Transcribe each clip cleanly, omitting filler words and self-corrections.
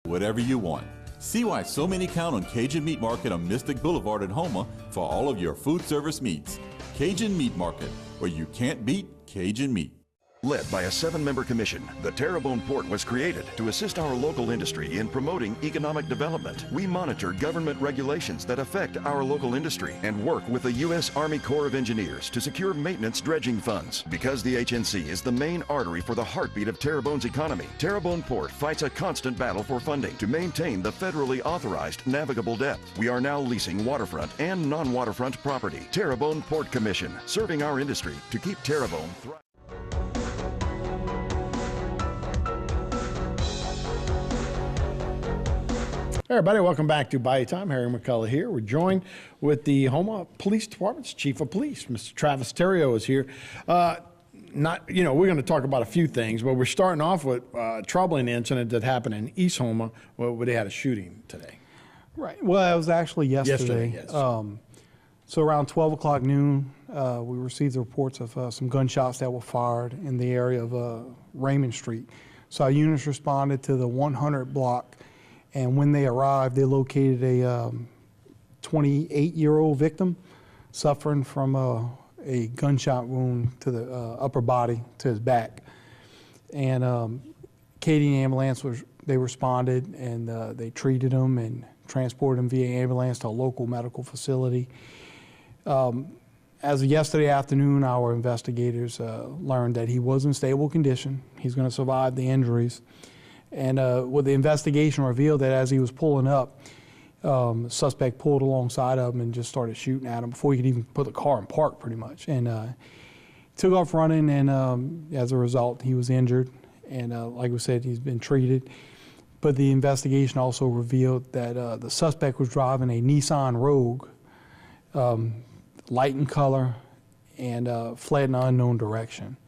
whatever you want. See why so many count on Cajun Meat Market on Mystic Boulevard in Houma for all of your food service meats. Cajun Meat Market, where you can't beat Cajun meat. Led by a 7-member commission, the Terrebonne Port was created to assist our local industry in promoting economic development. We monitor government regulations that affect our local industry and work with the U.S. Army Corps of Engineers to secure maintenance dredging funds. Because the HNC is the main artery for the heartbeat of Terrebonne's economy, Terrebonne Port fights a constant battle for funding to maintain the federally authorized navigable depth. We are now leasing waterfront and non-waterfront property. Terrebonne Port Commission, serving our industry to keep Terrebonne thriving. Hey everybody, welcome back to Bayou Time. Harry McCullough here. We're joined with the Houma Police Department's Chief of Police, Mr. Travis Terrio is here. We're going to talk about a few things, but we're starting off with a troubling incident that happened in East Houma where they had a shooting today. Right. Well, it was actually yesterday. Yes. So around 12 o'clock noon, we received the reports of some gunshots that were fired in the area of Raymond Street. So our units responded to the 100 block. And when they arrived, they located a 28-year-old victim suffering from a gunshot wound to the upper body, to his back. And Katy ambulance, they responded and they treated him and transported him via ambulance to a local medical facility. As of yesterday afternoon, our investigators learned that he was in stable condition. He's going to survive the injuries. And what the investigation revealed that as he was pulling up, the suspect pulled alongside of him and just started shooting at him before he could even put the car in park, pretty much. And took off running, and as a result, he was injured. And like we said, he's been treated. But the investigation also revealed that the suspect was driving a Nissan Rogue, light in color, and fled in an unknown direction.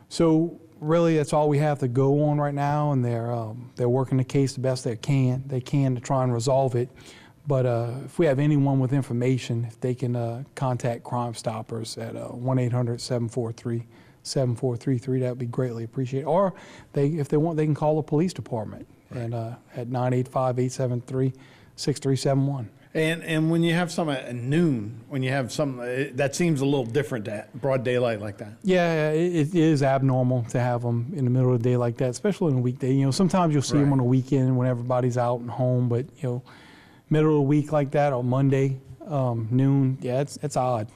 So really, that's all we have to go on right now, and they're working the case the best they can to try and resolve it. But if we have anyone with information, if they can contact Crime Stoppers at 1-800-743-7433, that would be greatly appreciated. Or if they want, they can call the police department and at 985-873-6371. And when you have some at noon, when you have some, that seems a little different at broad daylight like that. Yeah, it is abnormal to have them in the middle of the day like that, especially on a weekday. You know, sometimes you'll see them on a weekend when everybody's out and home, but you know, middle of the week like that, or Monday, noon, yeah, it's odd.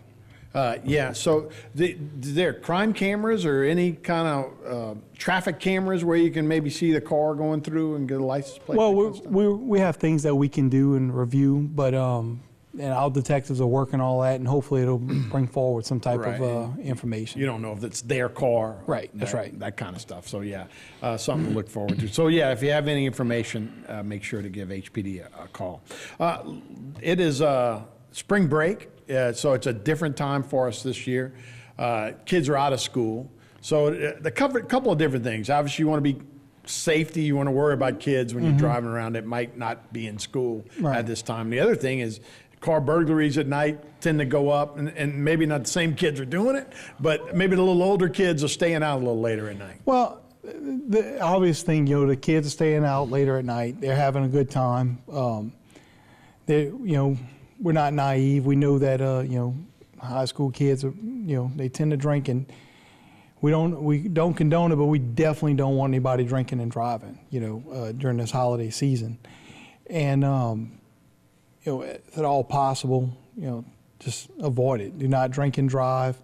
So there crime cameras or any kind of traffic cameras where you can maybe see the car going through and get a license plate? Well, we have things that we can do and review, but and our detectives are working all that, and hopefully it'll bring forward some type of information. You don't know if it's their car. Right, that's right. That kind of stuff. So yeah, something to look forward to. So yeah, if you have any information, make sure to give HPD a call. It is spring break. So it's a different time for us this year. Kids are out of school. So a couple of different things. Obviously, you want to be safety. You want to worry about kids when you're driving around that might not be in school at this time. The other thing is car burglaries at night tend to go up, and maybe not the same kids are doing it, but maybe the little older kids are staying out a little later at night. Well, the obvious thing, you know, the kids are staying out later at night. They're having a good time. We're not naive. We know that high school kids are, they tend to drink, and we don't condone it, but we definitely don't want anybody drinking and driving, during this holiday season. And if at all possible, just avoid it. Do not drink and drive.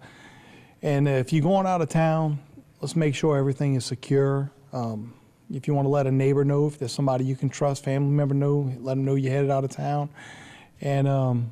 And if you're going out of town, let's make sure everything is secure. If you want to let a neighbor know, if there's somebody you can trust, family member know, let them know you're headed out of town. And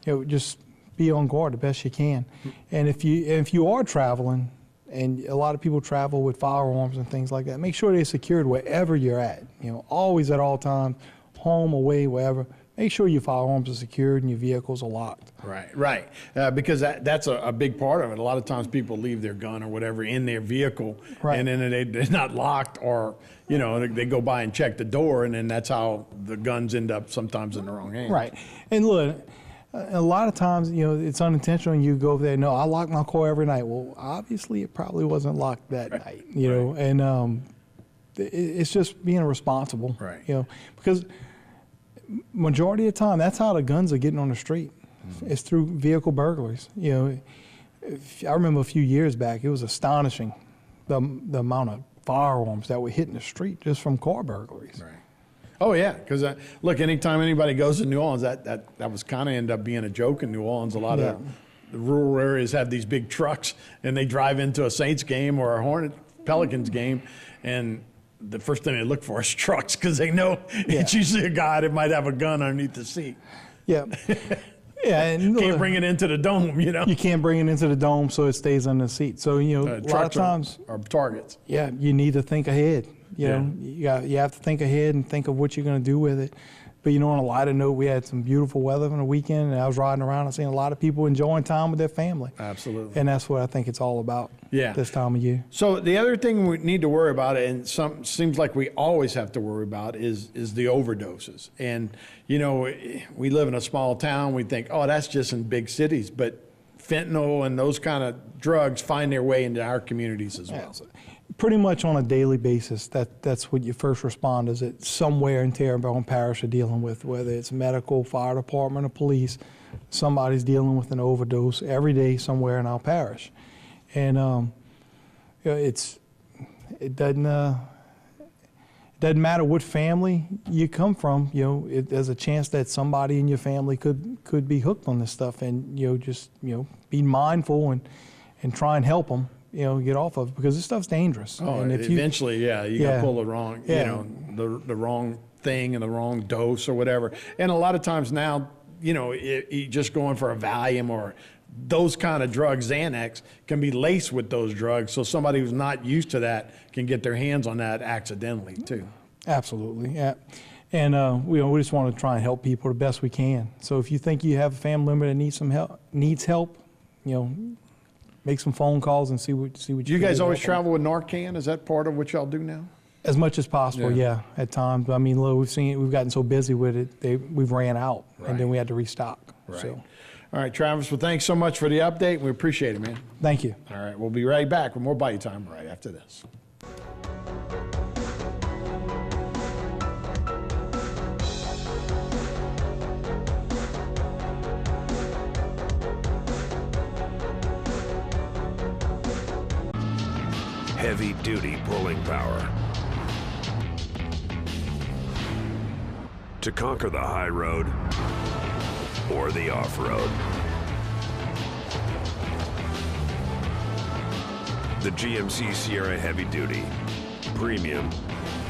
just be on guard the best you can. And if you are traveling, and a lot of people travel with firearms and things like that, make sure they're secured wherever you're at. Always at all times, home, away, wherever. Make sure your firearms are secured and your vehicles are locked. Right. Because that's a big part of it. A lot of times people leave their gun or whatever in their vehicle, and then they're not locked, or they go by and check the door, and then that's how the guns end up sometimes in the wrong hands. Right. And look, a lot of times, it's unintentional, and you go over there, no, I lock my car every night. Well, obviously it probably wasn't locked that night, and it's just being responsible. Right. You know, because majority of the time, that's how the guns are getting on the street. It's through vehicle burglaries. You know, I remember a few years back, it was astonishing the amount of firearms that were hitting the street just from car burglaries. Right. Oh yeah, because look, anytime anybody goes to New Orleans, that was kind of end up being a joke in New Orleans. A lot of the rural areas have these big trucks, and they drive into a Saints game or a Pelicans game, and the first thing they look for is trucks because they know it's usually a guy that might have a gun underneath the seat. Yeah. Yeah, and can't bring it into the dome, you know. You can't bring it into the dome, so it stays under the seat. So you know, a lot of times, are targets. Yeah, you need to think ahead. You know, you have to think ahead and think of what you're going to do with it. But you know, on a lighter note, we had some beautiful weather on the weekend, and I was riding around and seeing a lot of people enjoying time with their family. Absolutely. And that's what I think it's all about. This time of year. So the other thing we need to worry about, and seems like we always have to worry about, is the overdoses. And you know, we live in a small town. We think, oh, that's just in big cities, but fentanyl and those kind of drugs find their way into our communities as well. Yeah, pretty much on a daily basis, that's what your first responders at somewhere in Terrebonne Parish are dealing with, whether it's medical, fire department, or police. Somebody's dealing with an overdose every day somewhere in our parish. And you know, it doesn't matter what family you come from. You know, there's a chance that somebody in your family could be hooked on this stuff, and you know, just be mindful and try and help them. You know, get off of it, because this stuff's dangerous. Oh, and if eventually, you got to pull the wrong, you know, the wrong thing and the wrong dose or whatever. And a lot of times now, you know, just going for a Valium or those kind of drugs, Xanax, can be laced with those drugs. So somebody who's not used to that can get their hands on that accidentally too. Absolutely, yeah. And we just want to try and help people the best we can. So if you think you have a family member that needs help, you know, make some phone calls and see what Do you guys always travel with Narcan? Is that part of what y'all do now? As much as possible, yeah. At times, I mean, look, we've gotten so busy with it, we've ran out, and then we had to restock. Right. So. All right, Travis. Well, thanks so much for the update. We appreciate it, man. Thank you. All right, we'll be right back with more Bayou Time right after this. Heavy-duty pulling power to conquer the high road or the off-road. The GMC Sierra Heavy Duty, premium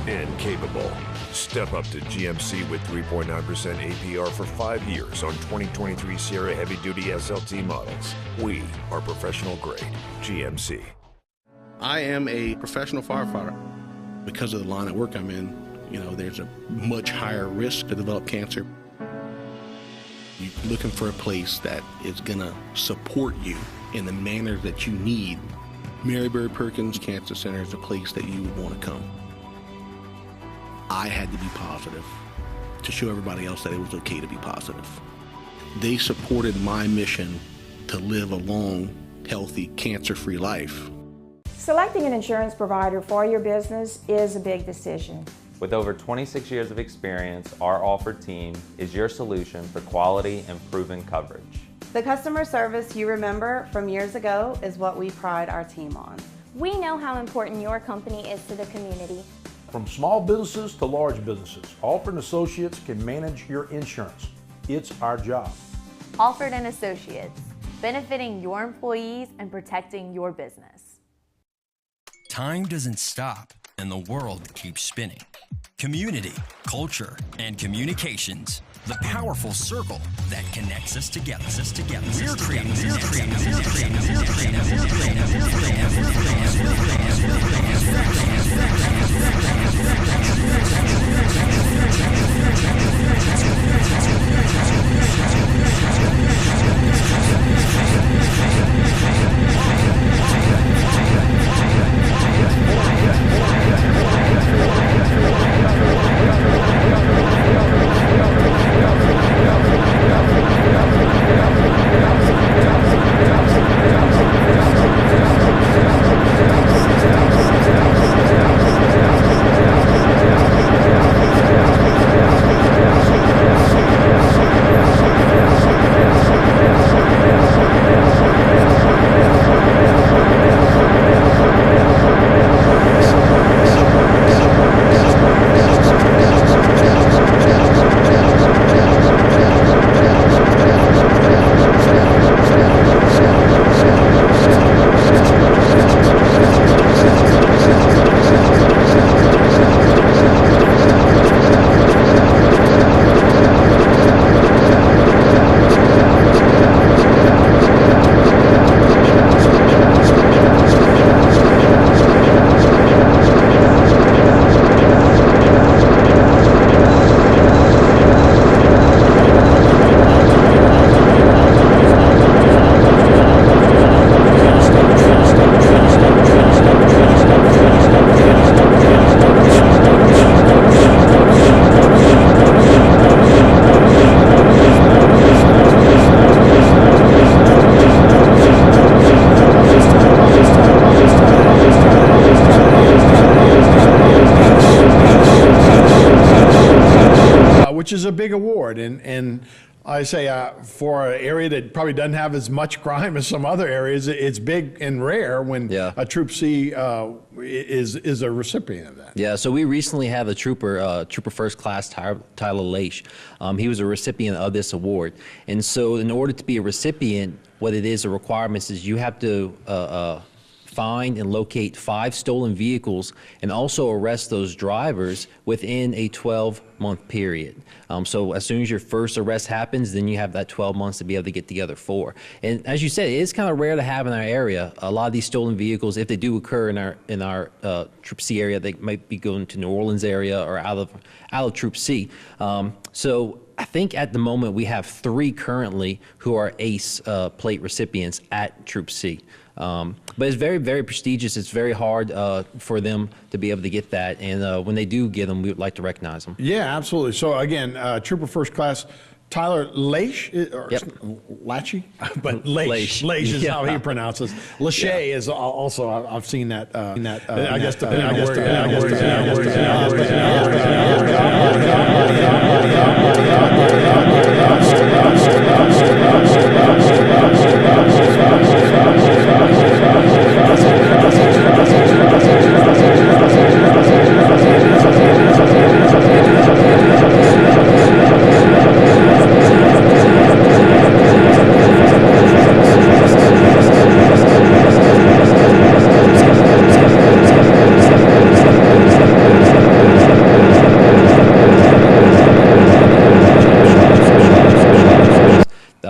and capable. Step up to GMC with 3.9% APR for 5 years on 2023 Sierra Heavy Duty SLT models. We are professional grade GMC. I am a professional firefighter. Because of the line of work I'm in, you know, there's a much higher risk to develop cancer. You're looking for a place that is gonna support you in the manner that you need. Mary Bird Perkins Cancer Center is a place that you would want to come. I had to be positive to show everybody else that it was okay to be positive. They supported my mission to live a long, healthy, cancer-free life. Selecting an insurance provider for your business is a big decision. With over 26 years of experience, our Offered team is your solution for quality and proven coverage. The customer service you remember from years ago is what we pride our team on. We know how important your company is to the community. From small businesses to large businesses, Offered & Associates can manage your insurance. It's our job. Offered & Associates, benefiting your employees and protecting your business. Time doesn't stop, and the world keeps spinning. Community, culture, and communications. The powerful circle that connects us together. We're creating. which is a big award. And I say for an area that probably doesn't have as much crime as some other areas, it's big and rare when a Troop C is a recipient of that. Yeah, so we recently have a trooper, Trooper First Class Tyler Leish. He was a recipient of this award. And so in order to be a recipient, what it is, the requirements is you have to find and locate 5 stolen vehicles and also arrest those drivers within a 12-month period. So as soon as your first arrest happens, then you have that 12 months to be able to get the other 4. And as you said, it is kind of rare to have in our area. A lot of these stolen vehicles, if they do occur in our Troop C area, they might be going to New Orleans area or out of Troop C. So I think at the moment we have 3 currently who are ACE plate recipients at Troop C. But it's very, very prestigious. It's very hard for them to be able to get that. And when they do get them, we would like to recognize them. Yeah, absolutely. So again, Trooper First Class Tyler Leish, or Lachey, but Leish is how he pronounces. Lachey is also, I've seen that. I guess depending on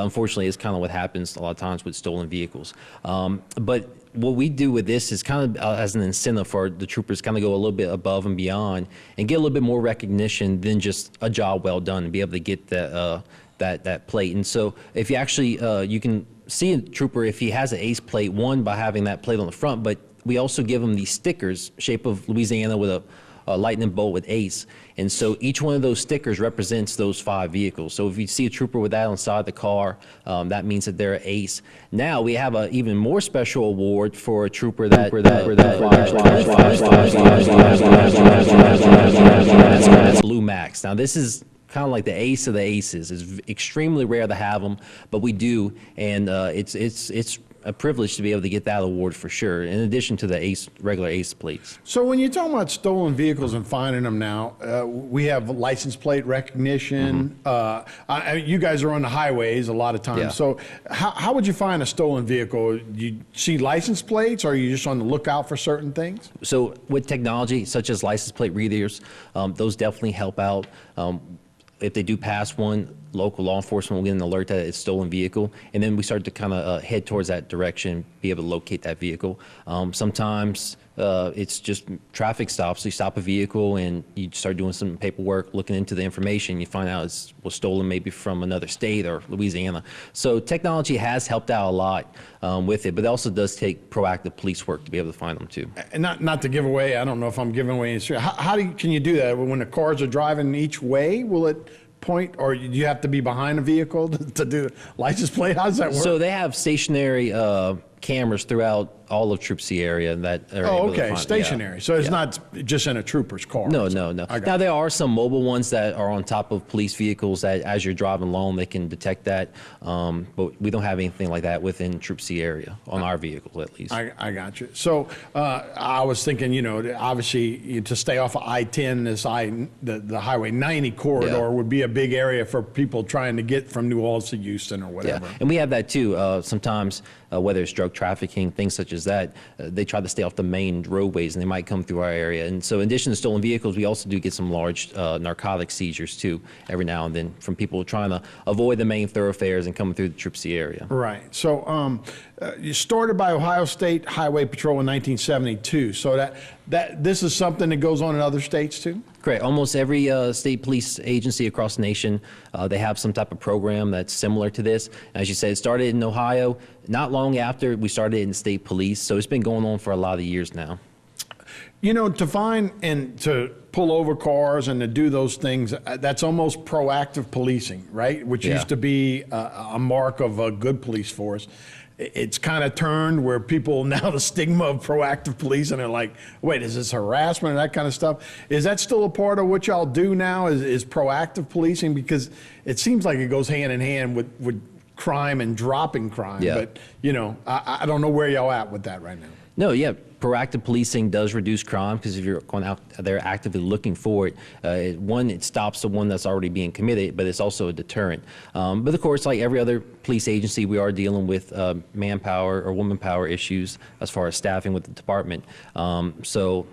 unfortunately, is kind of what happens a lot of times with stolen vehicles. But what we do with this is kind of as an incentive for the troopers kind of go a little bit above and beyond and get a little bit more recognition than just a job well done and be able to get that plate. And so if you actually, you can see a trooper if he has an ACE plate, one, by having that plate on the front, but we also give him these stickers, shape of Louisiana with a lightning bolt with ACE. And so each one of those stickers represents those 5 vehicles. So if you see a trooper with that on the side of the car, that means that they're ACE. Now we have an even more special award for a trooper that's Blue Max. Now this is kind of like the ace of the aces. It's extremely rare to have them, but we do, and it's a privilege to be able to get that award for sure, in addition to the regular ACE plates. So when you're talking about stolen vehicles and finding them now, we have license plate recognition. You guys are on the highways a lot of times. Yeah. So how would you find a stolen vehicle? You see license plates, or are you just on the lookout for certain things? So with technology such as license plate readers, those definitely help out. If they do pass one, local law enforcement will get an alert that it's a stolen vehicle, and then we start to kind of head towards that direction, be able to locate that vehicle. Sometimes it's just traffic stops. So you stop a vehicle and you start doing some paperwork, looking into the information. You find out it was stolen maybe from another state or Louisiana. So technology has helped out a lot with it, but it also does take proactive police work to be able to find them too. And not to give away, I don't know if I'm giving away any. How can you do that? When the cars are driving each way, will it point, or do you have to be behind a vehicle to do license plate? How does that work? So they have stationary cameras throughout all of Troop C area that are able to find, stationary. So it's not just in a trooper's car. No. Now there are some mobile ones that are on top of police vehicles that as you're driving along they can detect that, but we don't have anything like that within Troop C area on our vehicles at least. I got you. So I was thinking, obviously to stay off of I-10, the Highway 90 corridor would be a big area for people trying to get from New Orleans to Houston or whatever. Yeah, and we have that too. Sometimes whether it's drug trafficking, things such as that, they try to stay off the main roadways and they might come through our area. And so in addition to stolen vehicles, we also do get some large narcotic seizures too every now and then from people trying to avoid the main thoroughfares and coming through the Troop C area. Right. So you started by Ohio State Highway Patrol in 1972. So this is something that goes on in other states too? Correct. Almost every state police agency across the nation, they have some type of program that's similar to this. As you said, it started in Ohio. Not long after, we started in state police. So it's been going on for a lot of years now. To find and to pull over cars and to do those things, that's almost proactive policing, right? Which used to be a mark of a good police force. it's kind of turned where people now the stigma of proactive policing are like, wait, is this harassment and that kind of stuff? Is that still a part of what y'all do now? Is proactive policing? Because it seems like it goes hand in hand with crime and dropping crime. Yeah. But you know, I don't know where y'all at with that right now. No, yeah, proactive policing does reduce crime because if you're going out there actively looking for it, one, it stops the one that's already being committed, but it's also a deterrent. But of course, like every other police agency, we are dealing with manpower or woman power issues as far as staffing with the department. So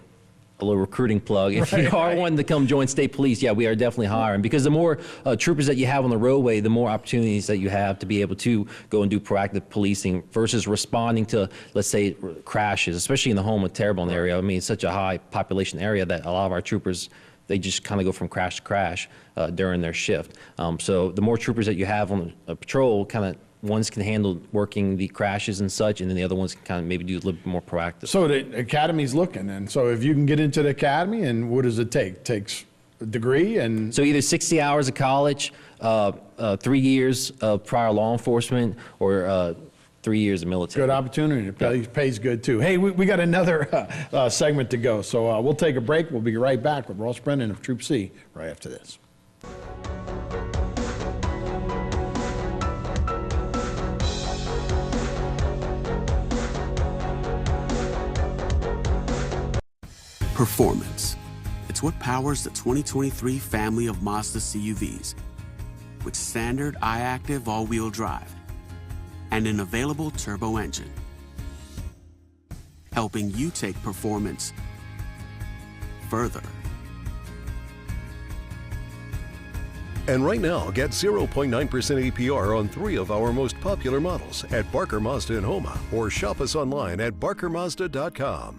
a little recruiting plug. If you are wanting to come join state police, yeah, we are definitely hiring, because the more troopers that you have on the roadway, the more opportunities that you have to be able to go and do proactive policing versus responding to, let's say, crashes, especially in the Houma Terrebonne area. I mean, it's such a high population area that a lot of our troopers, they just kind of go from crash to crash during their shift. So the more troopers that you have on a patrol, kind of ones can handle working the crashes and such, and then the other ones can kind of maybe do a little bit more proactive. So the academy's looking, and so if you can get into the academy, and what does it take? It takes a degree, and so either 60 hours of college, 3 years of prior law enforcement, or 3 years of military. Good opportunity. It pays good too. Hey, we got another segment to go, so we'll take a break. We'll be right back with Ross Brennan of Troop C right after this. Performance. It's what powers the 2023 family of Mazda CUVs, with standard I-Active all-wheel drive and an available turbo engine, helping you take performance further. And right now, get 0.9% APR on 3 of our most popular models at Barker Mazda in Houma, or shop us online at barkermazda.com.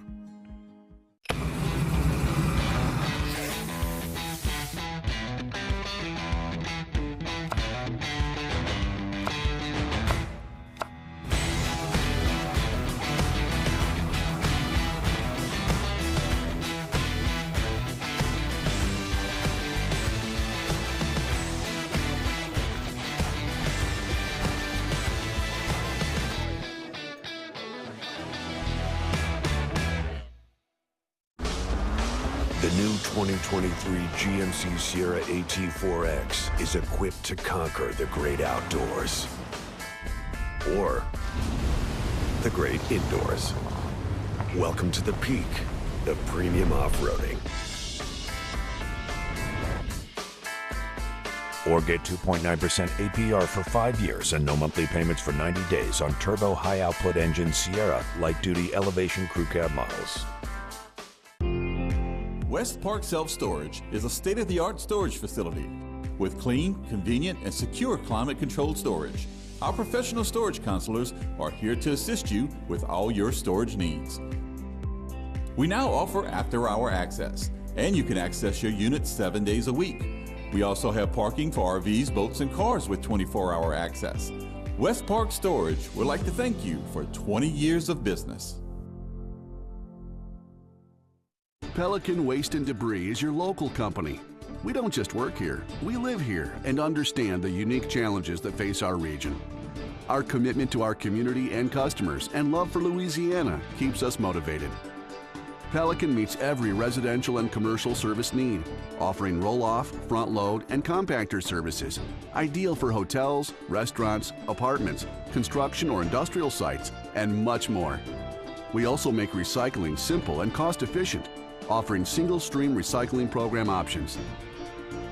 The new 2023 GMC Sierra AT4X is equipped to conquer the great outdoors. Or the great indoors. Welcome to the peak of premium off-roading. Or get 2.9% APR for 5 years and no monthly payments for 90 days on turbo high-output engine Sierra light-duty elevation crew cab models. West Park Self-Storage is a state-of-the-art storage facility with clean, convenient, and secure climate-controlled storage. Our professional storage counselors are here to assist you with all your storage needs. We now offer after-hour access, and you can access your unit 7 days a week. We also have parking for RVs, boats, and cars with 24-hour access. West Park Storage would like to thank you for 20 years of business. Pelican Waste and Debris is your local company. We don't just work here, we live here and understand the unique challenges that face our region. Our commitment to our community and customers and love for Louisiana keeps us motivated. Pelican meets every residential and commercial service need, offering roll-off, front-load, and compactor services, ideal for hotels, restaurants, apartments, construction or industrial sites, and much more. We also make recycling simple and cost-efficient, offering single-stream recycling program options.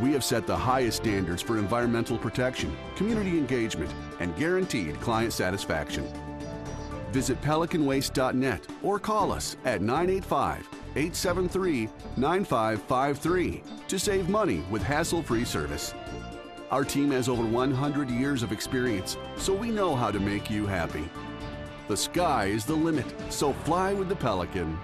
We have set the highest standards for environmental protection, community engagement, and guaranteed client satisfaction. Visit pelicanwaste.net or call us at 985-873-9553 to save money with hassle-free service. Our team has over 100 years of experience, so we know how to make you happy. The sky is the limit, so fly with the Pelican.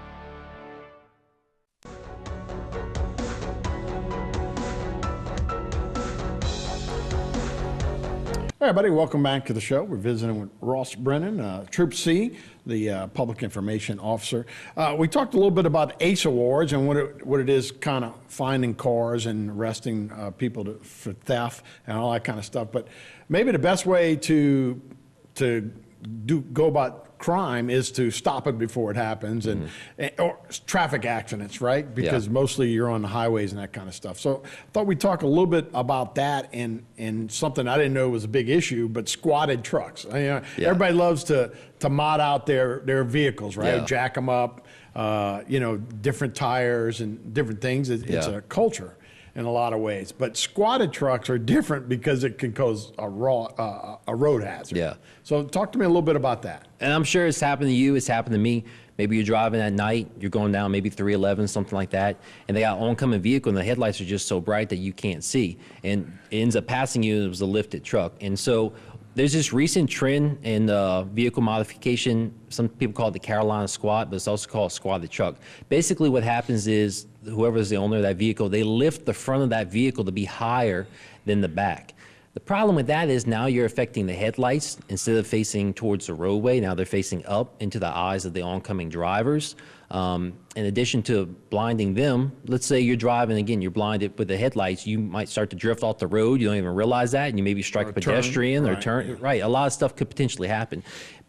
Hey everybody, welcome back to the show. We're visiting with Ross Brennan, Troop C, the Public Information Officer. We talked a little bit about ACE Awards and what it is kind of finding cars and arresting people for theft and all that kind of stuff. But maybe the best way to go about crime is to stop it before it happens, and or traffic accidents, right? Because mostly you're on the highways and that kind of stuff. So I thought we'd talk a little bit about that and something I didn't know was a big issue, but squatted trucks. Everybody loves to mod out their vehicles, right? Jack them up, different tires and different things. It's a culture in a lot of ways, but squatted trucks are different because it can cause a road hazard. Yeah. So talk to me a little bit about that. And I'm sure it's happened to you, it's happened to me. Maybe you're driving at night, you're going down maybe 311, something like that, and they got an oncoming vehicle and the headlights are just so bright that you can't see. And it ends up passing you, and it was a lifted truck. And so there's this recent trend in vehicle modification. Some people call it the Carolina squat, but it's also called a squatted truck. Basically what happens is whoever's the owner of that vehicle, they lift the front of that vehicle to be higher than the back. The problem with that is now you're affecting the headlights. Instead of facing towards the roadway, now they're facing up into the eyes of the oncoming drivers. In addition to blinding them, let's say you're driving, again, you're blinded with the headlights, you might start to drift off the road, you don't even realize that, and you maybe strike a pedestrian or turn. Right, a lot of stuff could potentially happen.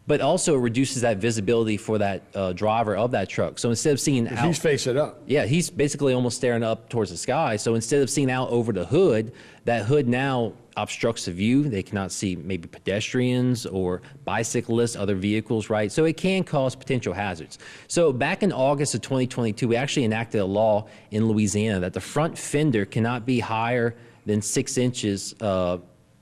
But also it reduces that visibility for that driver of that truck. So instead of seeing out, he's facing up. Yeah, he's basically almost staring up towards the sky. So instead of seeing out over the hood, that hood now obstructs the view. They cannot see maybe pedestrians or bicyclists, other vehicles, right? So it can cause potential hazards. So back in August of 2022, we actually enacted a law in Louisiana that the front fender cannot be higher than 6 inches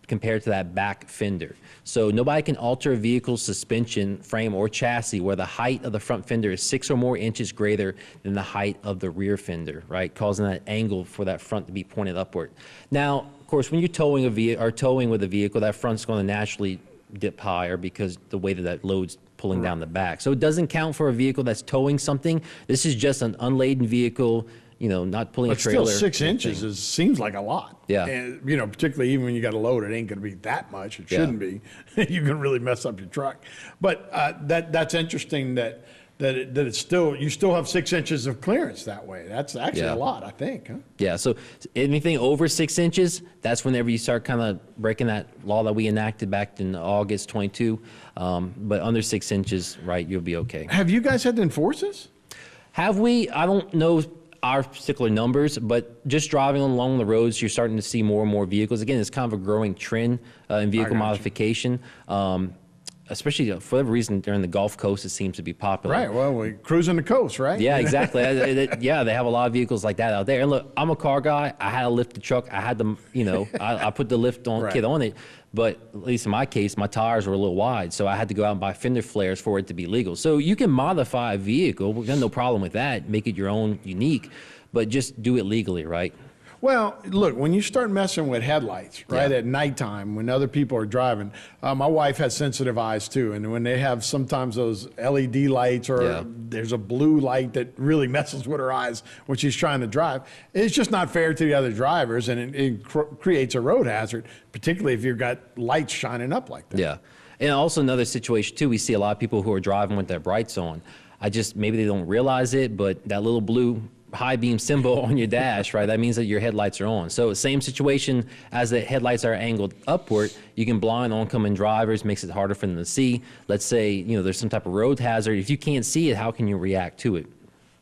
compared to that back fender. So nobody can alter a vehicle's suspension, frame, or chassis where the height of the front fender is 6 or more inches greater than the height of the rear fender, right? Causing that angle for that front to be pointed upward. Now, of course, when you're towing with a vehicle, that front's going to naturally dip higher because the weight of that load's pulling down the back. So it doesn't count for a vehicle that's towing something. This is just an unladen vehicle, not pulling a trailer. Still 6 inches seems like a lot. Yeah. And, particularly even when you got a load, it ain't going to be that much. It shouldn't be. You can really mess up your truck. But that's interesting that it's still, you still have 6 inches of clearance that way. That's actually a lot, I think. Huh? Yeah, so anything over 6 inches, that's whenever you start kind of breaking that law that we enacted back in August 22. But under 6 inches, right, you'll be okay. Have you guys had to enforce this? Have we? I don't know our particular numbers, but just driving along the roads, you're starting to see more and more vehicles. Again, it's kind of a growing trend in vehicle modification. Especially for whatever reason during the Gulf Coast, it seems to be popular. Right. Well, we cruising the coast, right? Yeah, exactly. Yeah, they have a lot of vehicles like that out there. And look, I'm a car guy. I had to lift the truck. I had to, I put the lift on kit on it. But at least in my case, my tires were a little wide, so I had to go out and buy fender flares for it to be legal. So you can modify a vehicle. We've got no problem with that. Make it your own, unique, but just do it legally, right? Well, look, when you start messing with headlights, right, at nighttime when other people are driving, my wife has sensitive eyes too, and when they have sometimes those LED lights or there's a blue light that really messes with her eyes when she's trying to drive, it's just not fair to the other drivers, and it creates a road hazard, particularly if you've got lights shining up like that. Yeah, and also another situation too, we see a lot of people who are driving with their brights on. Maybe they don't realize it, but that little blue high beam symbol on your dash, right? That means that your headlights are on. So same situation as the headlights are angled upward, you can blind oncoming drivers, makes it harder for them to see. Let's say, there's some type of road hazard. If you can't see it, how can you react to it?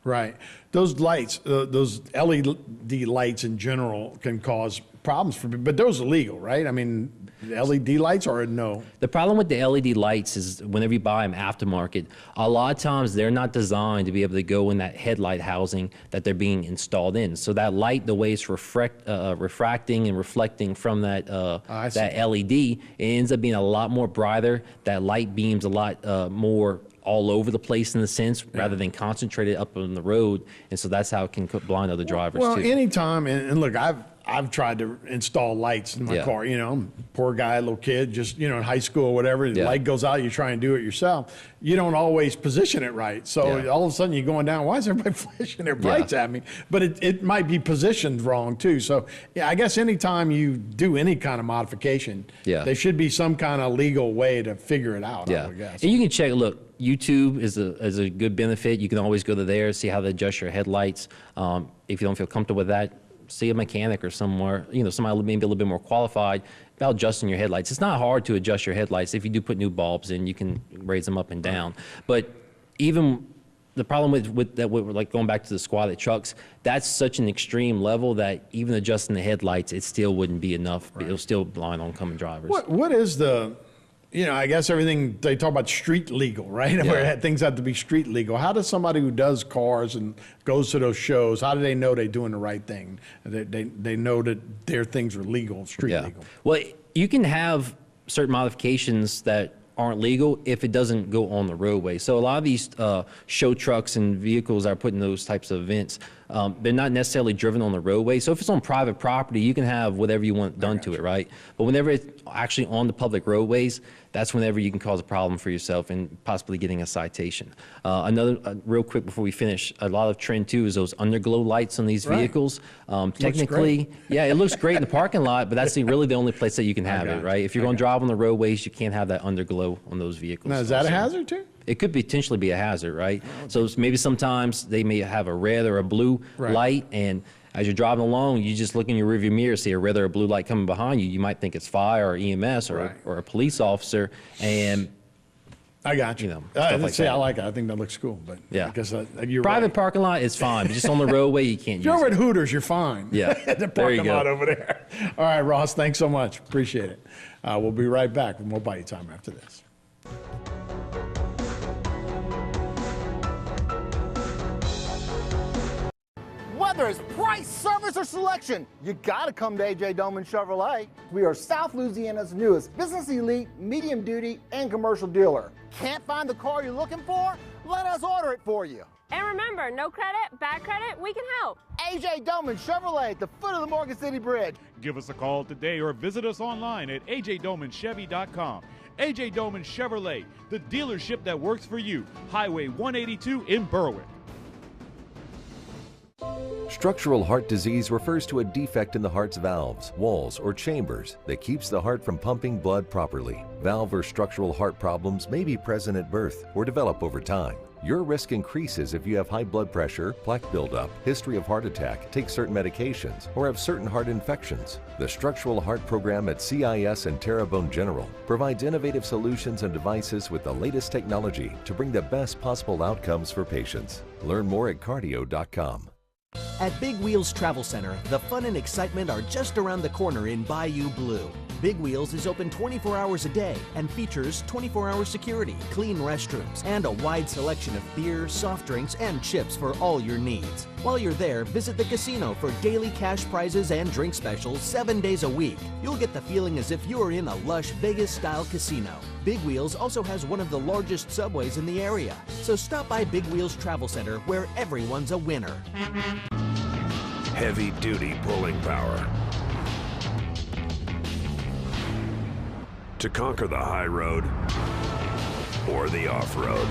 Right. Those lights, those LED lights in general can cause problems for people, but those are legal, right? I mean, LED lights or no? The problem with the LED lights is whenever you buy them aftermarket, a lot of times they're not designed to be able to go in that headlight housing that they're being installed in. So that light, the way it's refracting and reflecting from that LED, it ends up being a lot more brighter. That light beams a lot more all over the place in a sense, rather than concentrated up on the road. And so that's how it can blind other drivers too. Well, anytime, and look, I've tried to install lights in my car, I'm a poor guy, little kid, just, in high school or whatever, the light goes out, you try and do it yourself. You don't always position it right. So all of a sudden you're going down, why is everybody flashing their brights at me? But it might be positioned wrong too. So I guess anytime you do any kind of modification, there should be some kind of legal way to figure it out, I would guess. And you can check, look, YouTube is a good benefit. You can always go to there, see how to adjust your headlights. If you don't feel comfortable with that, see a mechanic or somewhere, somebody maybe a little bit more qualified about adjusting your headlights. It's not hard to adjust your headlights. If you do put new bulbs in, you can raise them up and down. But even the problem with that, like going back to the squatted trucks, that's such an extreme level that even adjusting the headlights, it still wouldn't be enough. Right. It'll still blind oncoming drivers. What is the, I guess everything, they talk about street legal, right? Yeah. Where things have to be street legal. How does somebody who does cars and goes to those shows, how do they know they're doing the right thing? They know that their things are legal, street legal. Well, you can have certain modifications that aren't legal if it doesn't go on the roadway. So a lot of these show trucks and vehicles that are put in those types of events, they're not necessarily driven on the roadway. So if it's on private property, you can have whatever you want done to it, right? But whenever it's actually on the public roadways, that's whenever you can cause a problem for yourself and possibly getting a citation. Real quick before we finish, a lot of trend too is those underglow lights on these vehicles. Technically, yeah, it looks great in the parking lot, but that's really the only place that you can have it, right? If you're going to drive on the roadways, you can't have that underglow on those vehicles. Now, is that a hazard too? It could potentially be a hazard, right? So maybe sometimes they may have a red or a blue light, and as you're driving along, you just look in your rearview mirror, see a red or a blue light coming behind you. You might think it's fire or EMS or a police officer, and I got you. Stuff like that. I like it. I think that looks cool. But yeah, because you're private parking lot is fine, but just on the roadway you can't use it. If you're over at Hooters, you're fine. Yeah, the parking lot over there. All right, Ross, thanks so much. Appreciate it. We'll be right back with more Bite Time after this. Whether it's price, service, or selection, you gotta come to AJ Doman Chevrolet. We are South Louisiana's newest business elite, medium duty, and commercial dealer. Can't find the car you're looking for? Let us order it for you. And remember, no credit, bad credit, we can help. AJ Doman Chevrolet at the foot of the Morgan City Bridge. Give us a call today or visit us online at ajdomanchevy.com. AJ Doman Chevrolet, the dealership that works for you. Highway 182 in Berwick. Structural heart disease refers to a defect in the heart's valves, walls, or chambers that keeps the heart from pumping blood properly. Valve or structural heart problems may be present at birth or develop over time. Your risk increases if you have high blood pressure, plaque buildup, history of heart attack, take certain medications, or have certain heart infections. The Structural Heart Program at CIS and Terrebonne General provides innovative solutions and devices with the latest technology to bring the best possible outcomes for patients. Learn more at cardio.com. At Big Wheels Travel Center, the fun and excitement are just around the corner in Bayou Blue. Big Wheels is open 24 hours a day and features 24-hour security, clean restrooms, and a wide selection of beer, soft drinks, and chips for all your needs. While you're there, visit the casino for daily cash prizes and drink specials 7 days a week. You'll get the feeling as if you're in a lush Vegas-style casino. Big Wheels also has one of the largest subways in the area. So stop by Big Wheels Travel Center where everyone's a winner. Heavy-duty pulling power. To conquer the high road or the off-road.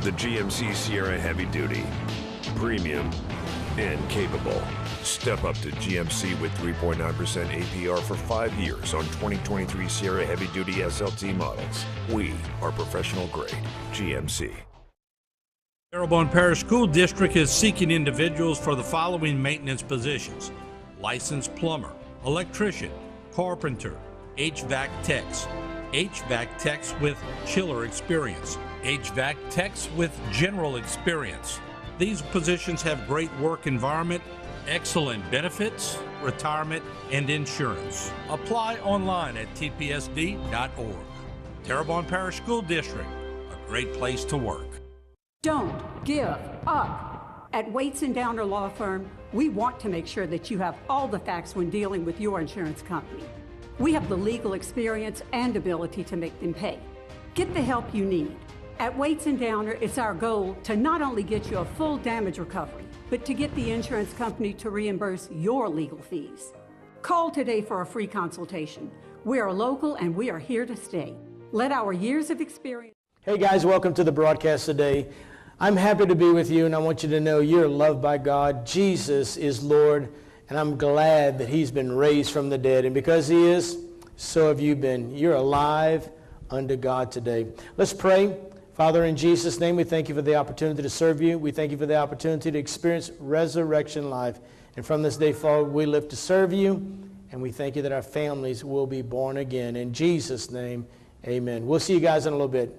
The GMC Sierra Heavy Duty. Premium and capable. Step up to GMC with 3.9% APR for 5 years on 2023 Sierra Heavy Duty SLT models. We are professional grade. GMC. Terrebonne Parish School District is seeking individuals for the following maintenance positions: licensed plumber, electrician, carpenter, HVAC techs with chiller experience, HVAC techs with general experience. These positions have great work environment, excellent benefits, retirement, and insurance. Apply online at tpsd.org. Terrebonne Parish School District, a great place to work. Don't give up. At Waits & Downer Law Firm, we want to make sure that you have all the facts when dealing with your insurance company. We have the legal experience and ability to make them pay. Get the help you need. At Waits & Downer, it's our goal to not only get you a full damage recovery, but to get the insurance company to reimburse your legal fees. Call today for a free consultation. We are local and we are here to stay. Let our years of experience... Hey guys, welcome to the broadcast today. I'm happy to be with you, and I want you to know you're loved by God. Jesus is Lord, and I'm glad that he's been raised from the dead. And because he is, so have you been. You're alive unto God today. Let's pray. Father, in Jesus' name, we thank you for the opportunity to serve you. We thank you for the opportunity to experience resurrection life. And from this day forward, we live to serve you, and we thank you that our families will be born again. In Jesus' name, amen. We'll see you guys in a little bit.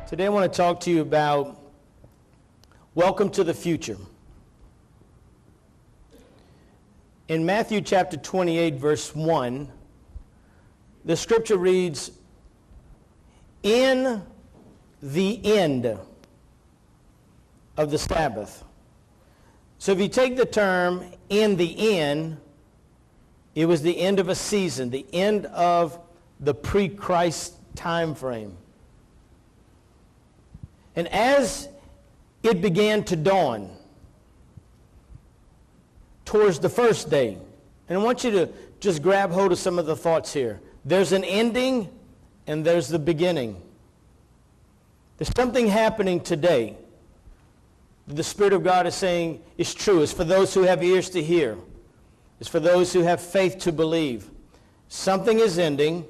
Today I want to talk to you about welcome to the future. In Matthew chapter 28, verse 1, the scripture reads, "In the end of the Sabbath." So if you take the term "in the end," it was the end of a season, the end of the pre-Christ time frame. And as it began to dawn towards the first day, and I want you to just grab hold of some of the thoughts here. There's an ending and there's the beginning. There's something happening today. The Spirit of God is saying is true. It's for those who have ears to hear. It's for those who have faith to believe. Something is ending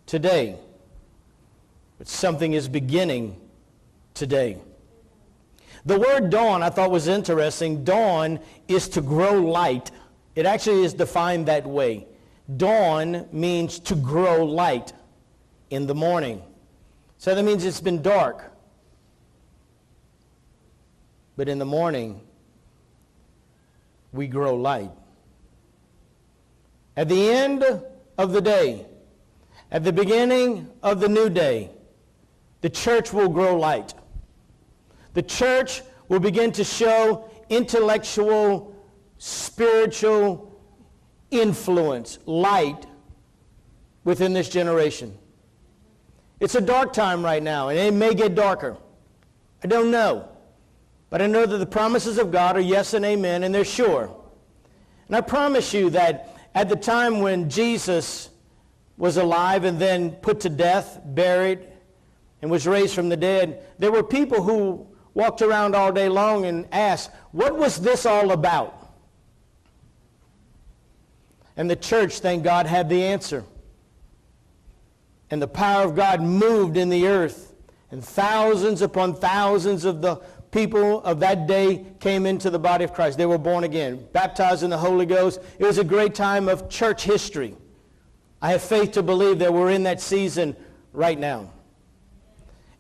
today, but something is beginning today. The word dawn I thought was interesting. Dawn is to grow light. It actually is defined that way. Dawn means to grow light in the morning. So that means it's been dark. But in the morning, we grow light. At the end of the day, at the beginning of the new day, the church will grow light. The church will begin to show intellectual, spiritual influence, light within this generation. It's a dark time right now, and it may get darker. I don't know. But I know that the promises of God are yes and amen, and they're sure. And I promise you that at the time when Jesus was alive and then put to death, buried, and was raised from the dead, there were people who walked around all day long and asked, what was this all about? And the church, thank God, had the answer. And the power of God moved in the earth, and thousands upon thousands of the people of that day came into the body of Christ. They were born again, baptized in the Holy Ghost. It was a great time of church history. I have faith to believe that we're in that season right now.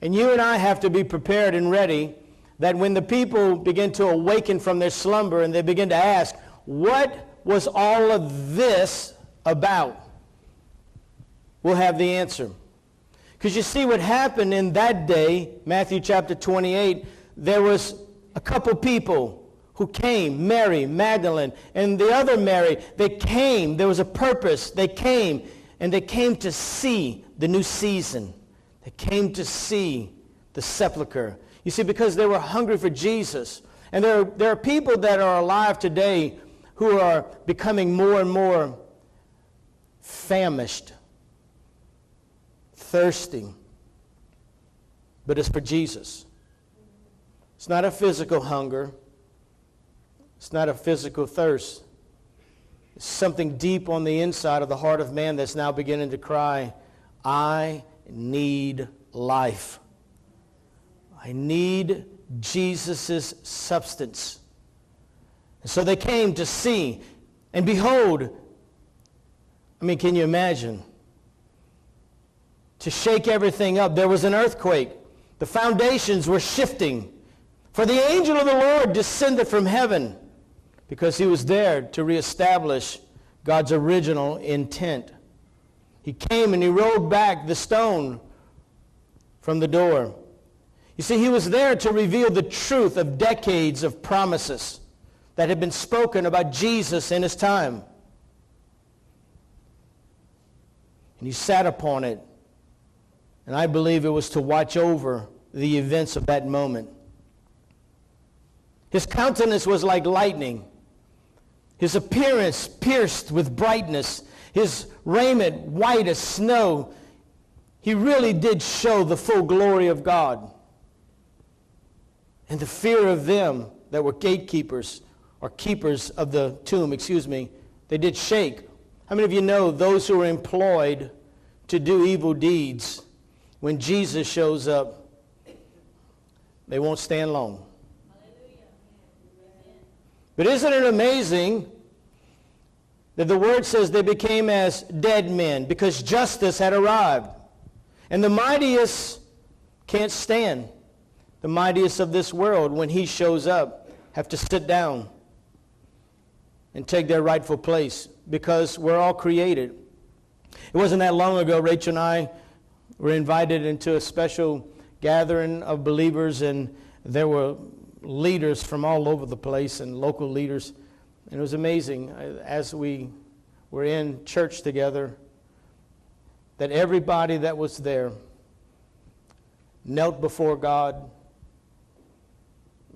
And you and I have to be prepared and ready that when the people begin to awaken from their slumber and they begin to ask, what was all of this about? We'll have the answer. Because you see what happened in that day, Matthew chapter 28, there was a couple people who came, Mary, Magdalene, and the other Mary. They came, there was a purpose. They came, and they came to see the new season. They came to see the sepulcher. You see, because they were hungry for Jesus. And there are people that are alive today who are becoming more and more famished, thirsty. But it's for Jesus. It's not a physical hunger. It's not a physical thirst. It's something deep on the inside of the heart of man that's now beginning to cry, I need life. I need Jesus' substance. And so they came to see, and behold, can you imagine? To shake everything up, there was an earthquake. The foundations were shifting. For the angel of the Lord descended from heaven because he was there to reestablish God's original intent. He came and he rolled back the stone from the door. You see, he was there to reveal the truth of decades of promises that had been spoken about Jesus in his time. And he sat upon it. And I believe it was to watch over the events of that moment. His countenance was like lightning. His appearance pierced with brightness. his raiment white as snow. He really did show the full glory of God. And the fear of them that were gatekeepers, or keepers of the tomb, they did shake. How many of you know those who are employed to do evil deeds, when Jesus shows up, they won't stand long? But isn't it amazing that the word says they became as dead men because justice had arrived? And the mightiest can't stand. The mightiest of this world, when he shows up, have to sit down and take their rightful place, because we're all created. It wasn't that long ago, Rachel and I were invited into a special gathering of believers, and there were leaders from all over the place and local leaders. And it was amazing as we were in church together that everybody that was there knelt before God,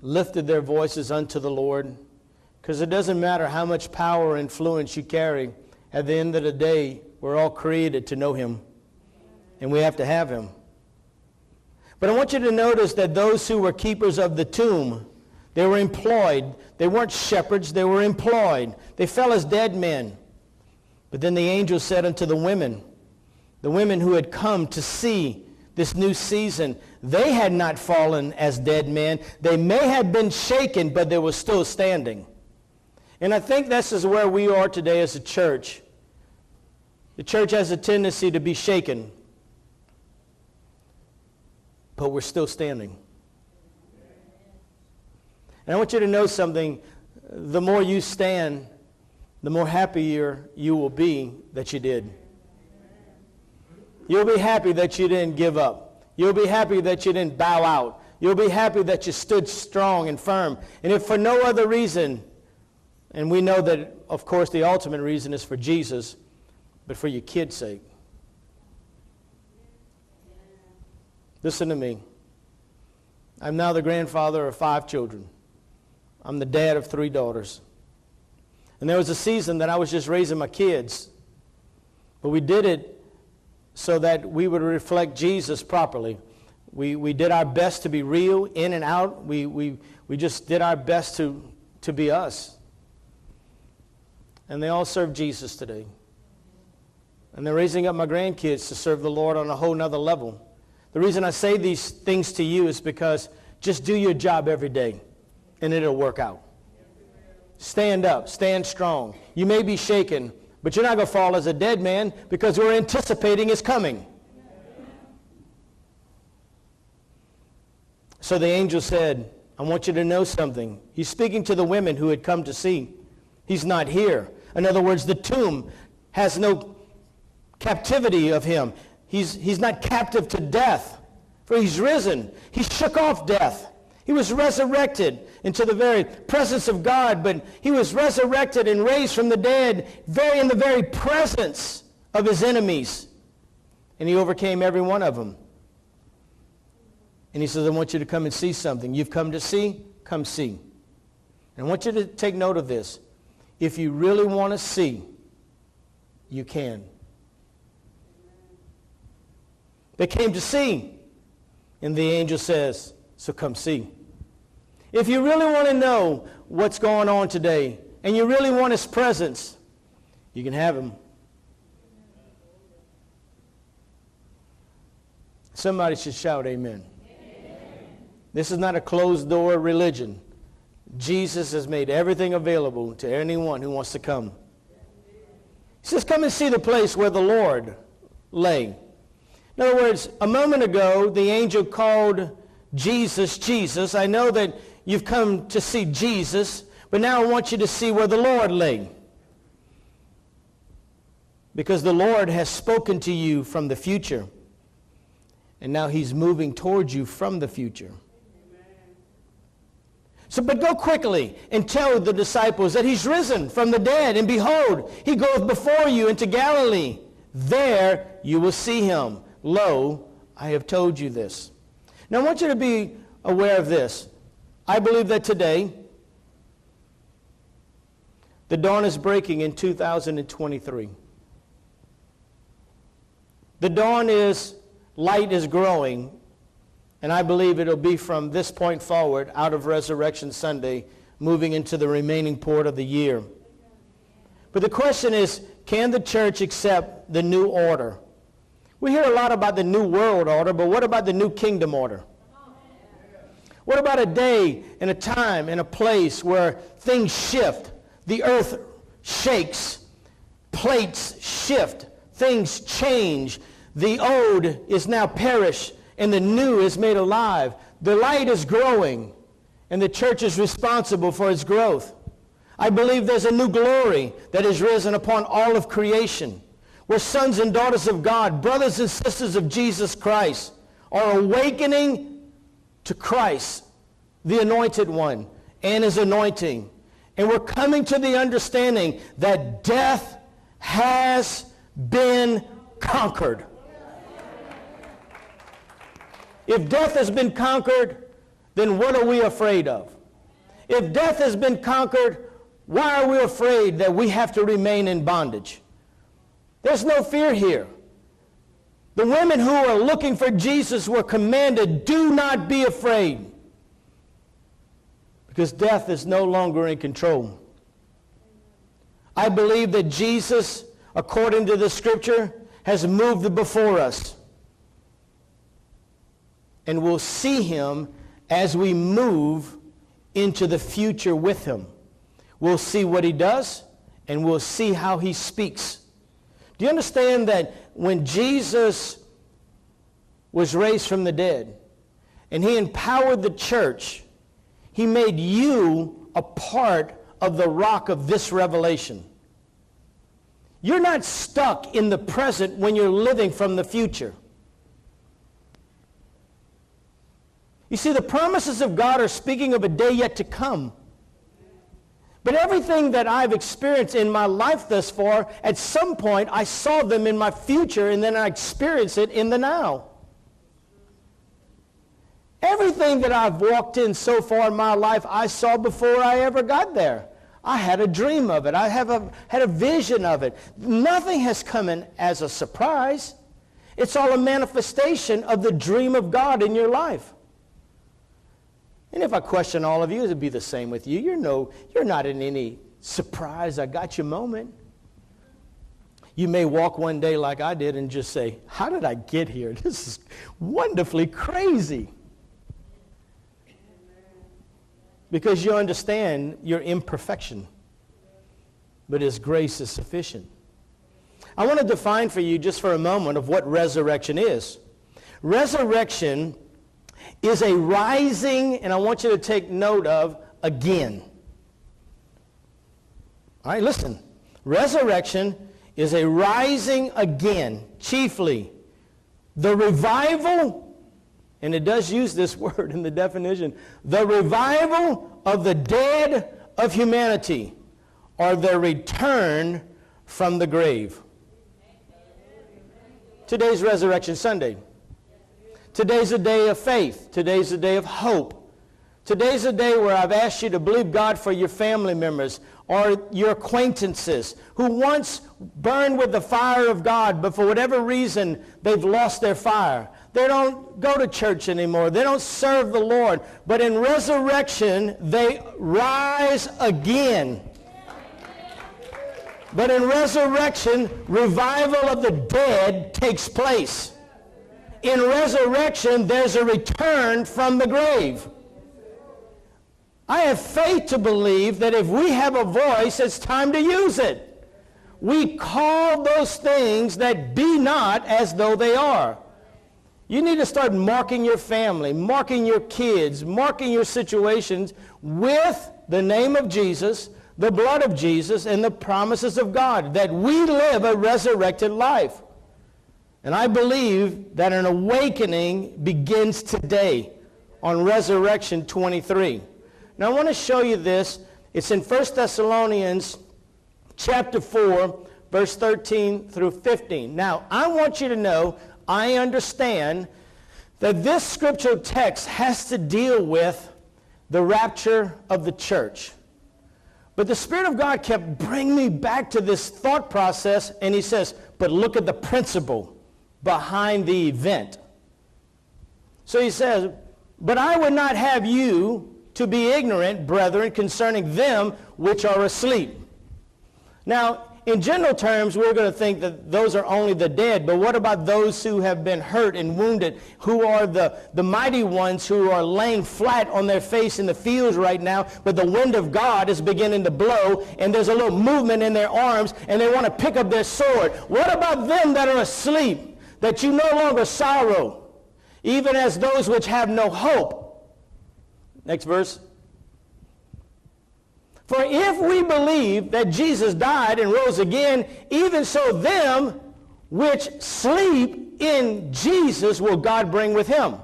lifted their voices unto the Lord, because it doesn't matter how much power or influence you carry. At the end of the day, we're all created to know him, and we have to have him. But I want you to notice that those who were keepers of the tomb, they were employed. They weren't shepherds, they were employed. They fell as dead men. But then the angel said unto the women who had come to see this new season, they had not fallen as dead men. They may have been shaken, but they were still standing. And I think this is where we are today as a church. The church has a tendency to be shaken, but we're still standing. And I want you to know something. The more you stand, the more happier you will be that you did. You'll be happy that you didn't give up. You'll be happy that you didn't bow out. You'll be happy that you stood strong and firm. And if for no other reason, and we know that, of course, the ultimate reason is for Jesus, but for your kids' sake. Listen to me. I'm now the grandfather of 5 children. I'm the dad of 3 daughters. And there was a season that I was just raising my kids, but we did it so that we would reflect Jesus properly. We did our best to be real, in and out. We just did our best to be us. And they all serve Jesus today. And they're raising up my grandkids to serve the Lord on a whole nother level. The reason I say these things to you is because just do your job every day, and it'll work out. Stand up, stand strong. You may be shaken, but you're not going to fall as a dead man, because we're anticipating his coming. So the angel said, I want you to know something. He's speaking to the women who had come to see. He's not here. In other words, the tomb has no captivity of him. He's not captive to death, for he's risen. He shook off death. He was resurrected into the very presence of God, but he was resurrected and raised from the dead in the very presence of his enemies. And he overcame every one of them. And he says, I want you to come and see something. You've come to see? Come see. And I want you to take note of this. If you really want to see, you can. They came to see. And the angel says, so come see. If you really want to know what's going on today, and you really want his presence, you can have him. Somebody should shout amen. Amen. This is not a closed-door religion. Jesus has made everything available to anyone who wants to come. He says, come and see the place where the Lord lay. In other words, a moment ago, the angel called Jesus, Jesus. I know that you've come to see Jesus, but now I want you to see where the Lord lay. Because the Lord has spoken to you from the future, and now he's moving towards you from the future. So, but go quickly and tell the disciples that he's risen from the dead, and behold, he goeth before you into Galilee. There you will see him. Lo, I have told you this. Now I want you to be aware of this. I believe that today, the dawn is breaking in 2023. The dawn is, light is growing, and I believe it'll be from this point forward, out of Resurrection Sunday, moving into the remaining part of the year. But the question is, can the church accept the new order? We hear a lot about the new world order, but what about the new kingdom order? What about a day and a time and a place where things shift, the earth shakes, plates shift, things change, the old is now perished, and the new is made alive. The light is growing, and the church is responsible for its growth. I believe there's a new glory that is risen upon all of creation, where sons and daughters of God, brothers and sisters of Jesus Christ, are awakening to Christ, the Anointed One, and His anointing. And we're coming to the understanding that death has been conquered. If death has been conquered, then what are we afraid of? If death has been conquered, why are we afraid that we have to remain in bondage? There's no fear here. The women who are looking for Jesus were commanded, do not be afraid, because death is no longer in control. I believe that Jesus, according to the scripture, has moved before us. And we'll see him as we move into the future with him. We'll see what he does, and we'll see how he speaks. Do you understand that when Jesus was raised from the dead, and he empowered the church, he made you a part of the rock of this revelation? You're not stuck in the present when you're living from the future. You see, the promises of God are speaking of a day yet to come. But everything that I've experienced in my life thus far, at some point I saw them in my future, and then I experienced it in the now. Everything that I've walked in so far in my life, I saw before I ever got there. I had a dream of it. I had a vision of it. Nothing has come in as a surprise. It's all a manifestation of the dream of God in your life. And if I question all of you, it'd be the same with you. You're not in any surprise, I got you moment. You may walk one day like I did and just say, how did I get here? This is wonderfully crazy. Because you understand your imperfection, but His grace is sufficient. I want to define for you just for a moment of what resurrection is. Resurrection is a rising, and I want you to take note of, again. All right, listen. Resurrection is a rising again, chiefly the revival, and it does use this word in the definition, the revival of the dead of humanity, or their return from the grave. Today's Resurrection Sunday. Today's a day of faith. Today's a day of hope. Today's a day where I've asked you to believe God for your family members or your acquaintances who once burned with the fire of God, but for whatever reason, they've lost their fire. They don't go to church anymore. They don't serve the Lord. But in resurrection, they rise again. But in resurrection, revival of the dead takes place. In resurrection, there's a return from the grave. I have faith to believe that if we have a voice, it's time to use it. We call those things that be not as though they are. You need to start marking your family, marking your kids, marking your situations with the name of Jesus, the blood of Jesus, and the promises of God, that we live a resurrected life. And I believe that an awakening begins today on Resurrection 23. Now I want to show you this. It's in 1 Thessalonians chapter 4, verse 13 through 15. Now I want you to know, I understand that this scriptural text has to deal with the rapture of the church. But the Spirit of God kept bringing me back to this thought process, and he says, but look at the principle. behind the event. So he says, but I would not have you to be ignorant, brethren, concerning them which are asleep. Now, in general terms, we're going to think that those are only the dead, but what about those who have been hurt and wounded, who are the mighty ones who are laying flat on their face in the fields right now, but the wind of God is beginning to blow, and there's a little movement in their arms, and they want to pick up their sword. What about them that are asleep, that you no longer sorrow, even as those which have no hope? Next verse. For if we believe that Jesus died and rose again, even so them which sleep in Jesus will God bring with him.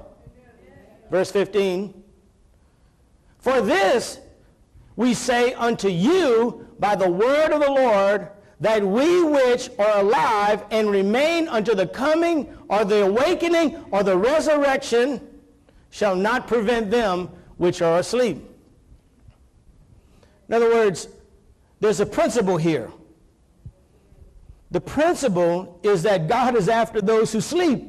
Verse 15. For this we say unto you by the word of the Lord, that we which are alive and remain unto the coming or the awakening or the resurrection shall not prevent them which are asleep. In other words, there's a principle here. The principle is that God is after those who sleep.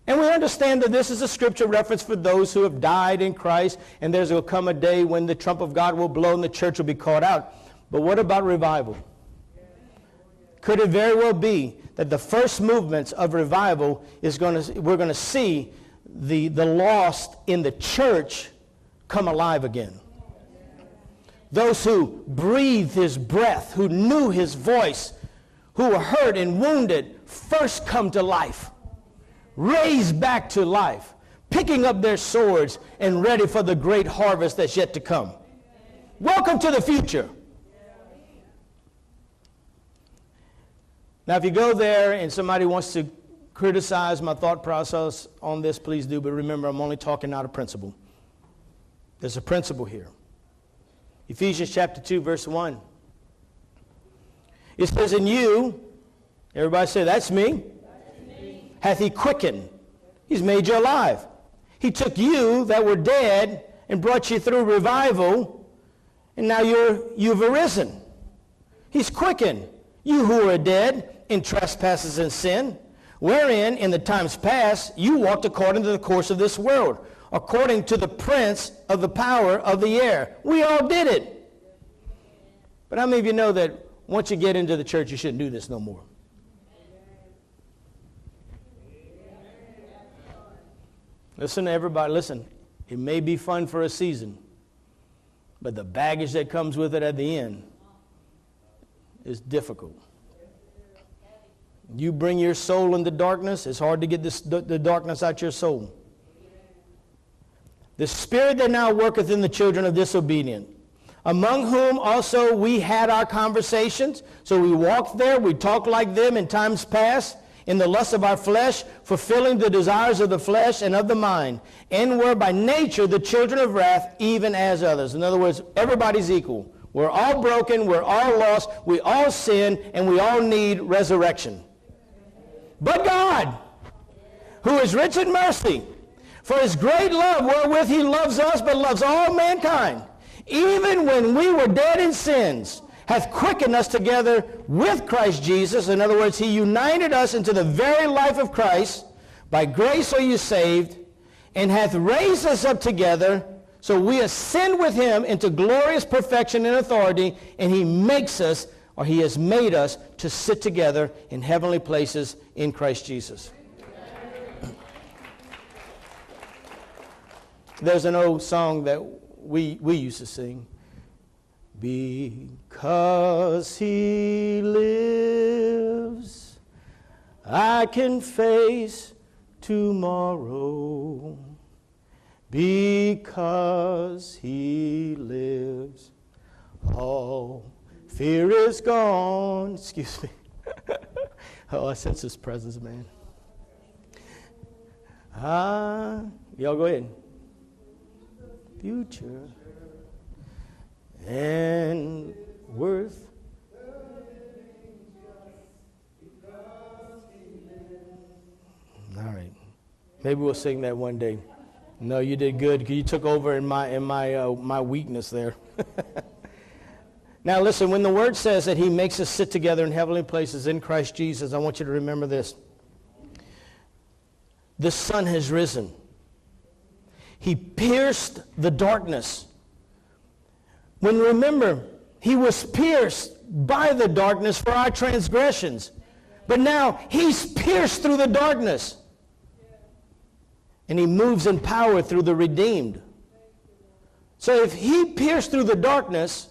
And we understand that this is a scripture reference for those who have died in Christ, and there's going to come a day when the trump of God will blow and the church will be called out. But what about revival? Could it very well be that the first movements of revival we're going to see the lost in the church come alive again? Those who breathed his breath, who knew his voice, who were hurt and wounded, first come to life, raised back to life, picking up their swords and ready for the great harvest that's yet to come. Welcome to the future. Now, if you go there and somebody wants to criticize my thought process on this, please do. But remember, I'm only talking out of principle. There's a principle here. Ephesians chapter 2, verse 1. It says, in you, everybody say, that's me. Hath he quickened. He's made you alive. He took you that were dead and brought you through revival, and now you've arisen. He's quickened. You who were dead in trespasses and sin, wherein in the times past you walked according to the course of this world, according to the prince of the power of the air. We all did it. But how many of you know that once you get into the church, you shouldn't do this no more? Listen to everybody. Listen, it may be fun for a season, but the baggage that comes with it at the end is difficult. You bring your soul into darkness, it's hard to get the darkness out your soul. The spirit that now worketh in the children of disobedience, among whom also we had our conversations. So we walked there, we talked like them in times past, in the lust of our flesh, fulfilling the desires of the flesh and of the mind, and were by nature the children of wrath, even as others. In other words, everybody's equal. We're all broken, we're all lost, we all sin, and we all need resurrection. But God, who is rich in mercy, for his great love wherewith he loves us, but loves all mankind, even when we were dead in sins, hath quickened us together with Christ Jesus. In other words, he united us into the very life of Christ. By grace are you saved, and hath raised us up together, so we ascend with him into glorious perfection and authority, and he makes us, or he has made us, to sit together in heavenly places in Christ Jesus. There's an old song that we used to sing. Because he lives, I can face tomorrow. Because he lives, all fear is gone. Excuse me. Oh, I sense his presence, man. Y'all go ahead. Future and worth. All right. Maybe we'll sing that one day. No, you did good. You took over in my weakness there. Now listen, when the Word says that He makes us sit together in heavenly places in Christ Jesus, I want you to remember this. The sun has risen. He pierced the darkness. When remember, He was pierced by the darkness for our transgressions. But now He's pierced through the darkness. And He moves in power through the redeemed. So if He pierced through the darkness,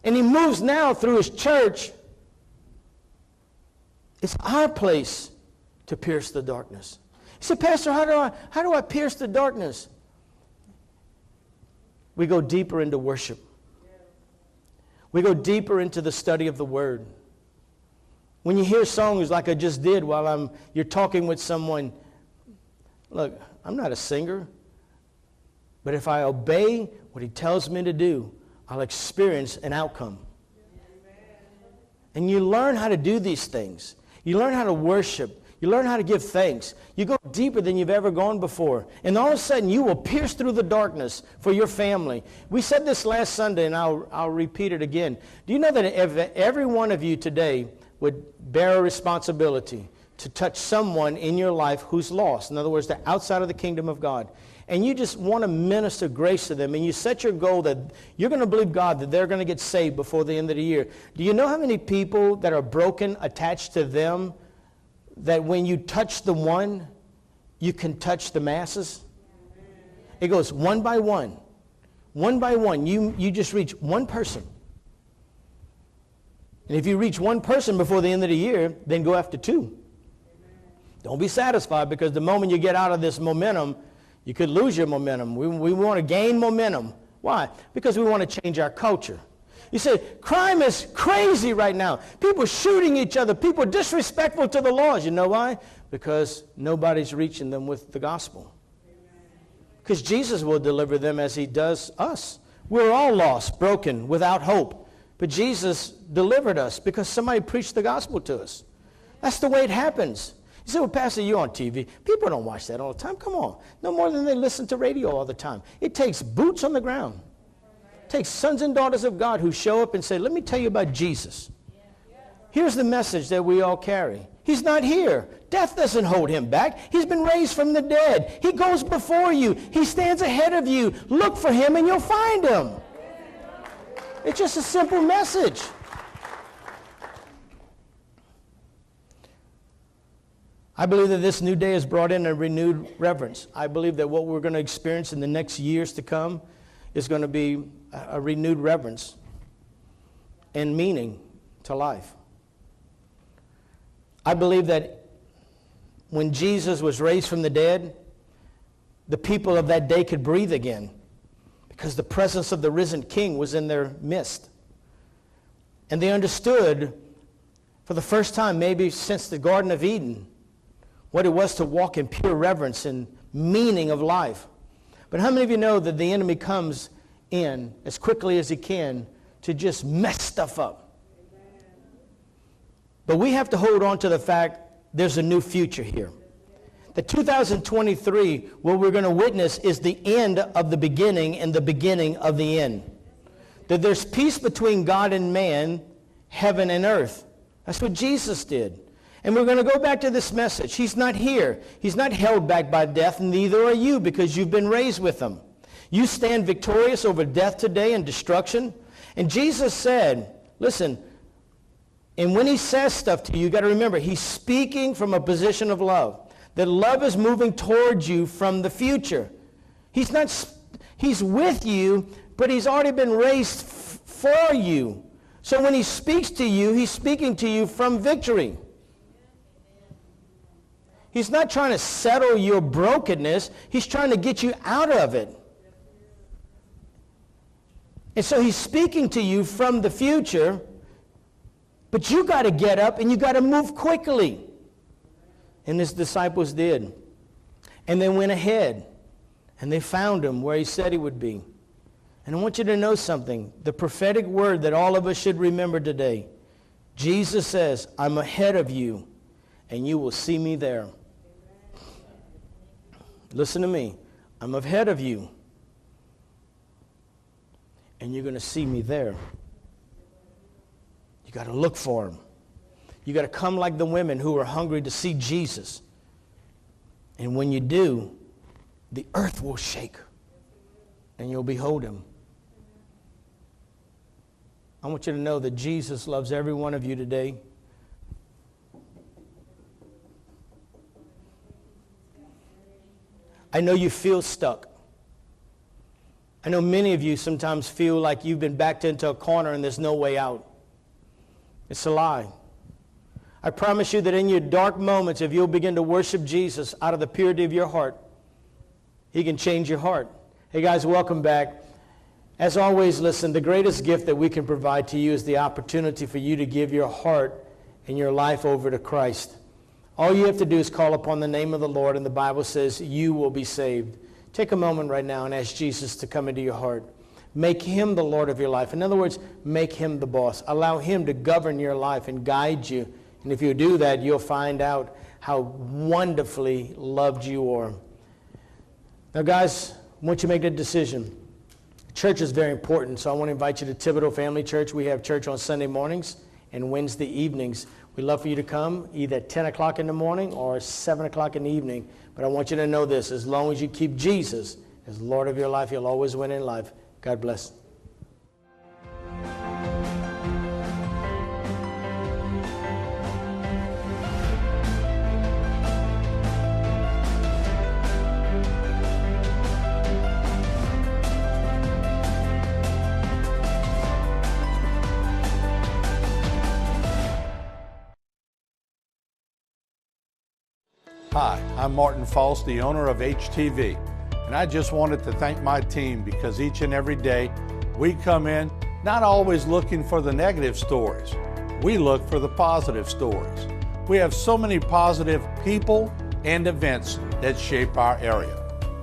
and He moves now through His church, it's our place to pierce the darkness. You say, Pastor, how do I pierce the darkness? We go deeper into worship. We go deeper into the study of the Word. When you hear songs like I just did while you're talking with someone, look, I'm not a singer, but if I obey what He tells me to do, I'll experience an outcome. And you learn how to do these things. You learn how to worship. You learn how to give thanks. You go deeper than you've ever gone before. And all of a sudden, you will pierce through the darkness for your family. We said this last Sunday, and I'll repeat it again. Do you know that every one of you today would bear a responsibility to touch someone in your life who's lost? In other words, they're outside of the kingdom of God. And you just want to minister grace to them, and you set your goal that you're going to believe God that they're going to get saved before the end of the year. Do you know how many people that are broken attached to them, that when you touch the one, you can touch the masses? It goes one by one. One by one. You just reach one person. And if you reach one person before the end of the year, then go after two. Don't be satisfied, because the moment you get out of this momentum, you could lose your momentum. We want to gain momentum. Why? Because we want to change our culture. You say, crime is crazy right now. People shooting each other. People disrespectful to the laws. You know why? Because nobody's reaching them with the gospel. Because Jesus will deliver them as He does us. We're all lost, broken, without hope. But Jesus delivered us because somebody preached the gospel to us. That's the way it happens. You say, well, Pastor, you're on TV. People don't watch that all the time. Come on. No more than they listen to radio all the time. It takes boots on the ground. It takes sons and daughters of God who show up and say, let me tell you about Jesus. Here's the message that we all carry. He's not here. Death doesn't hold Him back. He's been raised from the dead. He goes before you. He stands ahead of you. Look for Him and you'll find Him. It's just a simple message. I believe that this new day has brought in a renewed reverence. I believe that what we're going to experience in the next years to come is going to be a renewed reverence and meaning to life. I believe that when Jesus was raised from the dead, the people of that day could breathe again because the presence of the risen King was in their midst. And they understood for the first time, maybe since the Garden of Eden, what it was to walk in pure reverence and meaning of life. But how many of you know that the enemy comes in as quickly as he can to just mess stuff up? But we have to hold on to the fact there's a new future here. The 2023, what we're going to witness is the end of the beginning and the beginning of the end. That there's peace between God and man, heaven and earth. That's what Jesus did. And we're going to go back to this message. He's not here. He's not held back by death, and neither are you, because you've been raised with Him. You stand victorious over death today and destruction. And Jesus said, listen, and when He says stuff to you, you've got to remember, He's speaking from a position of love. That love is moving towards you from the future. He's with you, but He's already been raised for you. So when He speaks to you, He's speaking to you from victory. He's not trying to settle your brokenness. He's trying to get you out of it. And so He's speaking to you from the future, but you got to get up and you got to move quickly. And His disciples did. And they went ahead and they found Him where He said He would be. And I want you to know something. The prophetic word that all of us should remember today. Jesus says, I'm ahead of you and you will see me there. Listen to me. I'm ahead of you, and you're going to see me there. You got to look for him. You got to come like the women who are hungry to see Jesus. And when you do, the earth will shake and you'll behold him. I want you to know that Jesus loves every one of you today. I know you feel stuck. I know many of you sometimes feel like you've been backed into a corner and there's no way out. It's a lie. I promise you that in your dark moments, if you'll begin to worship Jesus out of the purity of your heart, he can change your heart. Hey guys, welcome back. As always, listen, the greatest gift that we can provide to you is the opportunity for you to give your heart and your life over to Christ. All you have to do is call upon the name of the Lord, and the Bible says you will be saved. Take a moment right now and ask Jesus to come into your heart. Make him the Lord of your life. In other words, make him the boss. Allow him to govern your life and guide you. And if you do that, you'll find out how wonderfully loved you are. Now, guys, once you make that decision, church is very important, so I want to invite you to Thibodeau Family Church. We have church on Sunday mornings and Wednesday evenings. We'd love for you to come either at 10 o'clock in the morning or 7 o'clock in the evening. But I want you to know this, as long as you keep Jesus as Lord of your life, you'll always win in life. God bless. Hi, I'm Martin False, the owner of HTV, and I just wanted to thank my team because each and every day we come in not always looking for the negative stories. We look for the positive stories. We have so many positive people and events that shape our area.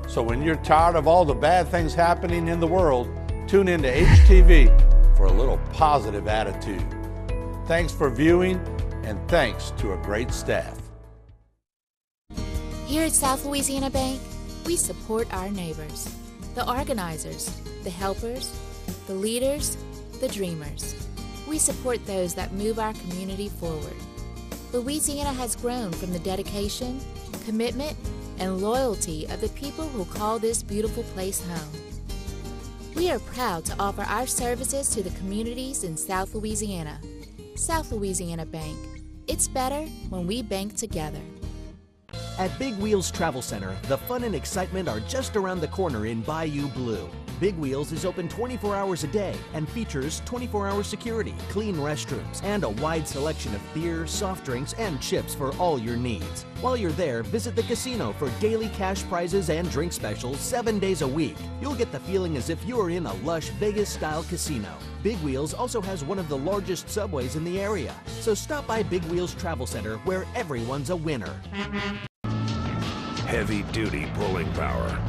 So when you're tired of all the bad things happening in the world, tune into HTV for a little positive attitude. Thanks for viewing, and thanks to a great staff. Here at South Louisiana Bank, we support our neighbors, the organizers, the helpers, the leaders, the dreamers. We support those that move our community forward. Louisiana has grown from the dedication, commitment, and loyalty of the people who call this beautiful place home. We are proud to offer our services to the communities in South Louisiana. South Louisiana Bank. It's better when we bank together. At Big Wheels Travel Center, the fun and excitement are just around the corner in Bayou Blue. Big Wheels is open 24 hours a day and features 24-hour security, clean restrooms, and a wide selection of beer, soft drinks, and chips for all your needs. While you're there, visit the casino for daily cash prizes and drink specials 7 days a week. You'll get the feeling as if you're in a lush Vegas-style casino. Big Wheels also has one of the largest subways in the area. So stop by Big Wheels Travel Center, where everyone's a winner. Heavy-duty pulling power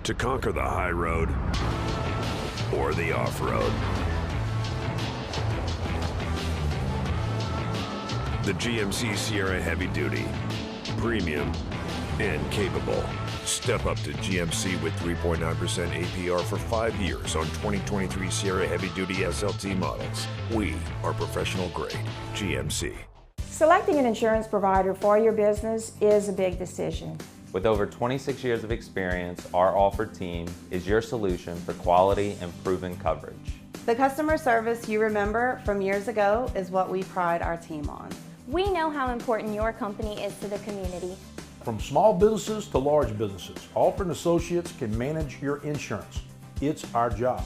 to conquer the high road or the off-road. The GMC Sierra Heavy Duty, premium and capable. Step up to GMC with 3.9% APR for 5 years on 2023 Sierra Heavy Duty SLT models. We are professional grade GMC. Selecting an insurance provider for your business is a big decision. With over 26 years of experience, our offered team is your solution for quality and proven coverage. The customer service you remember from years ago is what we pride our team on. We know how important your company is to the community. From small businesses to large businesses, Alford & Associates can manage your insurance. It's our job.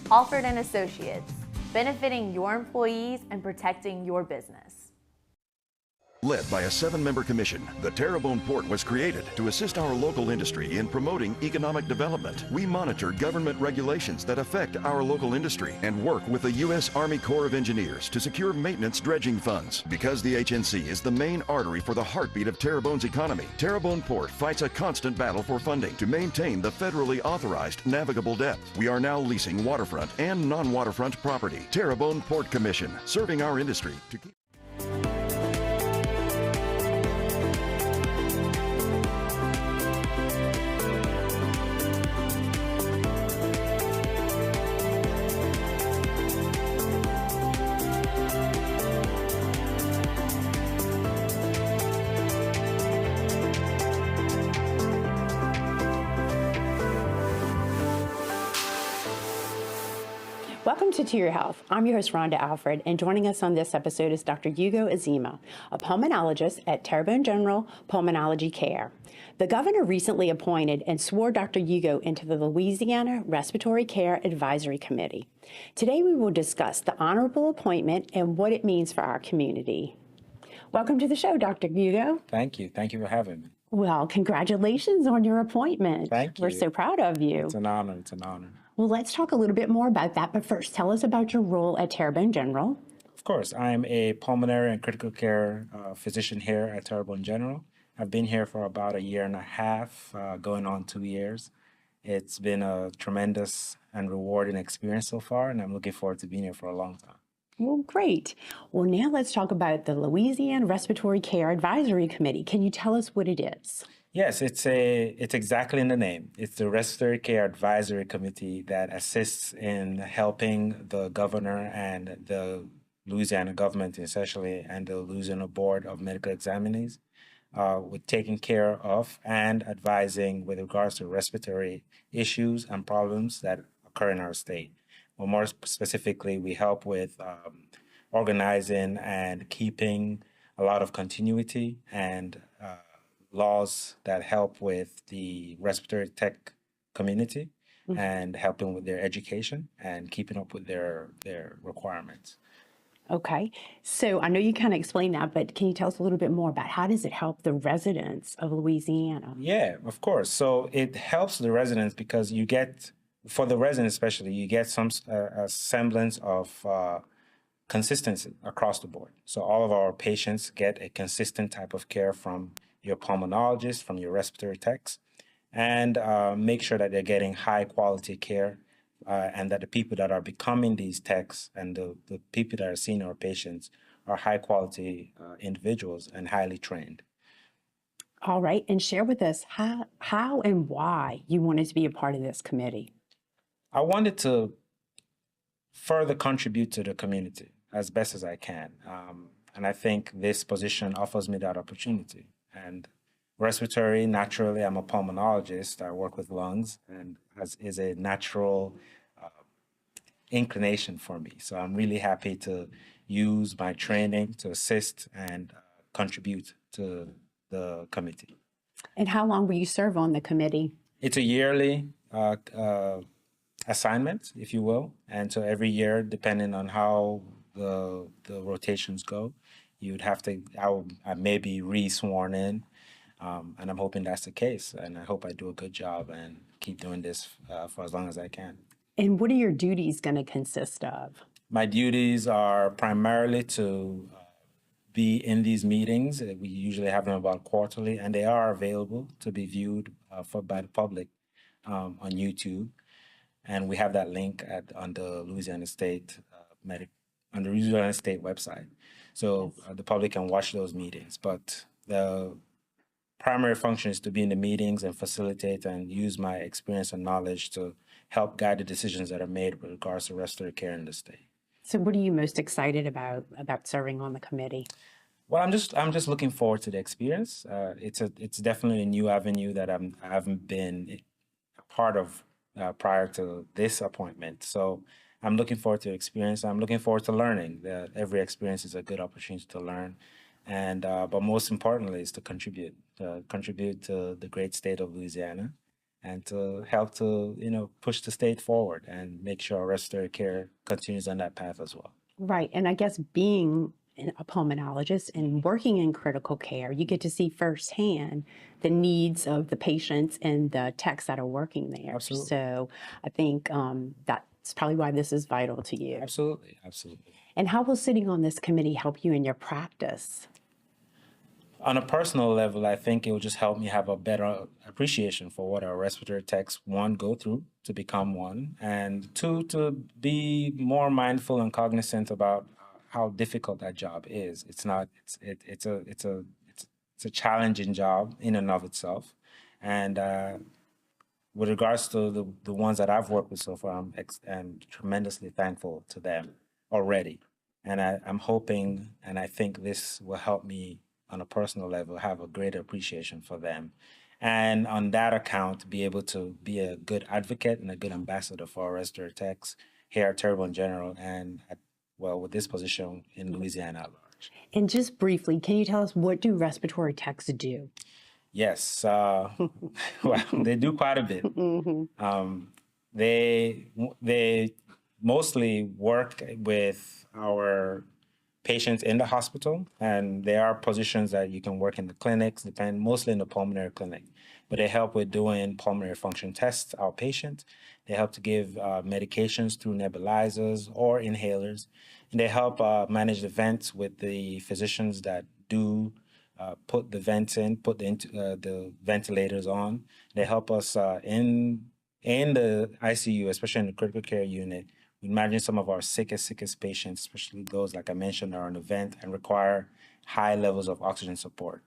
Alford & Associates, benefiting your employees and protecting your business. Led by a 7-member commission, the Terrebonne Port was created to assist our local industry in promoting economic development. We monitor government regulations that affect our local industry and work with the U.S. Army Corps of Engineers to secure maintenance dredging funds. Because the HNC is the main artery for the heartbeat of Terrebonne's economy, Terrebonne Port fights a constant battle for funding to maintain the federally authorized navigable depth. We are now leasing waterfront and non-waterfront property. Terrebonne Port Commission, serving our industry to keep... Welcome to Your Health. I'm your host, Rhonda Alfred, and joining us on this episode is Dr. Hugo Azima, a pulmonologist at Terrebonne General Pulmonology Care. The governor recently appointed and swore Dr. Hugo into the Louisiana Respiratory Care Advisory Committee. Today we will discuss the honorable appointment and what it means for our community. Welcome to the show, Dr. Hugo. Thank you. Thank you for having me. Well, congratulations on your appointment. Thank you. We're so proud of you. It's an honor. It's an honor. Well, let's talk a little bit more about that, but first, tell us about your role at Terrebonne General. Of course, I'm a pulmonary and critical care physician here at Terrebonne General. I've been here for about 1.5 years, going on 2 years. It's been a tremendous and rewarding experience so far, and I'm looking forward to being here for a long time. Well, great. Well, now let's talk about the Louisiana Respiratory Care Advisory Committee. Can you tell us what it is? Yes, it's exactly in the name. It's the Respiratory Care Advisory Committee that assists in helping the governor and the Louisiana government, essentially, and the Louisiana Board of Medical Examinees with taking care of and advising with regards to respiratory issues and problems that occur in our state. Well, more specifically, we help with organizing and keeping a lot of continuity and laws that help with the respiratory tech community and helping with their education and keeping up with their requirements. Okay, so I know you kind of explained that, but can you tell us a little bit more about how does it help the residents of Louisiana? Yeah, of course. So it helps the residents because you get, for the residents especially, you get some a semblance of consistency across the board. So all of our patients get a consistent type of care from your pulmonologist, from your respiratory techs, and make sure that they're getting high quality care and that the people that are becoming these techs and the people that are seeing our patients are high quality individuals and highly trained. All right, and share with us how and why you wanted to be a part of this committee. I wanted to further contribute to the community as best as I can. And I think this position offers me that opportunity. And respiratory, naturally, I'm a pulmonologist. I work with lungs and is a natural inclination for me. So I'm really happy to use my training to assist and contribute to the committee. And how long will you serve on the committee? It's a yearly assignment, if you will. And so every year, depending on how the rotations go, you'd have to, I may be re-sworn in, and I'm hoping that's the case. And I hope I do a good job and keep doing this for as long as I can. And what are your duties going to consist of? My duties are primarily to be in these meetings. We usually have them about quarterly, and they are available to be viewed by the public on YouTube. And we have that link on the Louisiana State on the Louisiana State website. So the public can watch those meetings. But the primary function is to be in the meetings and facilitate and use my experience and knowledge to help guide the decisions that are made with regards to respiratory care in the state. So what are you most excited about serving on the committee? Well, I'm just looking forward to the experience. It's definitely a new avenue that I haven't been a part of prior to this appointment. So I'm looking forward to the experience. I'm looking forward to learning. Every experience is a good opportunity to learn. And but most importantly is to contribute to the great state of Louisiana and to help to, push the state forward and make sure respiratory care continues on that path as well. Right. And I guess being a pulmonologist and working in critical care, you get to see firsthand the needs of the patients and the techs that are working there. Absolutely. So I think that's probably why this is vital to you. Absolutely. Absolutely. And how will sitting on this committee help you in your practice? On a personal level, I think it will just help me have a better appreciation for what our respiratory techs, one, go through to become one, and two, to be more mindful and cognizant about how difficult that job is. It's a challenging job in and of itself, and with regards to the ones that I've worked with so far, I'm tremendously thankful to them already, and I'm hoping, and I think this will help me on a personal level have a greater appreciation for them, and on that account be able to be a good advocate and a good ambassador for our respiratory techs here at Terrebonne General and with this position in Louisiana at large. And just briefly, can you tell us, what do respiratory techs do? Yes, well, they do quite a bit. They mostly work with our patients in the hospital, and there are positions that you can work in the clinics, mostly in the pulmonary clinic. But they help with doing pulmonary function tests outpatient. They help to give medications through nebulizers or inhalers, and they help manage the vents with the physicians that do put the vents in, put the ventilators on. They help us in the ICU, especially in the critical care unit. We manage some of our sickest patients, especially those, like I mentioned, are on the vent and require high levels of oxygen support.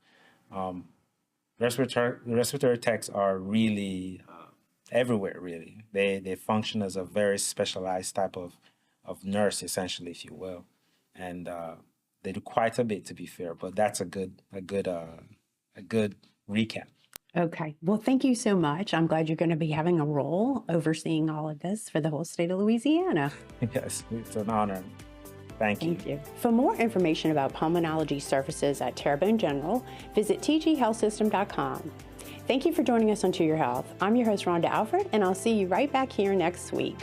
Respiratory techs are really everywhere, really. They function as a very specialized type of nurse, essentially, if you will. And they do quite a bit, to be fair, but that's a good recap. Okay. Well, thank you so much. I'm glad you're going to be having a role overseeing all of this for the whole state of Louisiana. Yes, it's an honor. Thank you. For more information about pulmonology services at Terrebonne General, visit tghealthsystem.com. Thank you for joining us on To Your Health. I'm your host, Rhonda Alfred, and I'll see you right back here next week.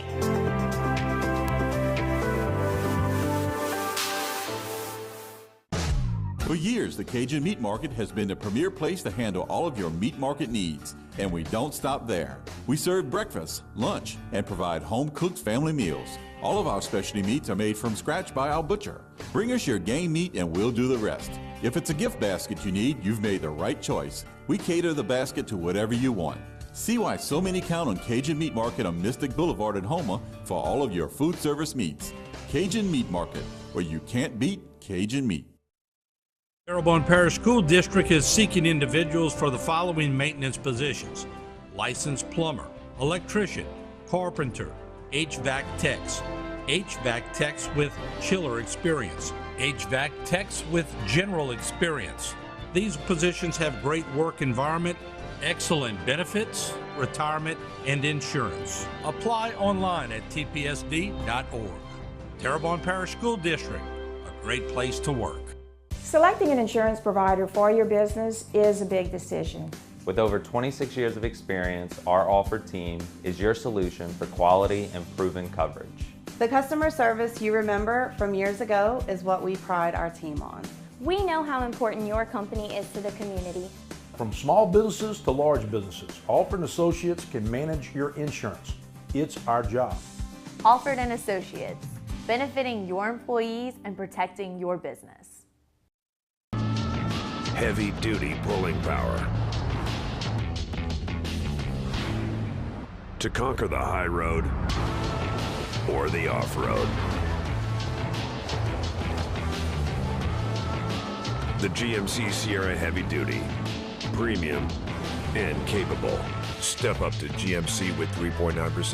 For years, the Cajun Meat Market has been the premier place to handle all of your meat market needs, and we don't stop there. We serve breakfast, lunch, and provide home-cooked family meals. All of our specialty meats are made from scratch by our butcher. Bring us your game meat and we'll do the rest. If it's a gift basket you need, you've made the right choice. We cater the basket to whatever you want. See why so many count on Cajun Meat Market on Mystic Boulevard in Houma for all of your food service meats. Cajun Meat Market, where you can't beat Cajun meat. Terrebonne Parish School District is seeking individuals for the following maintenance positions: licensed plumber, electrician, carpenter, HVAC techs with chiller experience, HVAC techs with general experience. These positions have great work environment, excellent benefits, retirement, and insurance. Apply online at tpsd.org. Terrebonne Parish School District, a great place to work. Selecting an insurance provider for your business is a big decision. With over 26 years of experience, our offered team is your solution for quality and proven coverage. The customer service you remember from years ago is what we pride our team on. We know how important your company is to the community. From small businesses to large businesses, Alford & Associates can manage your insurance. It's our job. Alford & Associates, benefiting your employees and protecting your business. Heavy-duty pulling power. To conquer the high road or the off-road. The GMC Sierra Heavy Duty, premium and capable. Step up to GMC with 3.9%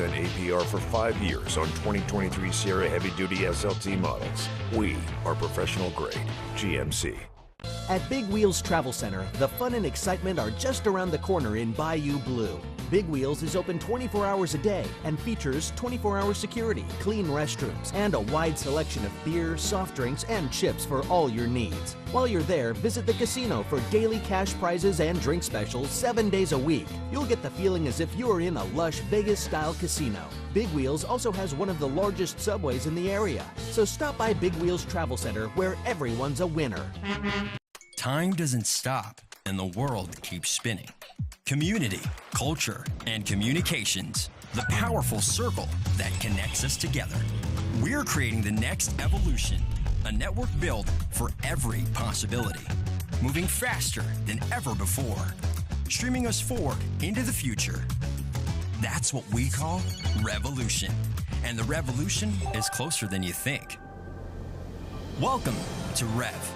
APR for 5 years on 2023 Sierra Heavy Duty SLT models. We are professional grade GMC. At Big Wheels Travel Center, the fun and excitement are just around the corner in Bayou Blue. Big Wheels is open 24 hours a day and features 24-hour security, clean restrooms, and a wide selection of beer, soft drinks, and chips for all your needs. While you're there, visit the casino for daily cash prizes and drink specials 7 days a week. You'll get the feeling as if you're in a lush Vegas-style casino. Big Wheels also has one of the largest subways in the area. So stop by Big Wheels Travel Center, where everyone's a winner. Time doesn't stop, and the world keeps spinning. Community, culture, and communications, the powerful circle that connects us together. We're creating the next evolution, a network built for every possibility, moving faster than ever before, streaming us forward into the future. That's what we call revolution, and the revolution is closer than you think. Welcome to Rev.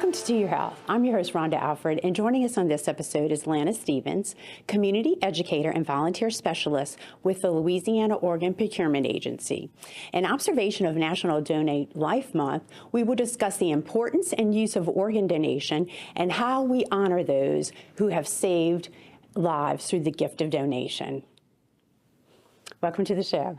Welcome to Do Your Health. I'm your host, Rhonda Alfred, and joining us on this episode is Lana Stevens, community educator and volunteer specialist with the Louisiana Organ Procurement Agency. In observation of National Donate Life Month, we will discuss the importance and use of organ donation and how we honor those who have saved lives through the gift of donation. Welcome to the show.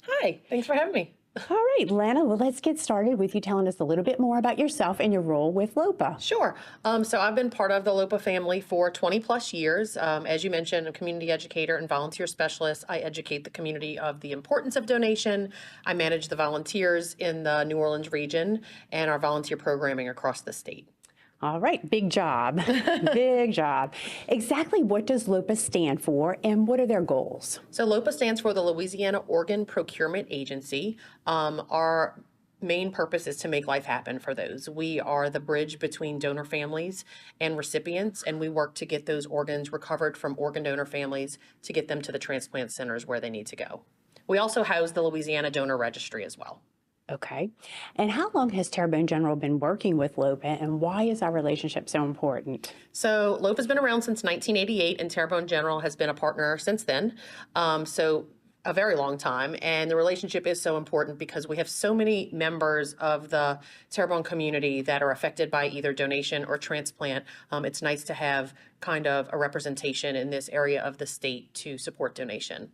Hi, thanks for having me. All right, Lana, well, let's get started with you telling us a little bit more about yourself and your role with LOPA. Sure. So I've been part of the LOPA family for 20 plus years. As you mentioned, a community educator and volunteer specialist. I educate the community of the importance of donation. I manage the volunteers in the New Orleans region and our volunteer programming across the state. All right, big job, big job. Exactly what does LOPA stand for and what are their goals? So LOPA stands for the Louisiana Organ Procurement Agency. Our main purpose is to make life happen for those. We are the bridge between donor families and recipients, and we work to get those organs recovered from organ donor families to get them to the transplant centers where they need to go. We also house the Louisiana Donor Registry as well. Okay. And how long has Terrebonne General been working with LOPA, and why is our relationship so important? So LOPA's been around since 1988, and Terrebonne General has been a partner since then. So a very long time. And the relationship is so important because we have so many members of the Terrebonne community that are affected by either donation or transplant. It's nice to have kind of a representation in this area of the state to support donation.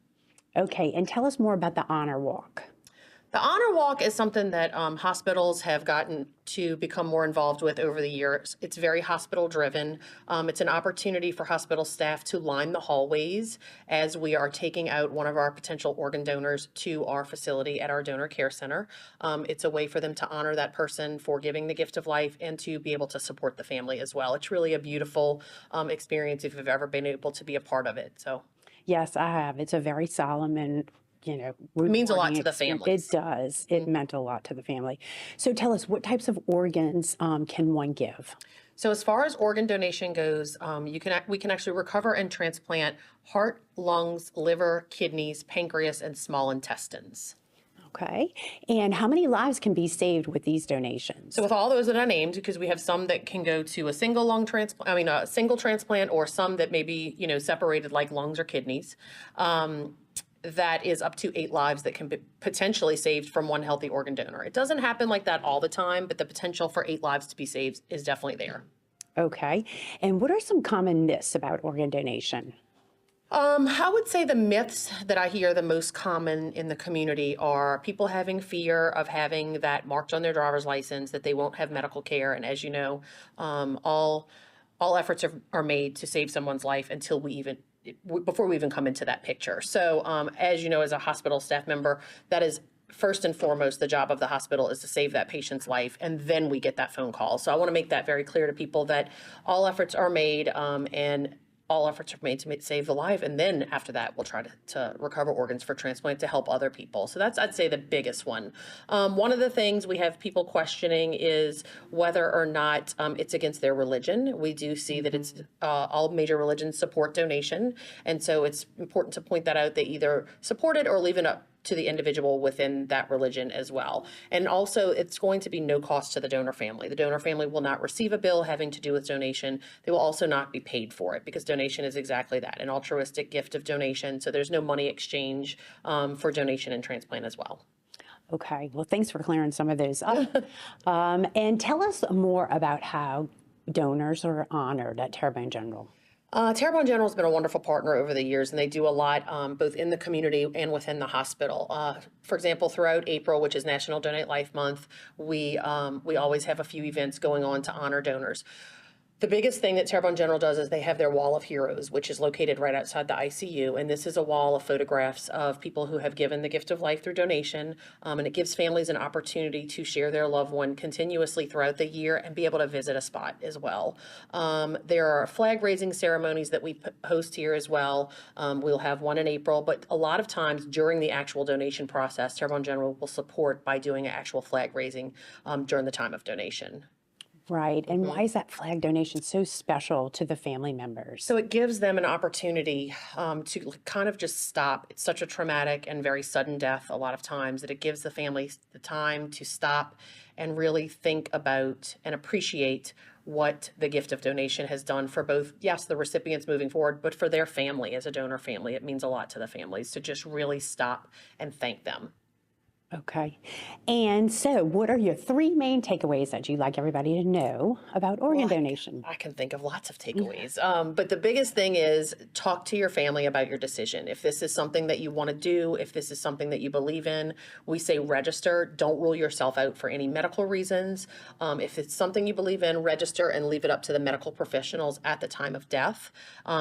Okay. And tell us more about the Honor Walk. The Honor Walk is something that hospitals have gotten to become more involved with over the years. It's very hospital driven. It's an opportunity for hospital staff to line the hallways as we are taking out one of our potential organ donors to our facility at our donor care center. It's a way for them to honor that person for giving the gift of life and to be able to support the family as well. It's really a beautiful experience if you've ever been able to be a part of it. So, yes, I have. It's a very solemn and it means a lot to the family. It does. It meant a lot to the family. So tell us, what types of organs can one give? So as far as organ donation goes, we can actually recover and transplant heart, lungs, liver, kidneys, pancreas, and small intestines. Okay. And how many lives can be saved with these donations? So with all those that I named, because we have some that can go to a single lung transplant, a single transplant, or some that may be, separated like lungs or kidneys. That is up to 8 lives that can be potentially saved from one healthy organ donor. It doesn't happen like that all the time, but the potential for 8 lives to be saved is definitely there. Okay. And what are some common myths about organ donation? I would say the myths that I hear the most common in the community are people having fear of having that marked on their driver's license, that they won't have medical care. And as you know, all efforts are made to save someone's life before we even come into that picture. So as you know, as a hospital staff member, that is first and foremost the job of the hospital is to save that patient's life, and then we get that phone call. So I want to make that very clear to people that all efforts are made and all efforts are made to save the life, and then after that, we'll try to recover organs for transplant to help other people. So that's, I'd say, the biggest one. One of the things we have people questioning is whether or not it's against their religion. We do see that it's all major religions support donation, and so it's important to point that out. They either support it or leave it up to the individual within that religion as well. And also, it's going to be no cost to the donor family. The donor family will not receive a bill having to do with donation. They will also not be paid for it, because donation is exactly that, an altruistic gift of donation. So there's no money exchange for donation and transplant as well. Okay, well, thanks for clearing some of those up. And tell us more about how donors are honored at Terrebonne General. Terrebonne General has been a wonderful partner over the years, and they do a lot both in the community and within the hospital. For example, throughout April, which is National Donate Life Month, we always have a few events going on to honor donors. The biggest thing that Terrebonne General does is they have their Wall of Heroes, which is located right outside the ICU. And this is a wall of photographs of people who have given the gift of life through donation. And it gives families an opportunity to share their loved one continuously throughout the year and be able to visit a spot as well. There are flag raising ceremonies that we host here as well. We'll have one in April, but a lot of times during the actual donation process, Terrebonne General will support by doing an actual flag raising during the time of donation. Right. And why is that flag donation so special to the family members? So it gives them an opportunity to kind of just stop. It's such a traumatic and very sudden death a lot of times that it gives the family the time to stop and really think about and appreciate what the gift of donation has done for both, yes, the recipients moving forward, but for their family as a donor family. It means a lot to the families to just really stop and thank them. Okay. And so what are your 3 main takeaways that you'd like everybody to know about organ donation? I can think of lots of takeaways. But the biggest thing is talk to your family about your decision. If this is something that you want to do, if this is something that you believe in, we say register. Don't rule yourself out for any medical reasons. If it's something you believe in, register and leave it up to the medical professionals at the time of death.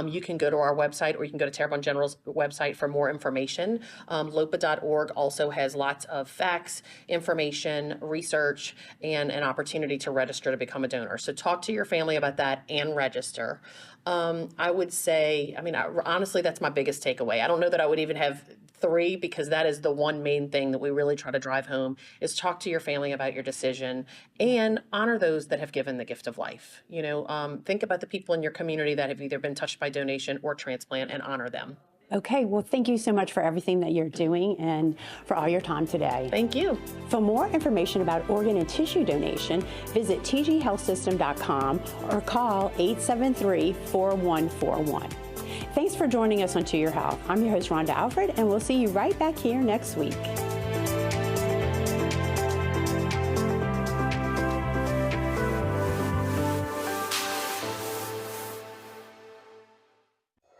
You can go to our website or you can go to Terrebonne General's website for more information. LOPA.org also has lots of facts, information, research, and an opportunity to register to become a donor. So talk to your family about that and register. I would say, honestly, that's my biggest takeaway. I don't know that I would even have 3 because that is the one main thing that we really try to drive home is talk to your family about your decision and honor those that have given the gift of life. Think about the people in your community that have either been touched by donation or transplant and honor them. Okay, well, thank you so much for everything that you're doing and for all your time today. Thank you. For more information about organ and tissue donation, visit tghealthsystem.com or call 873-4141. Thanks for joining us on To Your Health. I'm your host, Rhonda Alfred, and we'll see you right back here next week.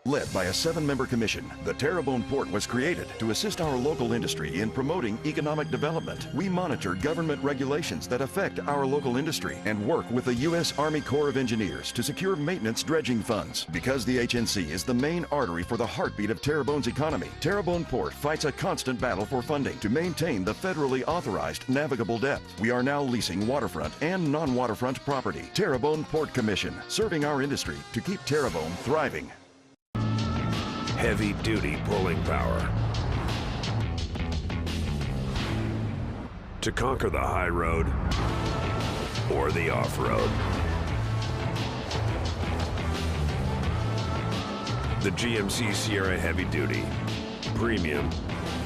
Led by a 7-member commission, the Terrebonne Port was created to assist our local industry in promoting economic development. We monitor government regulations that affect our local industry and work with the U.S. Army Corps of Engineers to secure maintenance dredging funds. Because the HNC is the main artery for the heartbeat of Terrebonne's economy, Terrebonne Port fights a constant battle for funding to maintain the federally authorized navigable depth. We are now leasing waterfront and non-waterfront property. Terrebonne Port Commission, serving our industry to keep Terrebonne thriving. Heavy-duty pulling power to conquer the high road or the off-road. The GMC Sierra Heavy Duty, premium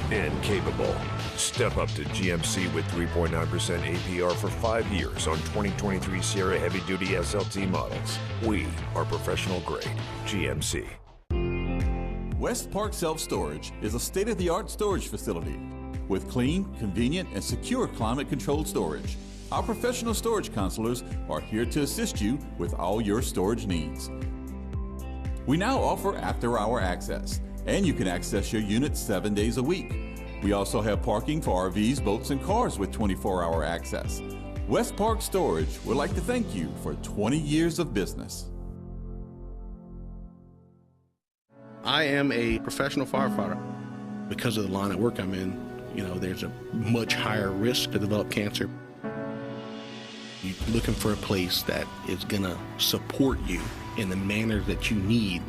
and capable. Step up to GMC with 3.9% APR for 5 years on 2023 Sierra Heavy Duty SLT models. We are professional grade GMC. West Park Self-Storage is a state-of-the-art storage facility with clean, convenient, and secure climate-controlled storage. Our professional storage counselors are here to assist you with all your storage needs. We now offer after-hour access, and you can access your unit 7 days a week. We also have parking for RVs, boats, and cars with 24-hour access. West Park Storage would like to thank you for 20 years of business. I am a professional firefighter. Because of the line of work I'm in, there's a much higher risk to develop cancer. You're looking for a place that is going to support you in the manner that you need.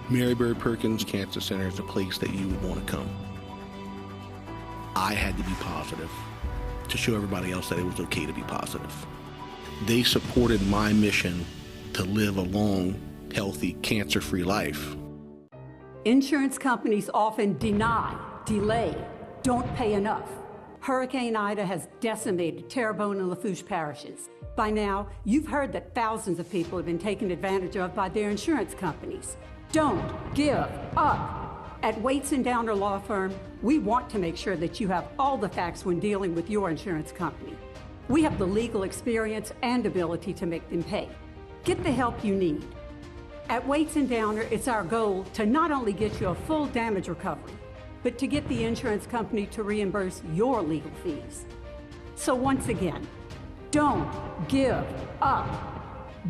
Mary Bird Perkins Cancer Center is a place that you would want to come. I had to be positive to show everybody else that it was okay to be positive. They supported my mission to live a long, healthy, cancer-free life. Insurance companies often deny, delay, don't pay enough. Hurricane Ida has decimated Terrebonne and Lafourche parishes. By now, you've heard that thousands of people have been taken advantage of by their insurance companies. Don't give up. At Waits & Downer Law Firm, we want to make sure that you have all the facts when dealing with your insurance company. We have the legal experience and ability to make them pay. Get the help you need. At Waits & Downer, it's our goal to not only get you a full damage recovery, but to get the insurance company to reimburse your legal fees. So once again, don't give up.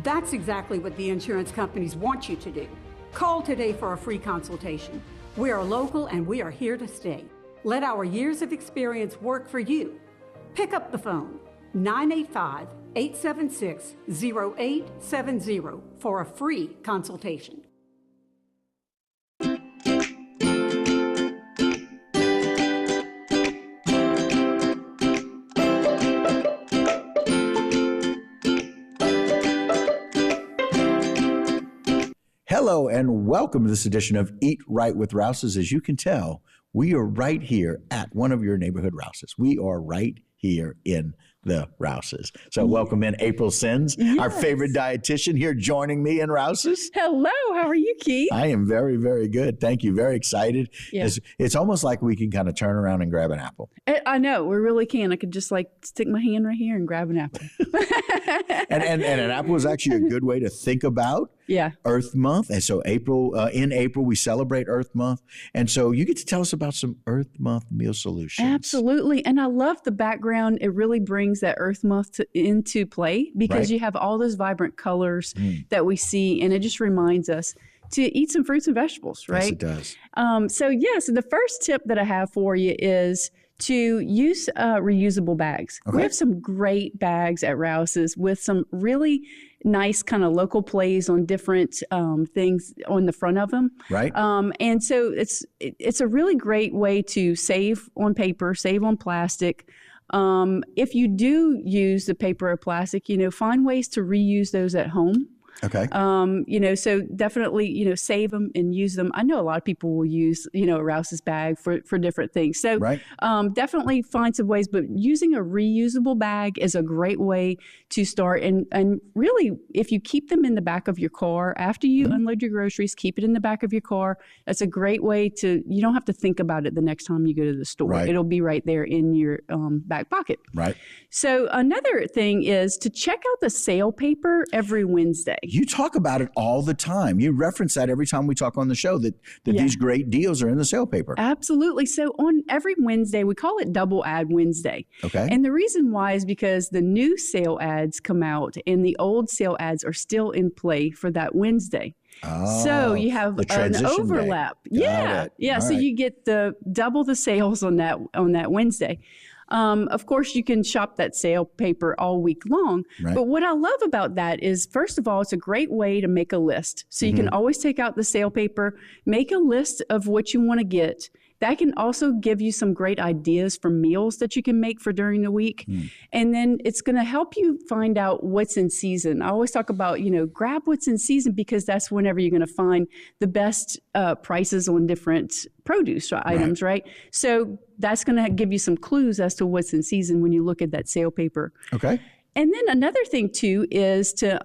That's exactly what the insurance companies want you to do. Call today for a free consultation. We are local and we are here to stay. Let our years of experience work for you. Pick up the phone, 985-876-0870 for a free consultation. Hello and welcome to this edition of Eat Right with Rouses. As you can tell, we are right here at one of your neighborhood Rouses. We are right here in the Rouses. So welcome in April Sins, our favorite dietitian here joining me in Rouses. Hello, how are you, Keith? I am very, very good. Thank you. Very excited. Yeah. It's almost like we can kind of turn around and grab an apple. I know, we really can. I could just like stick my hand right here and grab an apple. And an apple is actually a good way to think about Earth Month. And so in April, we celebrate Earth Month. And so you get to tell us about some Earth Month meal solutions. Absolutely. And I love the background. It really brings that Earth Month into play because you have all those vibrant colors that we see. And it just reminds us to eat some fruits and vegetables, right? Yes, it does. So the first tip that I have for you is to use reusable bags. Okay. We have some great bags at Rouse's with some really nice kind of local plays on different things on the front of them. Right. And so it's a really great way to save on paper, save on plastic. If you do use the paper or plastic, find ways to reuse those at home. Okay. So definitely, save them and use them. I know a lot of people will use, a Rouse's bag for different things. So definitely find some ways, but using a reusable bag is a great way to start. And really, if you keep them in the back of your car, after you unload your groceries, keep it in the back of your car. That's a great way you don't have to think about it the next time you go to the store. Right. It'll be right there in your back pocket. Right. So another thing is to check out the sale paper every Wednesday. You talk about it all the time. You reference that every time we talk on the show that these great deals are in the sale paper. Absolutely. So on every Wednesday, we call it Double Ad Wednesday. Okay. And the reason why is because the new sale ads come out and the old sale ads are still in play for that Wednesday. Oh, so you have an overlap. Got it. Yeah. All So right. you get double the sales on that Wednesday. Of course, you can shop that sale paper all week long. Right. But what I love about that is, first of all, it's a great way to make a list. So you can always take out the sale paper, make a list of what you want to get. That can also give you some great ideas for meals that you can make for during the week. And then it's going to help you find out what's in season. I always talk about, grab what's in season because that's whenever you're going to find the best prices on different produce items, right? So that's going to give you some clues as to what's in season when you look at that sale paper. Okay. And then another thing, too, is to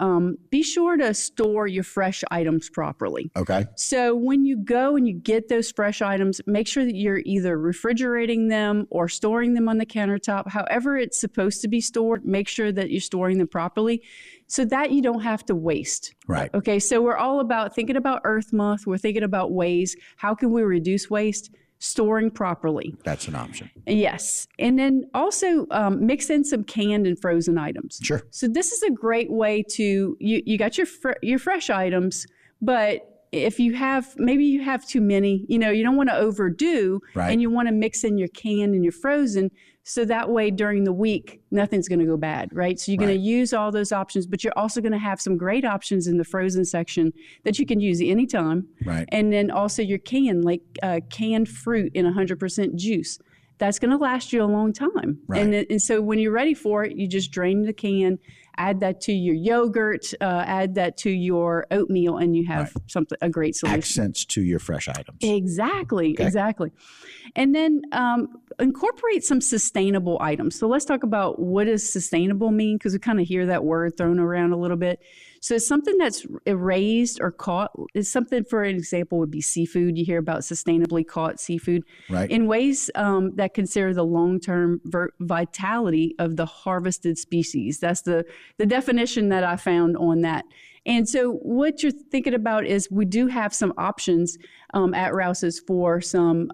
be sure to store your fresh items properly. Okay. So when you go and you get those fresh items, make sure that you're either refrigerating them or storing them on the countertop. However it's supposed to be stored, make sure that you're storing them properly so that you don't have to waste. Right. Okay, so we're all about thinking about Earth Month. We're thinking about ways. How can we reduce waste? Storing properly. That's an option. Yes. And then also mix in some canned and frozen items. Sure. So this is a great way to, you got your fresh items, but if maybe you have too many, you don't want to overdo and you want to mix in your canned and your frozen. So that way during the week, nothing's going to go bad, right? So you're going to use all those options, but you're also going to have some great options in the frozen section that you can use anytime. Right. And then also your canned fruit in 100% juice. That's going to last you a long time. Right. And so when you're ready for it, you just drain the can, add that to your yogurt, add that to your oatmeal, and you have a great solution. Accents to your fresh items. Exactly, Okay. exactly. And then incorporate some sustainable items. So let's talk about what does sustainable mean, because we kind of hear that word thrown around a little bit. So it's something that's raised or caught. It's something, for an example, would be seafood. You hear about sustainably caught seafood. Right. In ways that consider the long-term vitality of the harvested species. That's the definition that I found on that. And so what you're thinking about is we do have some options at Rouse's for some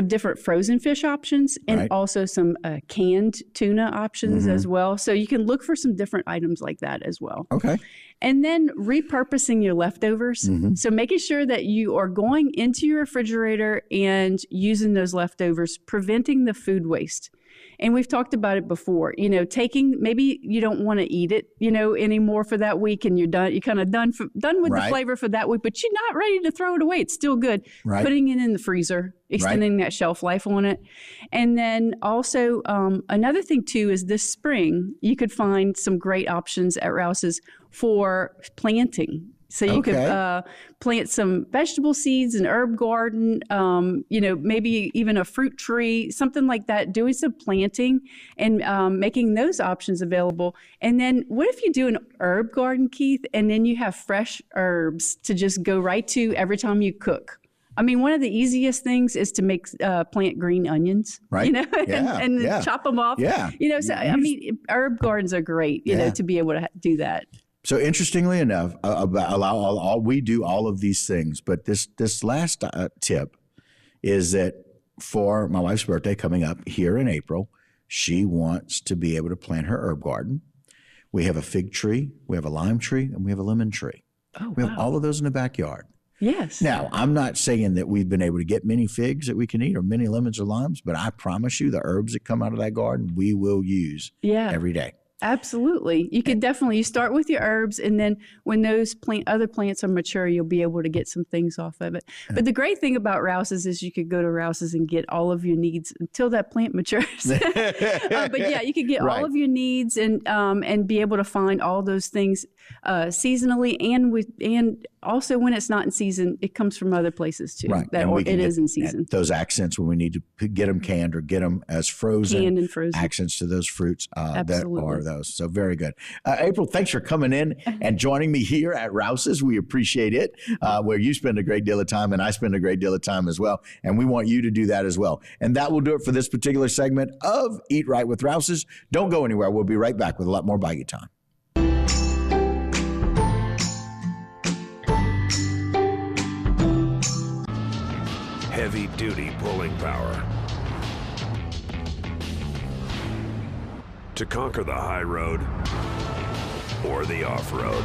different frozen fish options and also some canned tuna options as well. So you can look for some different items like that as well. Okay. And then repurposing your leftovers. So making sure that you are going into your refrigerator and using those leftovers, preventing the food waste. And we've talked about it before, maybe you don't want to eat it, anymore for that week and you're kind of done with the flavor for that week, but you're not ready to throw it away. It's still good. Right. Putting it in the freezer, extending that shelf life on it. And then also another thing too is this spring, you could find some great options at Rouse's for planting So you could plant some vegetable seeds, an herb garden, maybe even a fruit tree, something like that, doing some planting and making those options available. And then what if you do an herb garden, Keith, and then you have fresh herbs to just go right to every time you cook? I mean, one of the easiest things is to plant green onions, right? And chop them off. Yeah. I mean, herb gardens are great, to be able to do that. So interestingly enough, we do all of these things, but this last tip is that for my wife's birthday coming up here in April, she wants to be able to plant her herb garden. We have a fig tree, we have a lime tree, and we have a lemon tree. Oh, we have all of those in the backyard. Yes. Now, I'm not saying that we've been able to get many figs that we can eat or many lemons or limes, but I promise you the herbs that come out of that garden, we will use every day. Absolutely. You could definitely, you start with your herbs, and then when those other plants are mature, you'll be able to get some things off of it. But the great thing about Rouse's is you could go to Rouse's and get all of your needs until that plant matures. But yeah, you could get all of your needs and be able to find all those things seasonally, and also when it's not in season, it comes from other places too. Right. It is in season. Those accents when we need to get them canned or get them as frozen. Canned and frozen. Accents to those fruits that are those. So very good. April, thanks for coming in and joining me here at Rouse's. We appreciate it, where you spend a great deal of time and I spend a great deal of time as well. And we want you to do that as well. And that will do it for this particular segment of Eat Right with Rouse's. Don't go anywhere. We'll be right back with a lot more Bayou Time. Heavy-duty pulling power to conquer the high road or the off-road.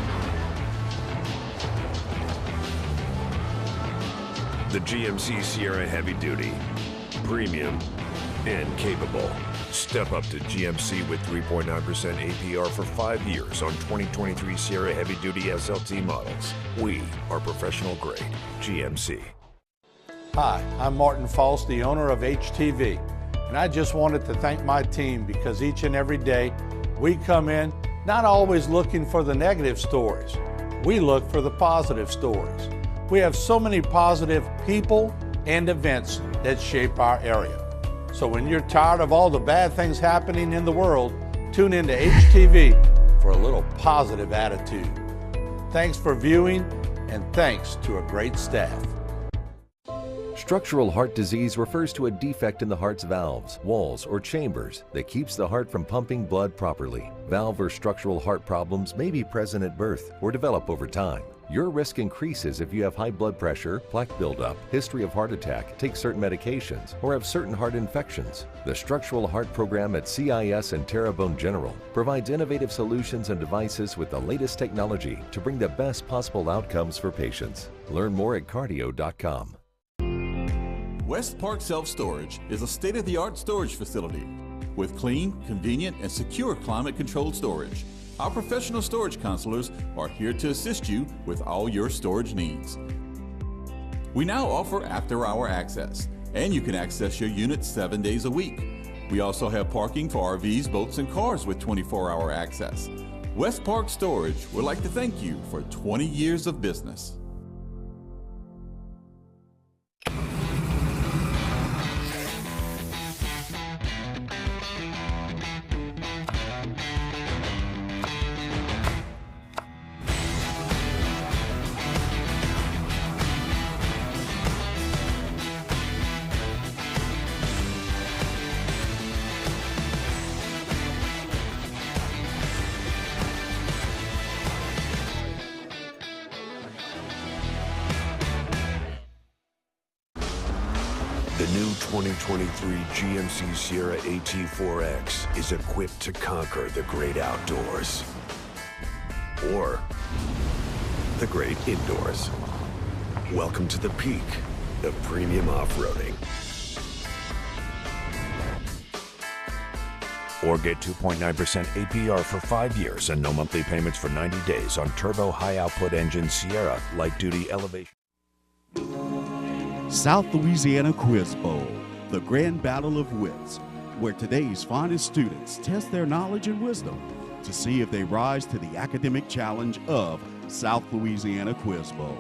The GMC Sierra Heavy Duty, premium and capable. Step up to GMC with 3.9% APR for 5 years on 2023 Sierra Heavy Duty SLT models. We are professional grade GMC. Hi, I'm Martin False, the owner of HTV, and I just wanted to thank my team because each and every day we come in not always looking for the negative stories. We look for the positive stories. We have so many positive people and events that shape our area. So when you're tired of all the bad things happening in the world, tune into HTV for a little positive attitude. Thanks for viewing, and thanks to a great staff. Structural heart disease refers to a defect in the heart's valves, walls, or chambers that keeps the heart from pumping blood properly. Valve or structural heart problems may be present at birth or develop over time. Your risk increases if you have high blood pressure, plaque buildup, history of heart attack, take certain medications, or have certain heart infections. The Structural Heart Program at CIS and Terrebonne General provides innovative solutions and devices with the latest technology to bring the best possible outcomes for patients. Learn more at cardio.com. West Park Self-Storage is a state-of-the-art storage facility with clean, convenient, and secure climate-controlled storage. Our professional storage counselors are here to assist you with all your storage needs. We now offer after-hour access, and you can access your unit 7 days a week. We also have parking for RVs, boats, and cars with 24-hour access. West Park Storage would like to thank you for 20 years of business. The new 2023 GMC Sierra AT4X is equipped to conquer the great outdoors. Or the great indoors. Welcome to the peak of premium off-roading. Or get 2.9% APR for 5 years and no monthly payments for 90 days on turbo high-output engine Sierra light-duty elevation. South Louisiana Quiz Bowl, the grand battle of wits, where today's finest students test their knowledge and wisdom to see if they rise to the academic challenge of South Louisiana Quiz Bowl.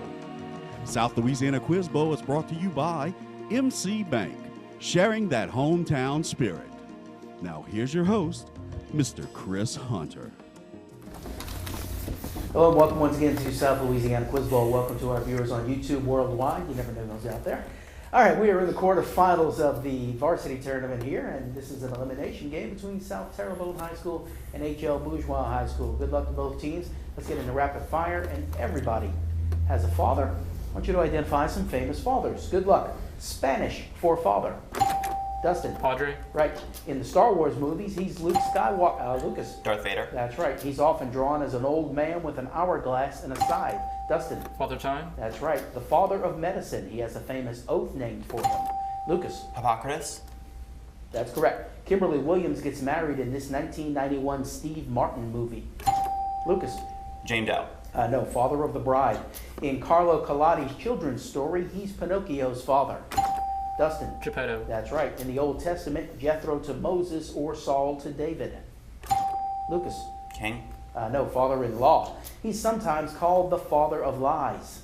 South Louisiana Quiz Bowl is brought to you by MC Bank, sharing that hometown spirit. Now here's your host, Mr. Chris Hunter. Hello and welcome once again to South Louisiana Quiz Bowl. Welcome to our viewers on YouTube worldwide. You never know who's out there. All right, we are in the quarterfinals of the varsity tournament here, and this is an elimination game between South Terrebonne High School and H.L. Bourgeois High School. Good luck to both teams. Let's get into rapid fire, and everybody has a father. I want you to identify some famous fathers. Good luck. Spanish for father. Dustin. Padre. Right. In the Star Wars movies, he's Luke Skywalker. Lucas. Darth Vader. That's right. He's often drawn as an old man with an hourglass and a scythe. Dustin. Father Time. That's right. The father of medicine. He has a famous oath named for him. Lucas. Hippocrates. That's correct. Kimberly Williams gets married in this 1991 Steve Martin movie. Lucas. Jane Doe. No, father of the bride. In Carlo Collodi's children's story, he's Pinocchio's father. Dustin. Geppetto. That's right. In the Old Testament, Jethro to Moses or Saul to David. Lucas. King. No, father-in-law. He's sometimes called the father of lies.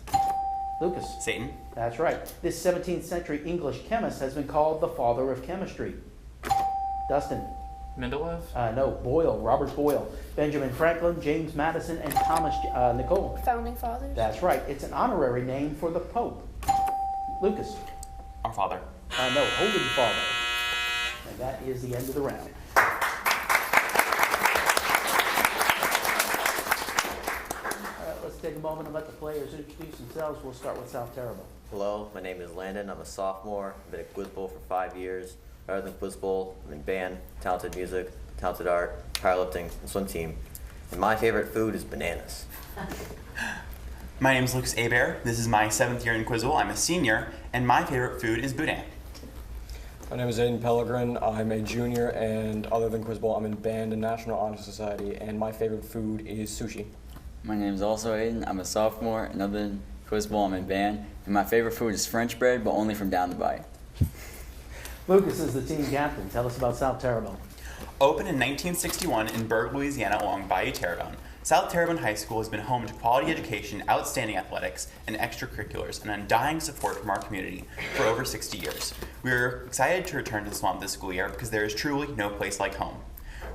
Lucas. Satan. That's right. This 17th century English chemist has been called the father of chemistry. Dustin. Mendeleev. No, Boyle, Robert Boyle. Benjamin Franklin, James Madison, and Thomas Nicole. Founding fathers. That's right. It's an honorary name for the Pope. Lucas. Our Father. No, Holy Father. And that is the end of the round. Let's take a moment and let the players introduce themselves. We'll start with South Terrebonne. Hello, my name is Landon. I'm a sophomore. I've been at Quiz Bowl for 5 years. Rather than Quiz Bowl, I'm in band, talented music, talented art, powerlifting, and swim team. And my favorite food is bananas. My name is Lucas Abear. This is my 7th year in Quiz Bowl. I'm a senior, and my favorite food is boudin. My name is Aiden Pellegrin. I'm a junior, and other than Quiz Bowl, I'm in band and National Honor Society, and my favorite food is sushi. My name is also Aiden. I'm a sophomore, and other than Quiz Bowl, I'm in band, and my favorite food is French bread, but only from down the bay. Lucas is the team captain. Tell us about South Terrebonne. Opened in 1961 in Berg, Louisiana along Bayou Terrebonne, South Terrebonne High School has been home to quality education, outstanding athletics, and extracurriculars, and undying support from our community for over 60 years. We are excited to return to the swamp this school year because there is truly no place like home.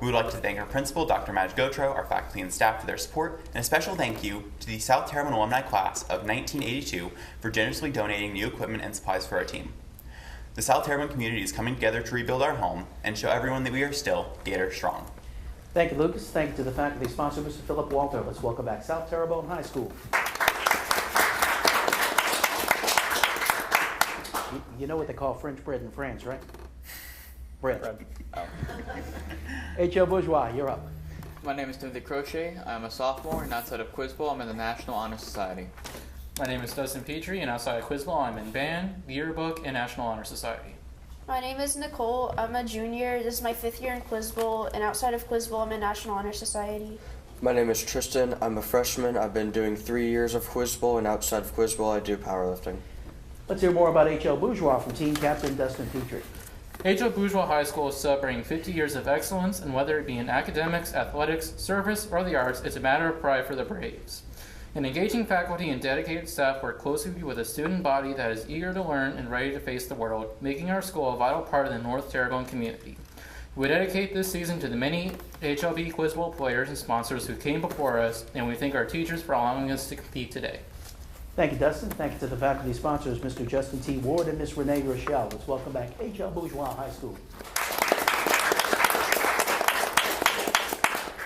We would like to thank our principal, Dr. Madge Gotro, our faculty and staff for their support, and a special thank you to the South Terrebonne alumni class of 1982 for generously donating new equipment and supplies for our team. The South Terrebonne community is coming together to rebuild our home and show everyone that we are still Gator strong. Thank you, Lucas. Thank you to the faculty sponsor, Mr. Philip Walter. Let's welcome back South Terrebonne High School. You know what they call French bread in France, right? Bread. Oh. H.L. Bourgeois, you're up. My name is Timothy Crochet. I'm a sophomore, and outside of Quiz Bowl, I'm in the National Honor Society. My name is Dustin Petrie, and outside of Quiz Bowl, I'm in band, yearbook, and National Honor Society. My name is Nicole. I'm a junior. This is my 5th year in Quiz Bowl, and outside of Quiz Bowl, I'm in National Honor Society. My name is Tristan. I'm a freshman. I've been doing 3 years of Quiz Bowl, and outside of Quiz Bowl, I do powerlifting. Let's hear more about H.L. Bourgeois from team captain Dustin Petrie. H.L. Bourgeois High School is celebrating 50 years of excellence, and whether it be in academics, athletics, service, or the arts, it's a matter of pride for the Braves. An engaging faculty and dedicated staff work closely with a student body that is eager to learn and ready to face the world, making our school a vital part of the North Terrebonne community. We dedicate this season to the many HLB Quiz Bowl players and sponsors who came before us, and we thank our teachers for allowing us to compete today. Thank you, Dustin. Thank you to the faculty sponsors, Mr. Justin T. Ward and Ms. Renee Rochelle. Let's welcome back H.L. Bourgeois High School.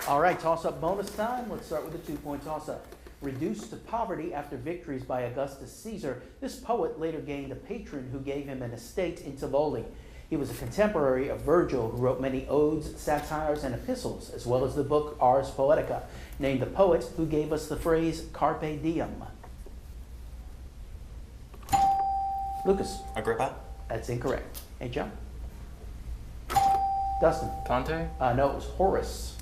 All right, toss-up bonus time. Let's start with the 2-point toss-up. Reduced to poverty after victories by Augustus Caesar, this poet later gained a patron who gave him an estate in Tivoli. He was a contemporary of Virgil, who wrote many odes, satires, and epistles, as well as the book Ars Poetica. Named the poet who gave us the phrase Carpe Diem. Lucas. Agrippa. That's incorrect. Hey, John. Dustin. Dante. No, it was Horace.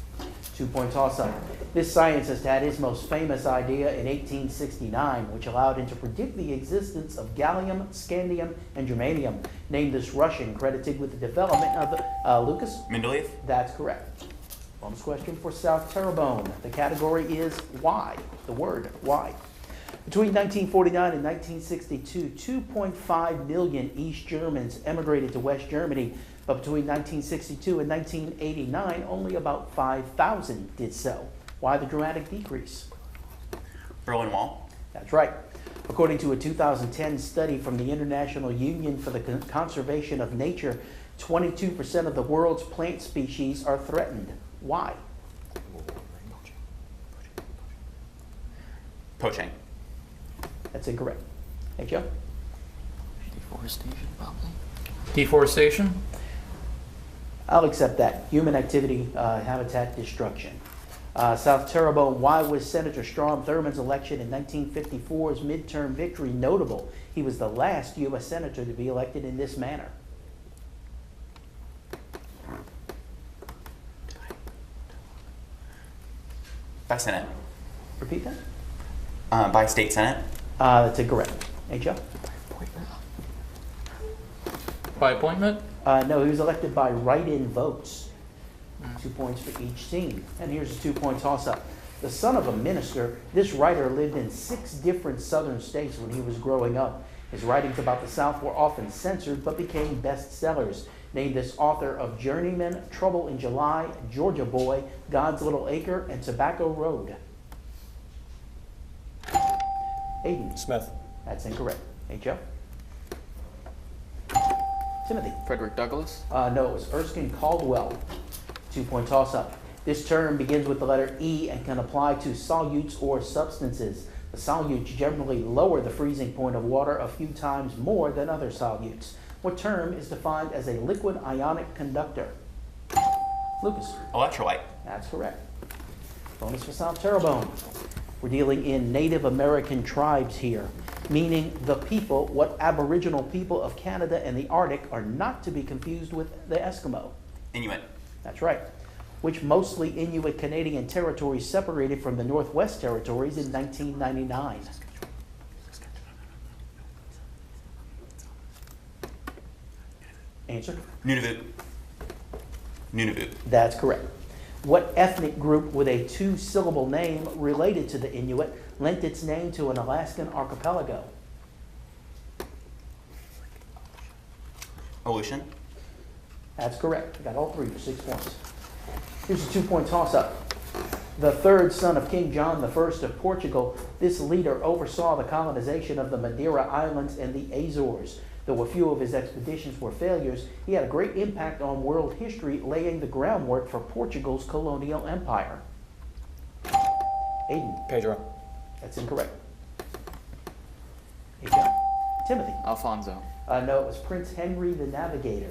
2-point toss-up. This scientist had his most famous idea in 1869, which allowed him to predict the existence of gallium, scandium, and germanium. Named this Russian, credited with the development of the... Lucas? Mendeleev. That's correct. Bonus question for South Terrebonne. The category is why. The word why. Between 1949 and 1962, 2.5 million East Germans emigrated to West Germany, but between 1962 and 1989, only about 5,000 did so. Why the dramatic decrease? Berlin Wall. That's right. According to a 2010 study from the International Union for the Conservation of Nature, 22% of the world's plant species are threatened. Why? Poaching. That's incorrect. Hey, Joe? Deforestation, probably. Deforestation? I'll accept that. Human activity, habitat destruction. South Terrebonne, why was Senator Strom Thurmond's election in 1954's midterm victory notable? He was the last U.S. senator to be elected in this manner. By Senate. Repeat that? By state Senate. That's incorrect. Hey, Joe? By appointment? No, he was elected by write-in votes. 2 points for each team. And here's a 2-point toss-up. The son of a minister, this writer lived in 6 different southern states when he was growing up. His writings about the South were often censored but became bestsellers. Named this author of Journeyman, Trouble in July, Georgia Boy, God's Little Acre, and Tobacco Road. Aiden. Smith. That's incorrect. Hey, Joe? Timothy. Frederick Douglass. No, it was Erskine Caldwell. 2-point toss-up. This term begins with the letter E and can apply to solutes or substances. The solutes generally lower the freezing point of water a few times more than other solutes. What term is defined as a liquid ionic conductor? Lucas. Electrolyte. That's correct. Bonus for South Terrebonne. We're dealing in Native American tribes here, meaning the people, what Aboriginal people of Canada and the Arctic are not to be confused with the Eskimo. Inuit. That's right. Which mostly Inuit Canadian territories separated from the Northwest Territories in 1999. Answer? Nunavut. Nunavut. That's correct. What ethnic group with a 2-syllable name related to the Inuit lent its name to an Alaskan archipelago? Aleutian. That's correct. Got all 3 for 6 points. Here's a 2-point toss-up. The third son of King John I of Portugal, this leader oversaw the colonization of the Madeira Islands and the Azores. Though a few of his expeditions were failures, he had a great impact on world history, laying the groundwork for Portugal's colonial empire. Aiden. Pedro. That's incorrect. Hey, John. Timothy. Alfonso. No, it was Prince Henry the Navigator.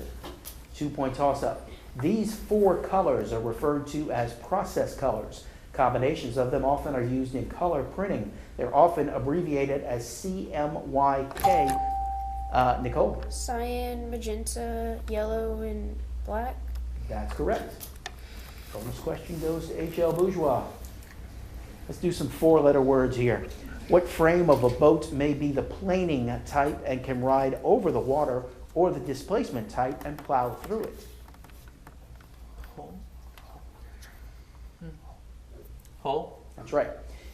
2-point toss-up. These 4 colors are referred to as process colors. Combinations of them often are used in color printing. They're often abbreviated as CMYK. Nicole? Cyan, magenta, yellow, and black. That's correct. Bonus question goes to H.L. Bourgeois. Let's do some 4-letter words here. What frame of a boat may be the planing type and can ride over the water, or the displacement type and plow through it? Hull? That's right.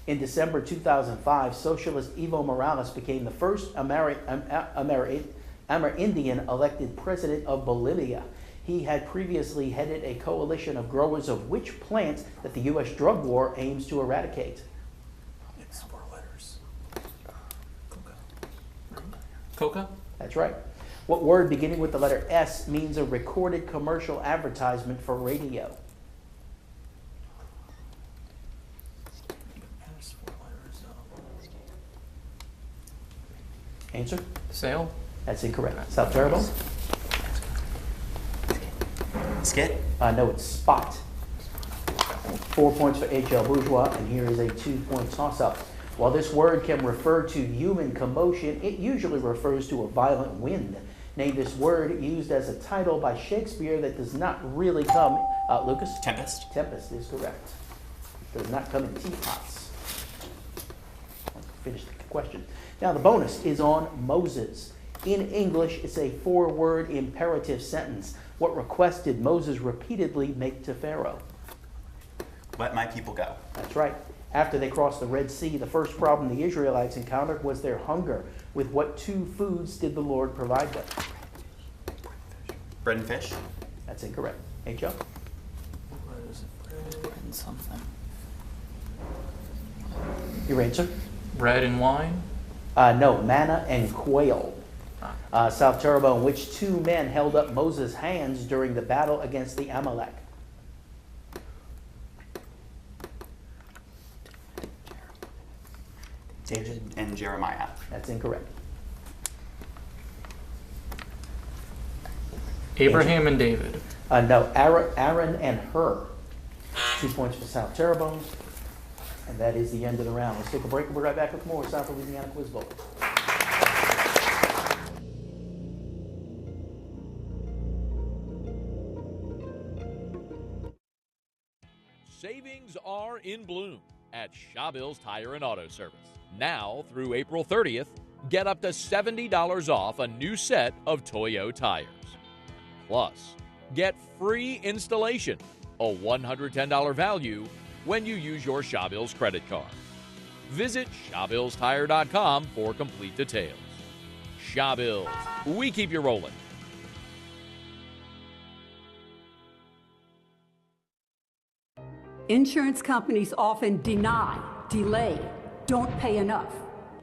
In December 2005, socialist Evo Morales became the first Amerindian elected president of Bolivia. He had previously headed a coalition of growers of which plants that the U.S. drug war aims to eradicate? It's 4 letters. Coca? That's right. What word beginning with the letter S means a recorded commercial advertisement for radio? Answer? Sail? That's incorrect. South Terrebonne? Skit? No, it's spot. 4 points for H.L. Bourgeois, and here is a 2-point toss-up. While this word can refer to human commotion, it usually refers to a violent wind. Name this word used as a title by Shakespeare that does not really come... Lucas? Tempest. Tempest is correct. Does not come in teapots. Finish the question. Now the bonus is on Moses. In English, it's a 4-word imperative sentence. What request did Moses repeatedly make to Pharaoh? let my people go. That's right. After they crossed the Red Sea, the first problem the Israelites encountered was their hunger. With what two foods did the Lord provide them? Bread and fish. That's incorrect. Hey, Joe? What is it? Bread and something. Your answer? Bread and wine? No, manna and quail. South Terrebonne, which two men held up Moses' hands during the battle against the Amalek? David and Jeremiah. That's incorrect. Abraham and David. No, Aaron and Hur. 2 points for South Terrebonne. And that is the end of the round. Let's take a break. We'll be right back with more South Louisiana Quiz Bowl. Savings are in bloom at Shawbill's Tire and Auto Service. Now through April 30th, get up to $70 off a new set of Toyo tires. Plus, get free installation, a $110 value when you use your Shawbill's credit card. Visit ShawbillsTire.com for complete details. Shawbill's, we keep you rolling. Insurance companies often deny, delay, don't pay enough.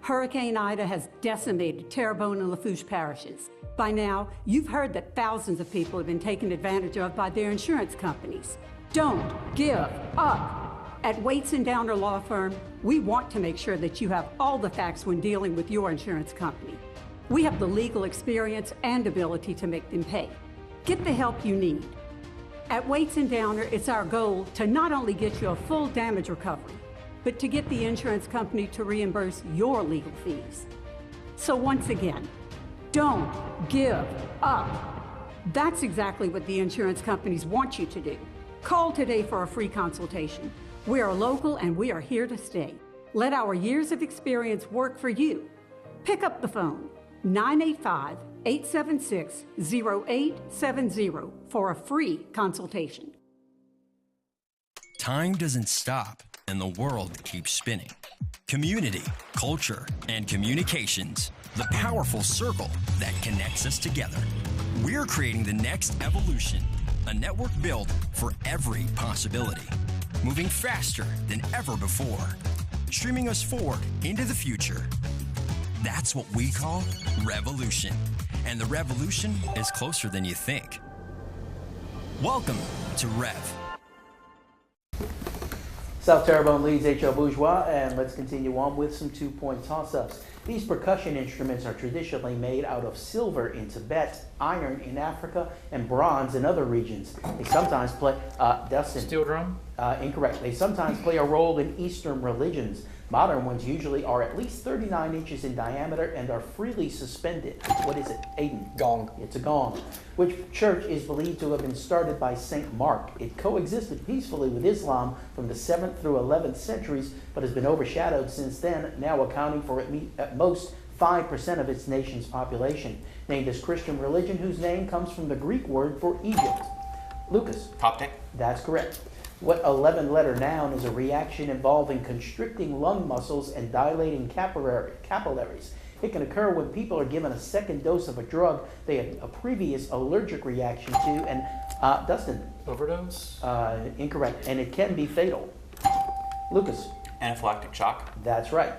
Hurricane Ida has decimated Terrebonne and Lafourche parishes. By now, you've heard that thousands of people have been taken advantage of by their insurance companies. Don't give up. At Waits & Downer Law Firm, we want to make sure that you have all the facts when dealing with your insurance company. We have the legal experience and ability to make them pay. Get the help you need. At Waits & Downer, it's our goal to not only get you a full damage recovery, but to get the insurance company to reimburse your legal fees. So once again, don't give up. That's exactly what the insurance companies want you to do. Call today for a free consultation. We are local and we are here to stay. Let our years of experience work for you. Pick up the phone, 985-876-0870 for a free consultation. Time doesn't stop and the world keeps spinning. Community, culture, and communications, the powerful circle that connects us together. We're creating the next evolution, a network built for every possibility, moving faster than ever before, streaming us forward into the future. That's what we call revolution, and the revolution is closer than you think. Welcome to Rev. South Terrebonne leads H.L. Bourgeois, and let's continue on with some two-point toss-ups. These percussion instruments are traditionally made out of silver in Tibet, iron in Africa, and bronze in other regions. They sometimes play, Dustin. Steel drum? Incorrect. They sometimes play a role in Eastern religions. Modern ones usually are at least 39 inches in diameter and are freely suspended. What is it, Aiden? Gong. It's a gong. Which church is believed to have been started by St. Mark? It coexisted peacefully with Islam from the 7th through 11th centuries, but has been overshadowed since then, now accounting for at most 5% of its nation's population. Named as Christian religion, whose name comes from the Greek word for Egypt. Lucas? Coptic. That's correct. What 11-letter noun is a reaction involving constricting lung muscles and dilating capillaries? It can occur when people are given a second dose of a drug they had a previous allergic reaction to. And Dustin? Overdose? Incorrect. And it can be fatal. Lucas? Anaphylactic shock. That's right.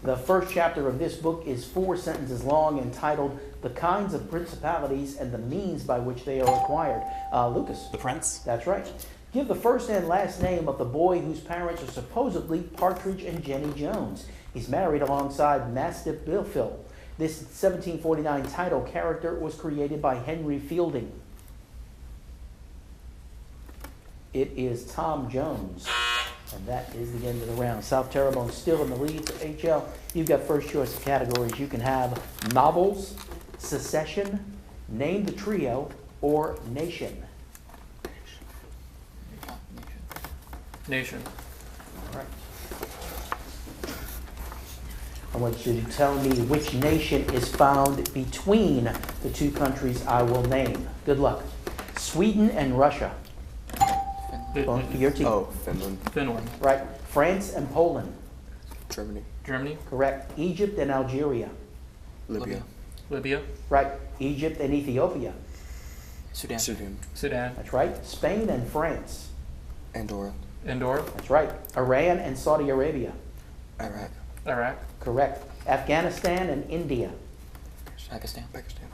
The first chapter of this book is 4 sentences long, entitled The Kinds of Principalities and the Means by Which They Are Acquired. Lucas? The Prince. That's right. Give the first and last name of the boy whose parents are supposedly Partridge and Jenny Jones. He's married alongside Mastiff Bilfil. This 1749 title character was created by Henry Fielding. It is Tom Jones. And that is the end of the round. South Terrebonne still in the lead for HL. You've got first choice of categories. You can have novels, secession, name the trio, or nation. Nation. All right. I want you to tell me which nation is found between the two countries I will name. Good luck. Sweden and Russia. Going to your team. Oh, Finland. Finland. Right. France and Poland. Germany. Germany. Correct. Egypt and Algeria. Libya. Libya. Right. Egypt and Ethiopia. Sudan. Sudan. That's right. Spain and France. Andorra. Andorra. That's right. Iran and Saudi Arabia. Iraq. Iraq. Correct. Afghanistan and India. Pakistan.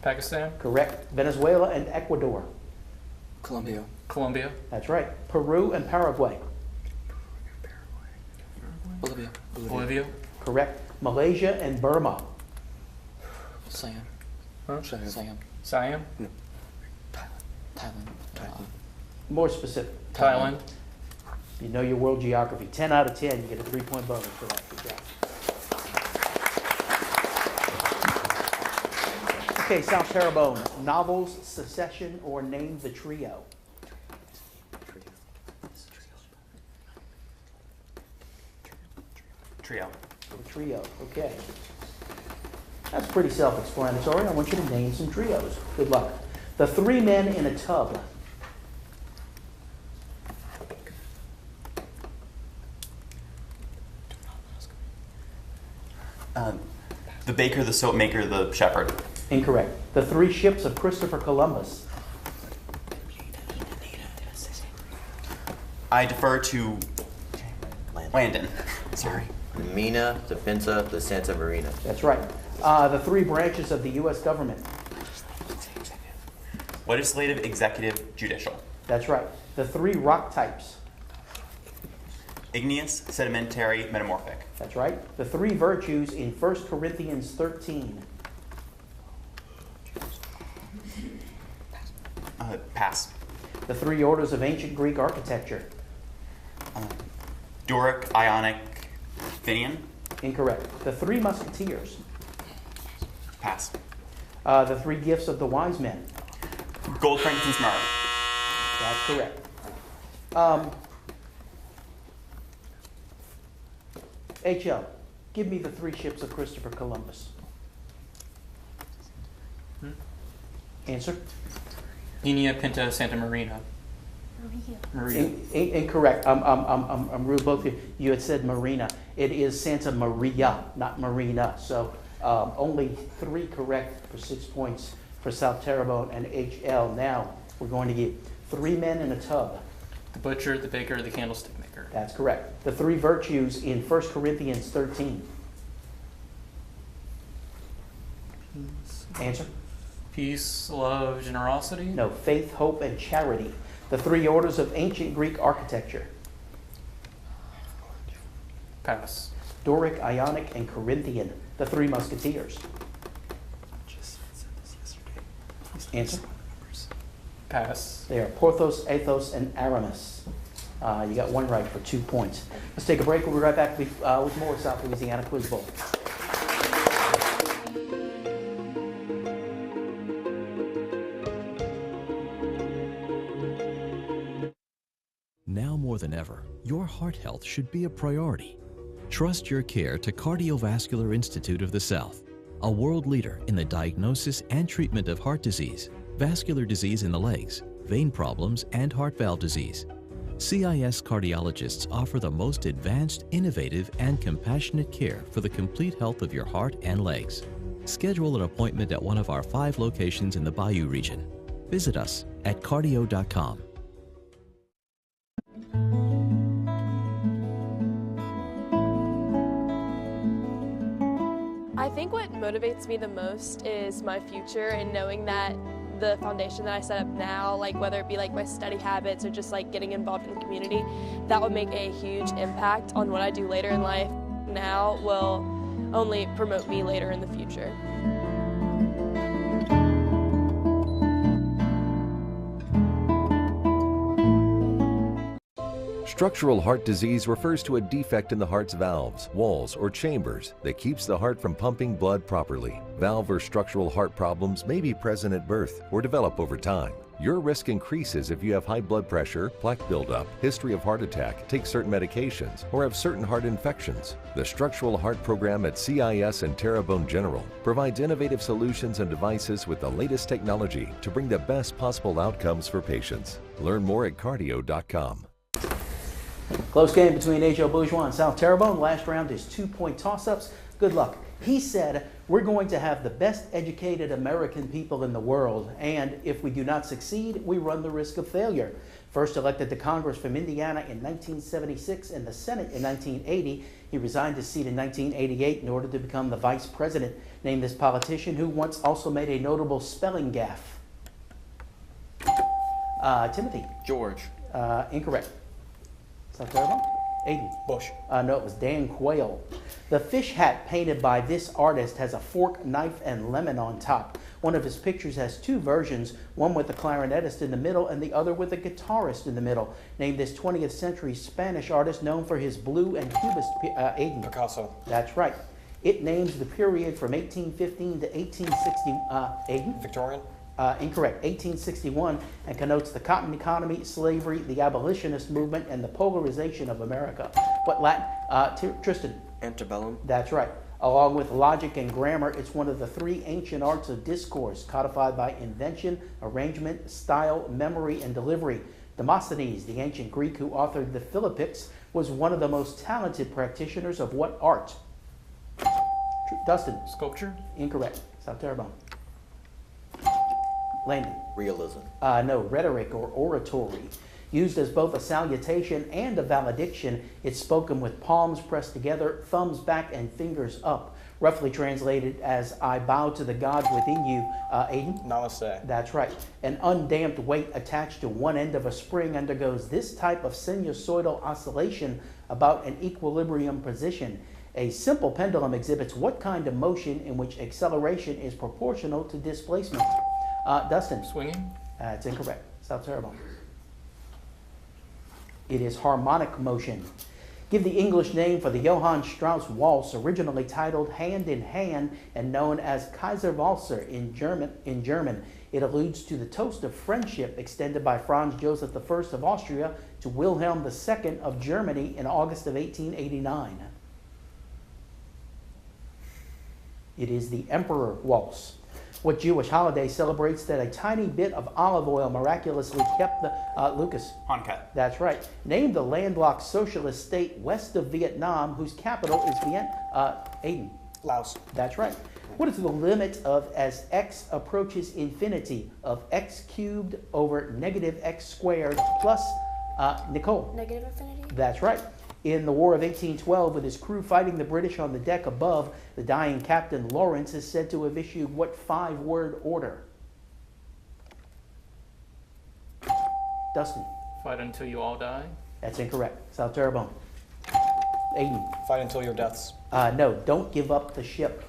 Pakistan. Correct. Venezuela and Ecuador. Colombia. Colombia. That's right. Peru and Paraguay. Bolivia. Bolivia. Correct. Malaysia and Burma. Siam. Huh? Siam. Siam. No. Thailand. More specific. Thailand. You know your world geography. 10 out of 10. You get a 3-point bonus for that. Good job. Okay, South Terrebonne. Novels, Secession, or Name the Trio. Trio. Trio. Okay. That's pretty self-explanatory. I want you to name some trios. Good luck. The Three Men in a Tub. The baker, the soap maker, the shepherd. Incorrect. The Three Ships of Christopher Columbus. I defer to Landon. Sorry. The Mina, the Pinta, the Santa Marina. That's right. The three branches of the U.S. government. Legislative, executive, judicial. That's right. The three rock types. Igneous, sedimentary, metamorphic. That's right. The three virtues in 1 Corinthians 13. Pass. The three orders of ancient Greek architecture. Doric, Ionic, Finian. Incorrect. The Three Musketeers. Pass. The three gifts of the wise men. Gold, frankincense, myrrh. That's correct. HL, give me the three ships of Christopher Columbus. Answer? Inia, Pinta, Santa Marina. Maria. Incorrect. I'm rude, both of you. You had said Marina. It is Santa Maria, not Marina. So only 3 correct for 6 points for South Terrebonne and HL. Now we're going to get 3 men in a tub. The butcher, the baker, the candlestick maker. That's correct. The three virtues in 1 Corinthians 13. Answer? Peace, love, generosity. No, faith, hope, and charity. The three orders of ancient Greek architecture. Pass. Doric, Ionic, and Corinthian. The Three Musketeers. Answer? Pass. They are Porthos, Athos, and Aramis. You got 1 right for 2 points. Let's take a break. We'll be right back with more South Louisiana Quiz Bowl. Now more than ever, your heart health should be a priority. Trust your care to Cardiovascular Institute of the South, a world leader in the diagnosis and treatment of heart disease, vascular disease in the legs, vein problems, and heart valve disease. CIS cardiologists offer the most advanced, innovative, and compassionate care for the complete health of your heart and legs. Schedule an appointment at one of our 5 locations in the Bayou region. Visit us at cardio.com. I think what motivates me the most is my future and knowing that the foundation that I set up now, like whether it be like my study habits or just like getting involved in the community, that would make a huge impact on what I do later in life. Now will only promote me later in the future. Structural heart disease refers to a defect in the heart's valves, walls, or chambers that keeps the heart from pumping blood properly. Valve or structural heart problems may be present at birth or develop over time. Your risk increases if you have high blood pressure, plaque buildup, history of heart attack, take certain medications, or have certain heart infections. The Structural Heart Program at CIS and Terrebonne General provides innovative solutions and devices with the latest technology to bring the best possible outcomes for patients. Learn more at cardio.com. Close game between A.J. Bourgeois and South Terrebonne. Last round is 2-point toss-ups. Good luck. He said, we're going to have the best educated American people in the world, and if we do not succeed, we run the risk of failure. First elected to Congress from Indiana in 1976 and the Senate in 1980, he resigned his seat in 1988 in order to become the vice president. Name this politician who once also made a notable spelling gaffe. Timothy. George. Incorrect. South Terrebonne? Aiden. Bush. No, it was Dan Quayle. The fish hat painted by this artist has a fork, knife, and lemon on top. One of his pictures has two versions, one with the clarinetist in the middle and the other with the guitarist in the middle. Name this 20th century Spanish artist known for his blue and cubist. Aiden. Picasso. That's right. It names the period from 1815 to 1860. Aiden. Victorian. Incorrect. 1861, and connotes the cotton economy, slavery, the abolitionist movement, and the polarization of America. What Latin? Tristan. Antebellum. That's right. Along with logic and grammar, it's one of the three ancient arts of discourse, codified by invention, arrangement, style, memory, and delivery. Demosthenes, the ancient Greek who authored the Philippics, was one of the most talented practitioners of what art? Dustin. Sculpture. Incorrect. South Terrebonne. Landon. Realism. No, rhetoric or oratory. Used as both a salutation and a valediction, it's spoken with palms pressed together, thumbs back, and fingers up. Roughly translated as, I bow to the God within you. Aiden? Namaste. That's right. An undamped weight attached to one end of a spring undergoes this type of sinusoidal oscillation about an equilibrium position. A simple pendulum exhibits what kind of motion in which acceleration is proportional to displacement? Dustin. Swinging. It's incorrect. South Terrebonne. It is harmonic motion. Give the English name for the Johann Strauss waltz, originally titled Hand in Hand and known as Kaiserwalzer in German. It alludes to the toast of friendship extended by Franz Joseph I of Austria to Wilhelm II of Germany in August of 1889. It is the Emperor Waltz. What Jewish holiday celebrates that a tiny bit of olive oil miraculously kept the... Lucas. Hanukkah. That's right. Name the landlocked socialist state west of Vietnam whose capital is Aiden. Laos. That's right. What is the limit of, as x approaches infinity, of x cubed over negative x squared plus, Nicole? Negative infinity. That's right. In the War of 1812, with his crew fighting the British on the deck above, the dying Captain Lawrence is said to have issued what 5-word order? Dustin. Fight until you all die. That's incorrect. South Terrebonne. Aiden. Fight until your deaths. No, don't give up the ship.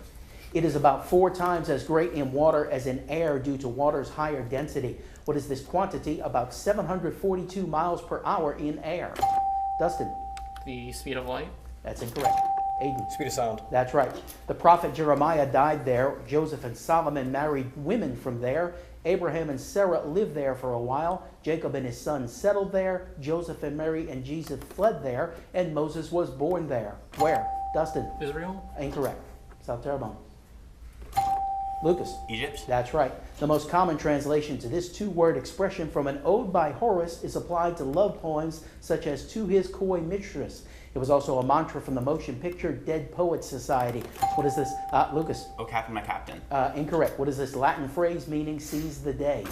It is about 4 times as great in water as in air due to water's higher density. What is this quantity? About 742 miles per hour in air. Dustin. The speed of light. That's incorrect. Aiden. Speed of sound. That's right. The prophet Jeremiah died there. Joseph and Solomon married women from there. Abraham and Sarah lived there for a while. Jacob and his sons settled there. Joseph and Mary and Jesus fled there. And Moses was born there. Where? Dustin. Israel. Incorrect. South Terrebonne. Lucas. Egypt. That's right. The most common translation to this 2-word expression from an ode by Horace is applied to love poems such as To His Coy Mistress. It was also a mantra from the motion picture Dead Poets Society. What is this? Lucas. Oh, Captain, my captain. Incorrect. What is this Latin phrase meaning seize the day?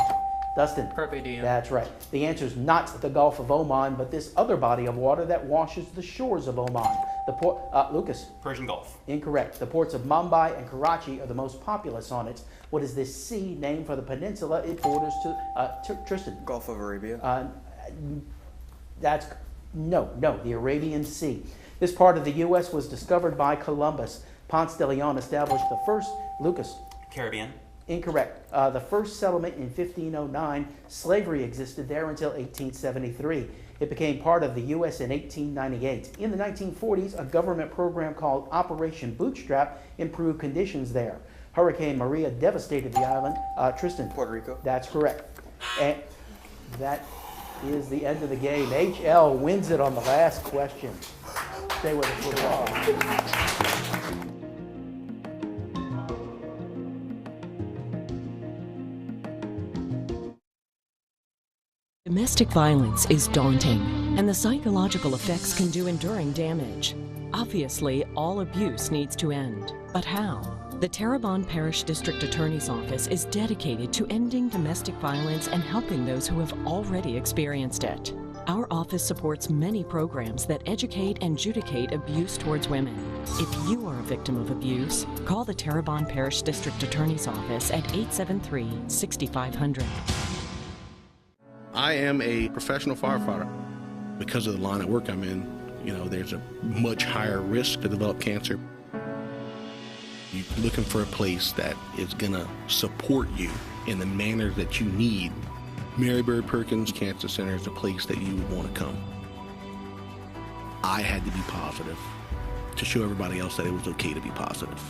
Dustin. Carpe diem. That's right. The answer is not the Gulf of Oman, but this other body of water that washes the shores of Oman. The port, Lucas. Persian Gulf. Incorrect. The ports of Mumbai and Karachi are the most populous on it. What is this sea named for the peninsula it borders to? Tristan. Gulf of Arabia. That's no. The Arabian Sea. This part of the U.S. was discovered by Columbus. Ponce de Leon established the first. Lucas. Caribbean. Incorrect. The first settlement in 1509, slavery existed there until 1873. It became part of the U.S. in 1898. In the 1940s, a government program called Operation Bootstrap improved conditions there. Hurricane Maria devastated the island. Tristan. Puerto Rico. That's correct. And that is the end of the game. HL wins it on the last question. Stay with us. We'll pause. Domestic violence is daunting, and the psychological effects can do enduring damage. Obviously, all abuse needs to end. But how? The Terrebonne Parish District Attorney's Office is dedicated to ending domestic violence and helping those who have already experienced it. Our office supports many programs that educate and adjudicate abuse towards women. If you are a victim of abuse, call the Terrebonne Parish District Attorney's Office at 873-6500. I am a professional firefighter. Because of the line of work I'm in, there's a much higher risk to develop cancer. You're looking for a place that is going to support you in the manner that you need. Mary Bird Perkins Cancer Center is a place that you would want to come. I had to be positive to show everybody else that it was okay to be positive.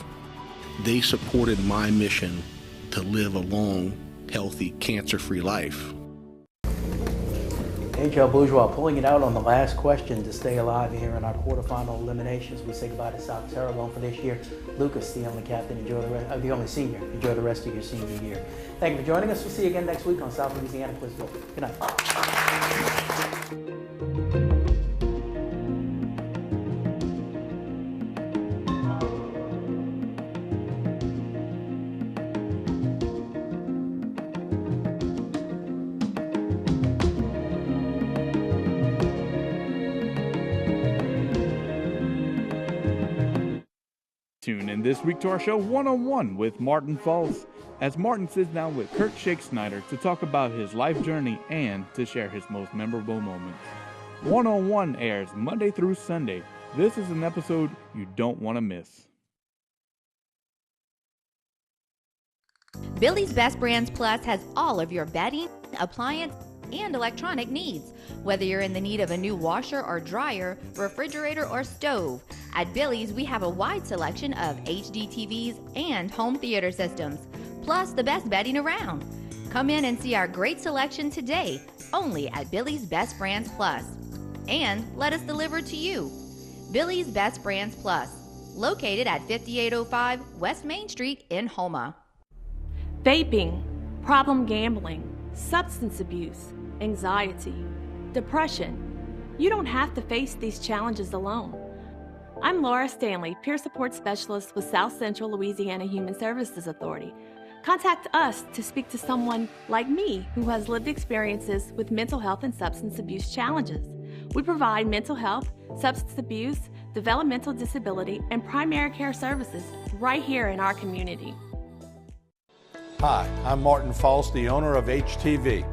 They supported my mission to live a long, healthy, cancer-free life. HL Bourgeois pulling it out on the last question to stay alive here in our quarterfinal eliminations. We say goodbye to South Terrebonne for this year. Lucas, the only captain, the only senior. Enjoy the rest of your senior year. Thank you for joining us. We'll see you again next week on South Louisiana Quiz Bowl. Good night. Tune in this week to our show One-on-One with Martin Falls, as Martin sits down with Kurt Shake Snyder to talk about his life journey and to share his most memorable moments. One-on-One airs Monday through Sunday. This is an episode you don't want to miss. Billy's Best Brands Plus has all of your bedding, appliance, and electronic needs. Whether you're in the need of a new washer or dryer, refrigerator or stove, at Billy's we have a wide selection of HD TVs and home theater systems, plus the best bedding around. Come in and see our great selection today, only at Billy's Best Brands Plus. And let us deliver to you. Billy's Best Brands Plus, located at 5805 West Main Street in Houma. Vaping, problem gambling, substance abuse, anxiety, depression. You don't have to face these challenges alone. I'm Laura Stanley, Peer Support Specialist with South Central Louisiana Human Services Authority. Contact us to speak to someone like me who has lived experiences with mental health and substance abuse challenges. We provide mental health, substance abuse, developmental disability, and primary care services right here in our community. Hi, I'm Martin Falls, the owner of HTV,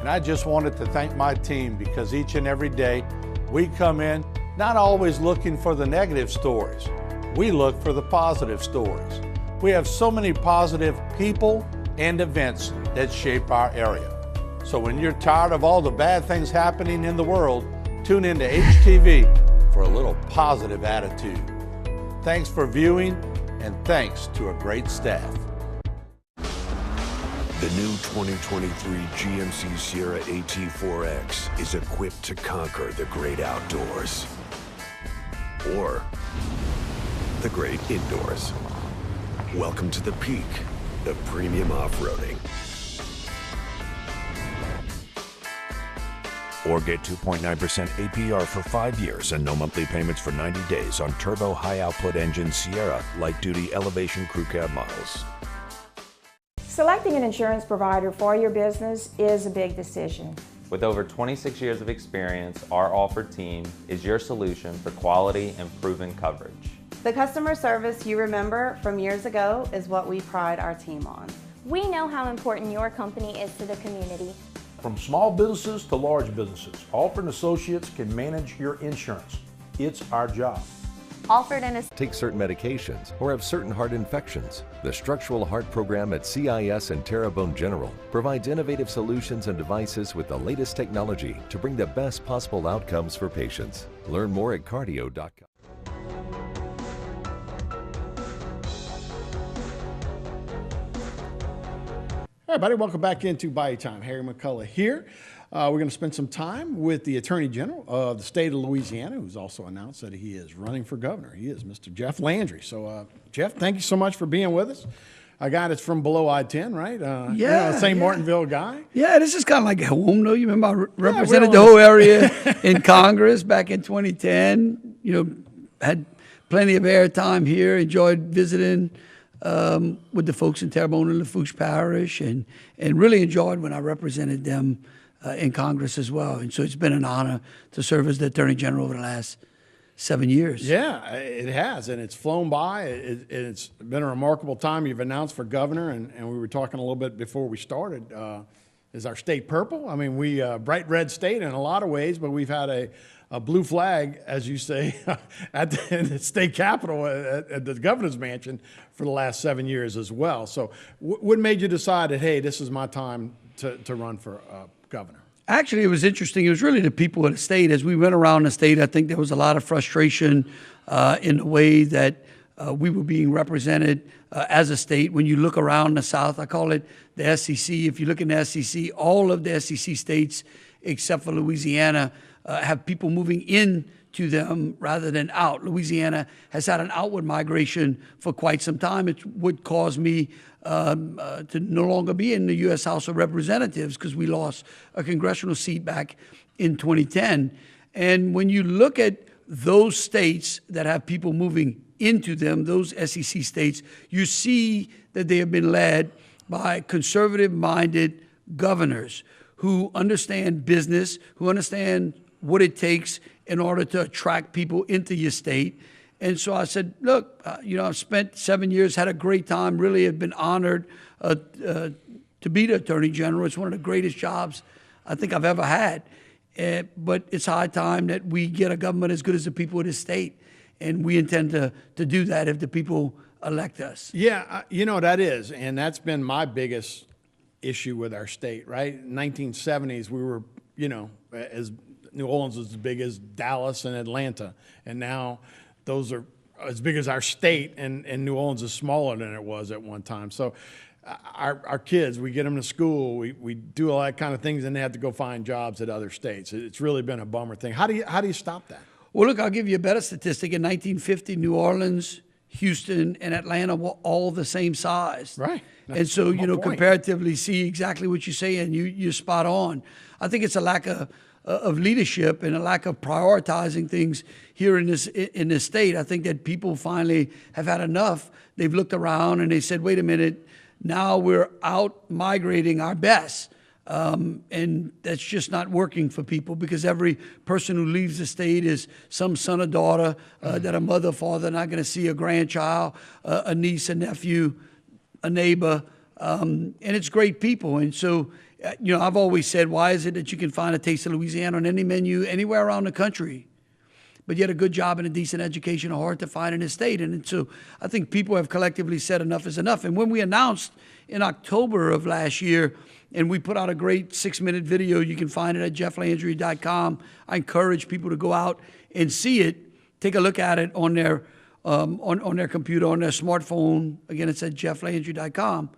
and I just wanted to thank my team because each and every day we come in not always looking for the negative stories. We look for the positive stories. We have so many positive people and events that shape our area. So when you're tired of all the bad things happening in the world, tune into HTV for a little positive attitude. Thanks for viewing, and thanks to a great staff. The new 2023 GMC Sierra AT4X is equipped to conquer the great outdoors. Or the great indoors. Welcome to the peak of premium off-roading. Or get 2.9% APR for 5 years and no monthly payments for 90 days on turbo high-output engine Sierra light-duty elevation crew cab models. Selecting an insurance provider for your business is a big decision. With over 26 years of experience, our Alford team is your solution for quality and proven coverage. The customer service you remember from years ago is what we pride our team on. We know how important your company is to the community. From small businesses to large businesses, Alford & Associates can manage your insurance. It's our job. Alford & Take certain medications or have certain heart infections. The Structural Heart Program at CIS and Terrebonne General provides innovative solutions and devices with the latest technology to bring the best possible outcomes for patients. Learn more at cardio.com. All right, buddy, welcome back into Bayou Time. Harry McCullough here. We're going to spend some time with the Attorney General of the state of Louisiana, who's also announced that he is running for governor. He is Mr. Jeff Landry. So, Jeff, thank you so much for being with us. A guy that's from below I-10, right? St. Martinville guy. Yeah, this is kind of like home, though. You remember I represented the whole area in Congress back in 2010. Had plenty of airtime here, enjoyed visiting with the folks in Terrebonne and Lafourche Parish, and really enjoyed when I represented them in Congress as well. And so it's been an honor to serve as the Attorney General over the last 7 years. Yeah, it has, and it's flown by. It's been a remarkable time. You've announced for governor, and we were talking a little bit before we started. Is our state purple? I mean, we bright red state in a lot of ways, but we've had a blue flag, as you say, at the state capitol, at the governor's mansion for the last 7 years as well. So what made you decide that, hey, this is my time to run for governor? Actually, it was interesting. It was really the people of the state. As we went around the state, I think there was a lot of frustration in the way that we were being represented as a state. When you look around the South, I call it the SEC. If you look in the SEC, all of the SEC states, except for Louisiana, have people moving in to them rather than out. Louisiana has had an outward migration for quite some time. It would cause me to no longer be in the U.S. House of Representatives because we lost a congressional seat back in 2010. And when you look at those states that have people moving into them, those SEC states, you see that they have been led by conservative-minded governors who understand business, who understand what it takes in order to attract people into your state. And so I said, look, I've spent 7 years, had a great time, really have been honored to be the Attorney General. It's one of the greatest jobs I think I've ever had. But it's high time that we get a government as good as the people of this state. And we intend to do that if the people elect us. Yeah, that is. And that's been my biggest issue with our state, right? In the 1970s, we were, as New Orleans was as big as Dallas and Atlanta. And now those are as big as our state, and New Orleans is smaller than it was at one time. So our kids, we get them to school, we do all that kind of things, and they have to go find jobs at other states. It's really been a bummer thing. How do you stop that? Well, look, I'll give you a better statistic. In 1950, New Orleans, Houston, and Atlanta were all the same size. Right. And so, comparatively see exactly what you say, and you're spot on. I think it's a lack of leadership and a lack of prioritizing things here in this state. I think that people finally have had enough. They've looked around and they said, wait a minute, now we're out migrating our best. And that's just not working for people, because every person who leaves the state is some son or daughter that a mother or father are not going to see, a grandchild, a niece, a nephew, a neighbor. And it's great people. And so, I've always said, why is it that you can find a taste of Louisiana on any menu anywhere around the country, but yet a good job and a decent education are hard to find in this state? And so I think people have collectively said enough is enough. And when we announced in October of last year, and we put out a great 6-minute video, you can find it at jefflandry.com. I encourage people to go out and see it, take a look at it on their on their computer, on their smartphone. Again, it's at jefflandry.com.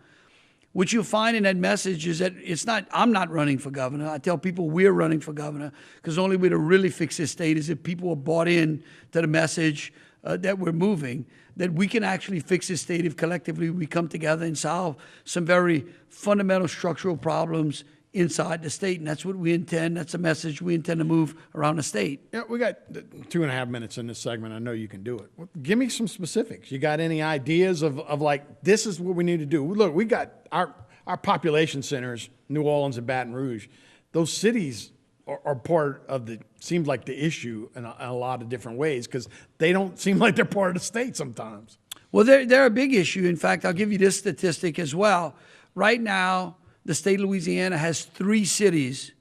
What you'll find in that message is that I'm not running for governor. I tell people we're running for governor, because the only way to really fix this state is if people are bought in to the message that we're moving, that we can actually fix this state if collectively we come together and solve some very fundamental structural problems inside the state. And that's what we intend. That's the message we intend to move around the state. Yeah, we got 2.5 minutes in this segment. I know you can do it. Give me some specifics. You got any ideas of like, this is what we need to do? Look, we got our population centers, New Orleans and Baton Rouge. Those cities are part of seems like the issue in a lot of different ways, because they don't seem like they're part of the state sometimes. Well, they're a big issue. In fact, I'll give you this statistic as well. Right now, the state of Louisiana has 3 cities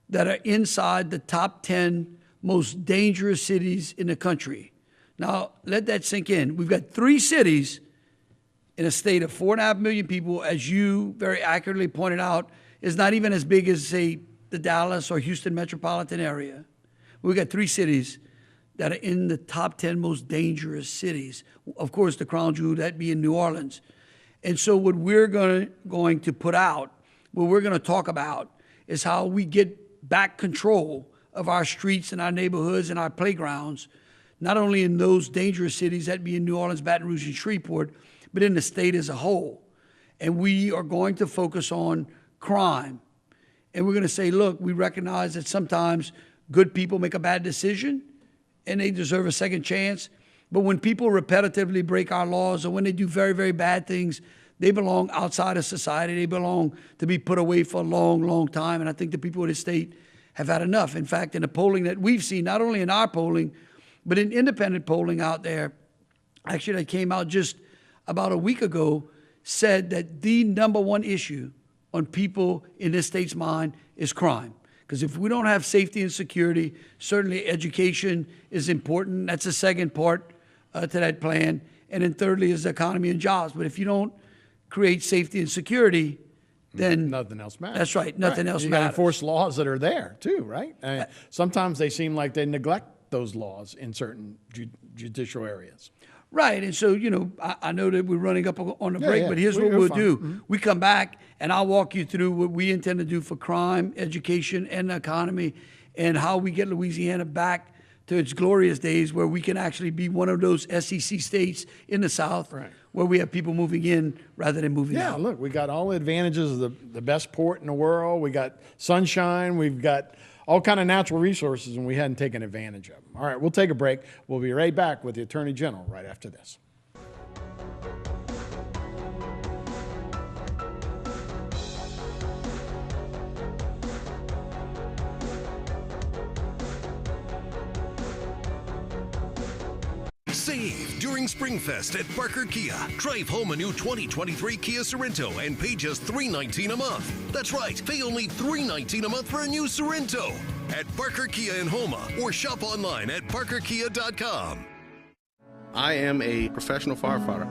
that are inside the top 10 most dangerous cities in the country. Now, let that sink in. We've got 3 cities in a state of 4.5 million people, as you very accurately pointed out, is not even as big as, say, the Dallas or Houston metropolitan area. We've got 3 cities that are in the top 10 most dangerous cities. Of course, the crown jewel, that being New Orleans. And so what we're going to put out, what we're going to talk about is how we get back control of our streets and our neighborhoods and our playgrounds, not only in those dangerous cities, that be in New Orleans, Baton Rouge, and Shreveport, but in the state as a whole. And we are going to focus on crime. And we're going to say, look, we recognize that sometimes good people make a bad decision and they deserve a second chance. But when people repetitively break our laws or when they do very, very bad things, they belong outside of society. They belong to be put away for a long, long time. And I think the people of the state have had enough. In fact, in the polling that we've seen, not only in our polling, but in independent polling out there, actually that came out just about a week ago, said that the number one issue on people in this state's mind is crime. Because if we don't have safety and security, certainly education is important. That's the second part to that plan. And then thirdly is the economy and jobs. But if you don't create safety and security, then nothing else matters. That's right. Nothing else you gotta matters. enforce laws that are there too, right? I mean, sometimes they seem like they neglect those laws in certain judicial areas. Right, and so, I know that we're running up on the break, yeah. but here's what We're we'll fine. do. Mhm. We come back, and I'll walk you through what we intend to do for crime, education, and the economy, and how we get Louisiana back to its glorious days where we can actually be one of those SEC states in the South where we have people moving in rather than moving out. Yeah, look, we got all the advantages of the best port in the world. We got sunshine. We've got all kind of natural resources, and we hadn't taken advantage of them. All right, we'll take a break. We'll be right back with the Attorney General right after this. Save during Springfest at Parker Kia. Drive home a new 2023 Kia Sorento and pay just $319 a month. That's right, pay only $319 a month for a new Sorento at Parker Kia in Houma or shop online at parkerkia.com. I am a professional firefighter.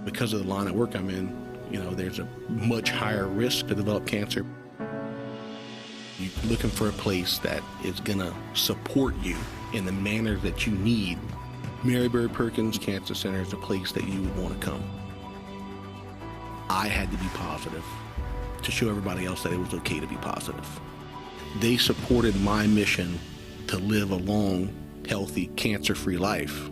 Because of the line of work I'm in, there's a much higher risk to develop cancer. You're looking for a place that is gonna support you in the manner that you need. Mary Bird Perkins Cancer Center is a place that you would want to come. I had to be positive to show everybody else that it was okay to be positive. They supported my mission to live a long, healthy, cancer-free life.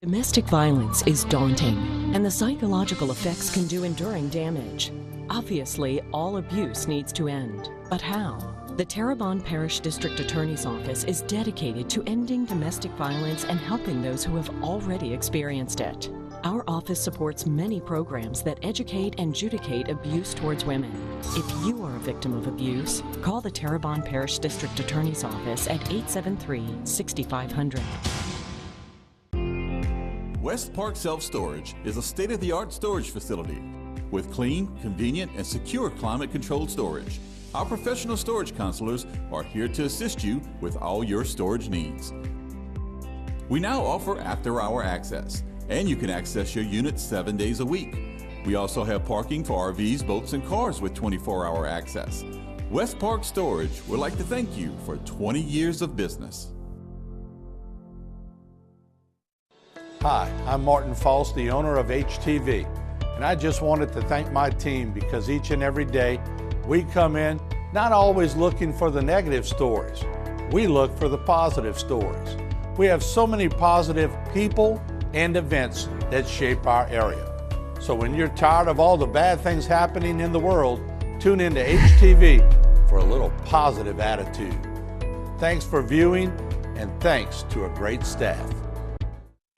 Domestic violence is daunting, and the psychological effects can do enduring damage. Obviously, all abuse needs to end. But how? The Terrebonne Parish District Attorney's Office is dedicated to ending domestic violence and helping those who have already experienced it. Our office supports many programs that educate and adjudicate abuse towards women. If you are a victim of abuse, call the Terrebonne Parish District Attorney's Office at 873-6500. West Park Self-Storage is a state-of-the-art storage facility with clean, convenient, and secure climate-controlled storage. Our professional storage counselors are here to assist you with all your storage needs. We now offer after-hour access, and you can access your unit 7 days a week. We also have parking for RVs, boats, and cars with 24-hour access. West Park Storage would like to thank you for 20 years of business. Hi, I'm Martin False, the owner of HTV, and I just wanted to thank my team because each and every day we come in not always looking for the negative stories. We look for the positive stories. We have so many positive people and events that shape our area. So when you're tired of all the bad things happening in the world, tune into HTV for a little positive attitude. Thanks for viewing, and thanks to a great staff.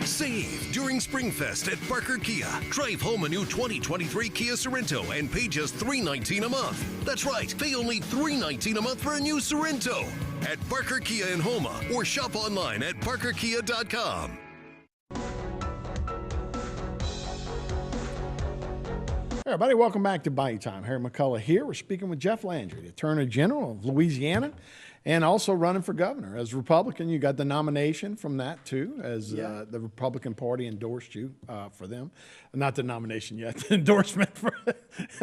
Save during Springfest at Parker Kia. Drive home a new 2023 Kia Sorento and pay just $319 a month. That's right, pay only $319 a month for a new Sorento at Parker Kia in Houma or shop online at parkerkia.com. Hey everybody, welcome back to Bayou Time. Harry McCullough here. We're speaking with Jeff Landry, the Attorney General of Louisiana, and also running for governor. As Republican, you got the nomination from that too, as the Republican Party endorsed you for them. Not the nomination yet, the endorsement for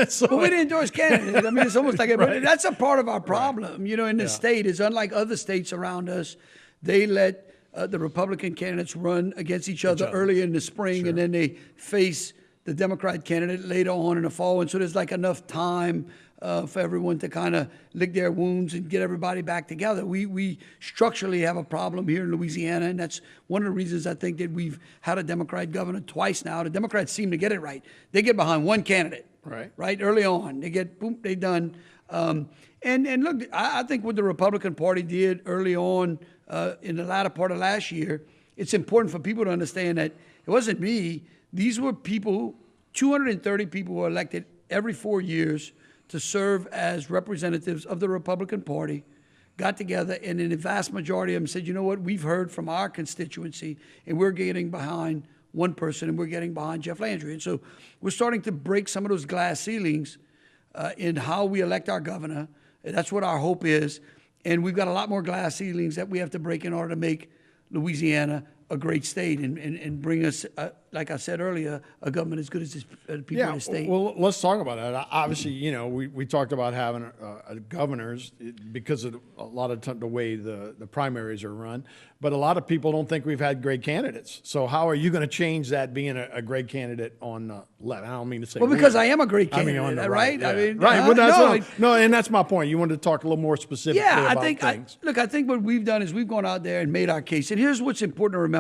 so, Well, we didn't endorse candidates. I mean, it's almost like Right. that's a part of our problem. You know, in the state, is unlike other states around us, they let the Republican candidates run against each other early in the spring, and then they face the Democrat candidate later on in the fall. And so there's like enough time for everyone to kind of lick their wounds and get everybody back together. We structurally have a problem here in Louisiana, and that's one of the reasons I think that we've had a Democrat governor twice now. The Democrats seem to get it right. They get behind one candidate, right early on. They get, boom, they done. And look, I think what the Republican Party did early on in the latter part of last year, it's important for people to understand that it wasn't me. These were people, 230 people were elected every 4 years to serve as representatives of the Republican Party, got together, and in the vast majority of them said, you know what, we've heard from our constituency, and we're getting behind one person, and we're getting behind Jeff Landry. And so we're starting to break some of those glass ceilings in how we elect our governor. That's what our hope is. And we've got a lot more glass ceilings that we have to break in order to make Louisiana a great state and bring us, like I said earlier, a government as good as the people in the state. Well, let's talk about that. Obviously, you know, we talked about having governors because of a lot of the way the primaries are run, but a lot of people don't think we've had great candidates. So how are you going to change that being a great candidate on the left? I don't mean to say well, because I am a great candidate, on the right? Yeah. I mean, right. Well, that's and that's my point. You wanted to talk a little more specifically about things. Look, I think what we've done is we've gone out there and made our case. And here's what's important to remember.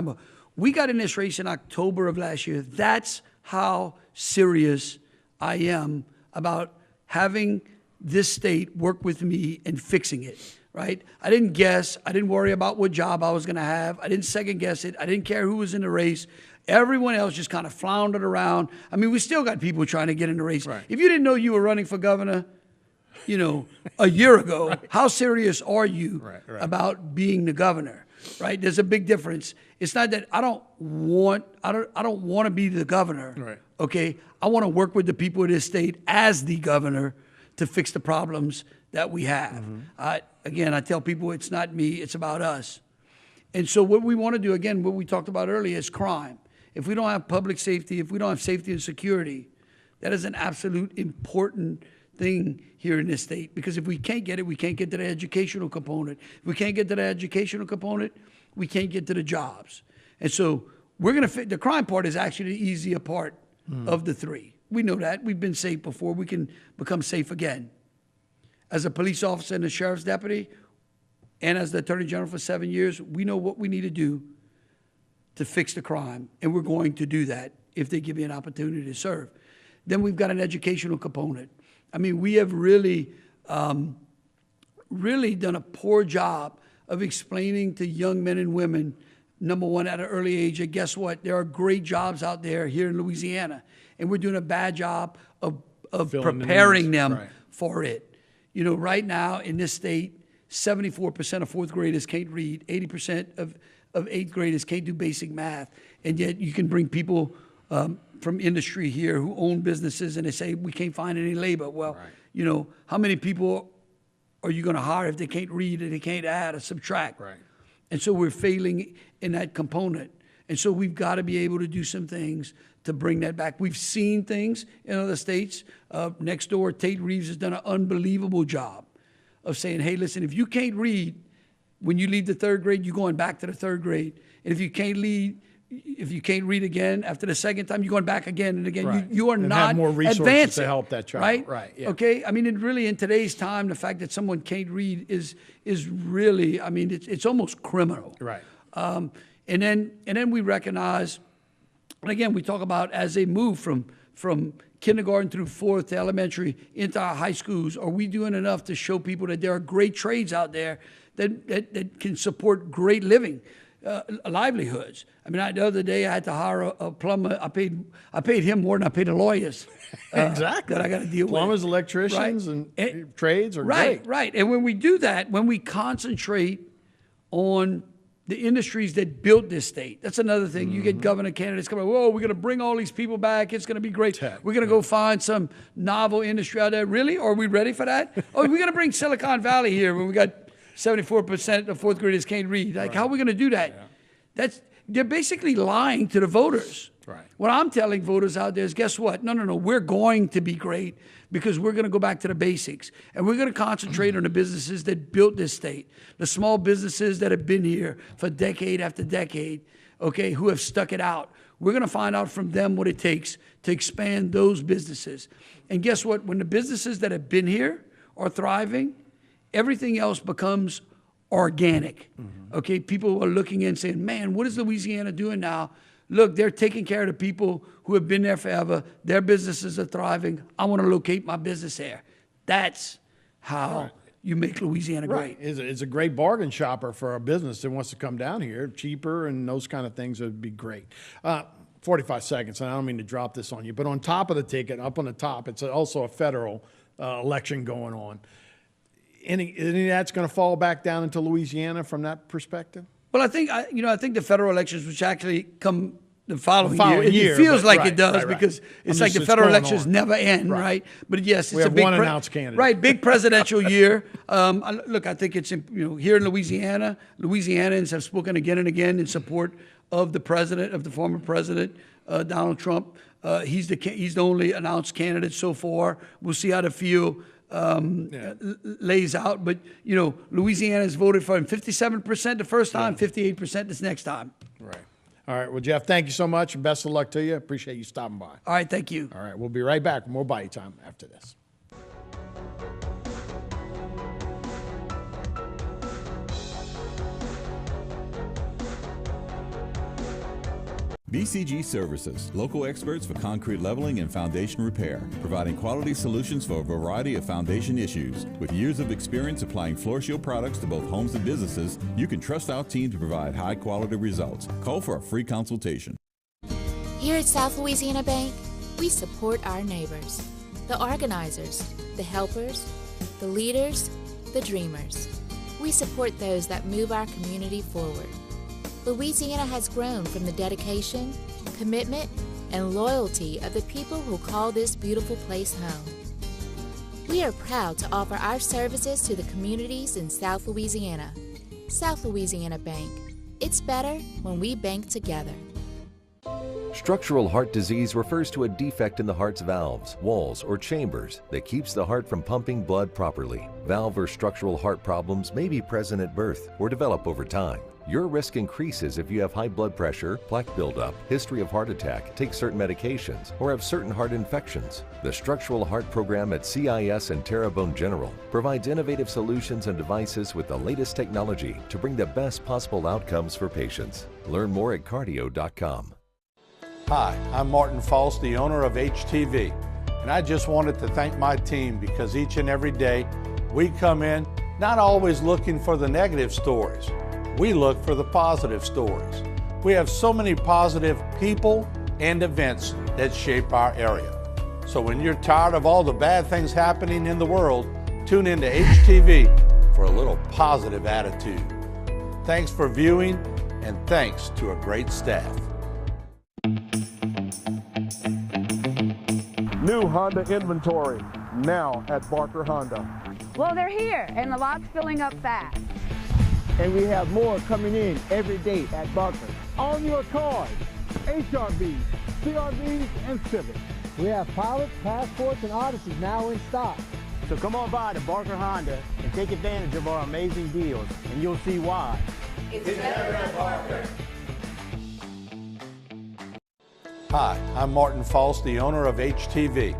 We got in this race in October of last year. That's how serious I am about having this state work with me and fixing it, right? I didn't guess. I didn't worry about what job I was going to have. I didn't second guess it. I didn't care who was in the race. Everyone else just kind of floundered around. I mean, we still got people trying to get in the race. Right. If you didn't know you were running for governor, you know, a year ago, how serious are you about being the governor? Right? There's a big difference. It's not that I don't want to be the governor. Right. Okay? I want to work with the people of this state as the governor to fix the problems that we have. Again, I tell people it's not me, it's about us. And so what we want to do, again, what we talked about earlier is crime. If we don't have public safety, if we don't have safety and security, that is an absolute important thing here in this state, because if we can't get it, we can't get to the educational component. If we can't get to the educational component, we can't get to the jobs. And so we're going to fit. The crime part is actually the easier part of the three. We know that. We've been safe before. We can become safe again. As a police officer and a sheriff's deputy, and as the Attorney General for 7 years, we know what we need to do to fix the crime, and we're going to do that if they give me an opportunity to serve. Then we've got an educational component. I mean, we have really done a poor job of explaining to young men and women, number one, at an early age, that guess what? There are great jobs out there here in Louisiana, and we're doing a bad job of preparing them for it. You know, right now in this state, 74% of fourth graders can't read, 80% of eighth graders can't do basic math, and yet you can bring people from industry here who own businesses, and they say, we can't find any labor. Well, you know, how many people are you going to hire if they can't read or they can't add or subtract? Right. And so we're failing in that component. And so we've got to be able to do some things to bring that back. We've seen things in other states. Next door, Tate Reeves has done an unbelievable job of saying, hey, listen, if you can't read, when you leave the third grade, you're going back to the third grade. And if you can't read again after the second time, you're going back again and again. Right. You are and not have more resources advancing, to help that child. Right? Right. Yeah. Okay. I mean, it really, in today's time, the fact that someone can't read is really, I mean, it's almost criminal. Right. And then we recognize, and again, we talk about as they move from kindergarten through fourth to elementary into our high schools, are we doing enough to show people that there are great trades out there that can support great living? Livelihoods. I mean, the other day I had to hire a plumber. I paid him more than I paid the lawyers. Exactly. That I got to deal Plumbers, with. electricians, and trades are right, great. right. And when we do that, when we concentrate on the industries that built this state. That's another thing. You get governor candidates coming, whoa, we're going to bring all these people back. It's going to be great. We're going to go find some novel industry out there. Really? Are we ready for that? Oh, we're going to bring Silicon Valley here when we got 74% of fourth graders can't read. Like, how are we going to do that? They're basically lying to the voters. Right. What I'm telling voters out there is, guess what? No. We're going to be great because we're going to go back to the basics. And we're going to concentrate on the businesses that built this state, the small businesses that have been here for decade after decade, okay, who have stuck it out. We're going to find out from them what it takes to expand those businesses. And guess what? When the businesses that have been here are thriving, everything else becomes organic. Okay, people are looking in saying, man, what is Louisiana doing now? Look, they're taking care of the people who have been there forever. Their businesses are thriving. I want to locate my business there. That's how you make Louisiana great. It's a great bargain shopper for a business that wants to come down here, cheaper and those kind of things would be great. 45 seconds, and I don't mean to drop this on you, but on top of the ticket, up on the top, it's also a federal election going on. Any of that's going to fall back down into Louisiana from that perspective? Well, I think the federal elections, which actually come the following year, it feels like it does because it's like the federal elections never end, right? But yes, we it's have a big one announced candidate, right? Big presidential year. Look, I think it's here in Louisiana, Louisianans have spoken again and again in support of the president, of the former president, Donald Trump. He's the only announced candidate so far. We'll see how the field lays out, but Louisiana has voted for him 57% the first time, 58% this next time. Right. All right. Well, Jeff, thank you so much, and best of luck to you. Appreciate you stopping by. All right. Thank you. All right. We'll be right back with more Bite Time after this. BCG Services, local experts for concrete leveling and foundation repair, providing quality solutions for a variety of foundation issues. With years of experience applying Floor Shield products to both homes and businesses, you can trust our team to provide high-quality results. Call for a free consultation. Here at South Louisiana Bank, we support our neighbors, the organizers, the helpers, the leaders, the dreamers. We support those that move our community forward. Louisiana has grown from the dedication, commitment, and loyalty of the people who call this beautiful place home. We are proud to offer our services to the communities in South Louisiana. South Louisiana Bank. It's better when we bank together. Structural heart disease refers to a defect in the heart's valves, walls, or chambers that keeps the heart from pumping blood properly. Valve or structural heart problems may be present at birth or develop over time. Your risk increases if you have high blood pressure, plaque buildup, history of heart attack, take certain medications, or have certain heart infections. The Structural Heart Program at CIS and Terrebonne General provides innovative solutions and devices with the latest technology to bring the best possible outcomes for patients. Learn more at cardio.com. Hi, I'm Martin False, the owner of HTV, and I just wanted to thank my team because each and every day we come in not always looking for the negative stories. We look for the positive stories. We have so many positive people and events that shape our area. So when you're tired of all the bad things happening in the world, tune into HTV for a little positive attitude. Thanks for viewing, and thanks to a great staff. New Honda inventory now at Barker Honda. Well, they're here, and the lot's filling up fast. And we have more coming in every day at Barker. On your cars, HRVs, CRVs, and Civics. We have pilots, passports, and Odysseys now in stock. So come on by to Barker Honda and take advantage of our amazing deals, and you'll see why. It's better at Barker. Hi, I'm Martin False, the owner of HTV,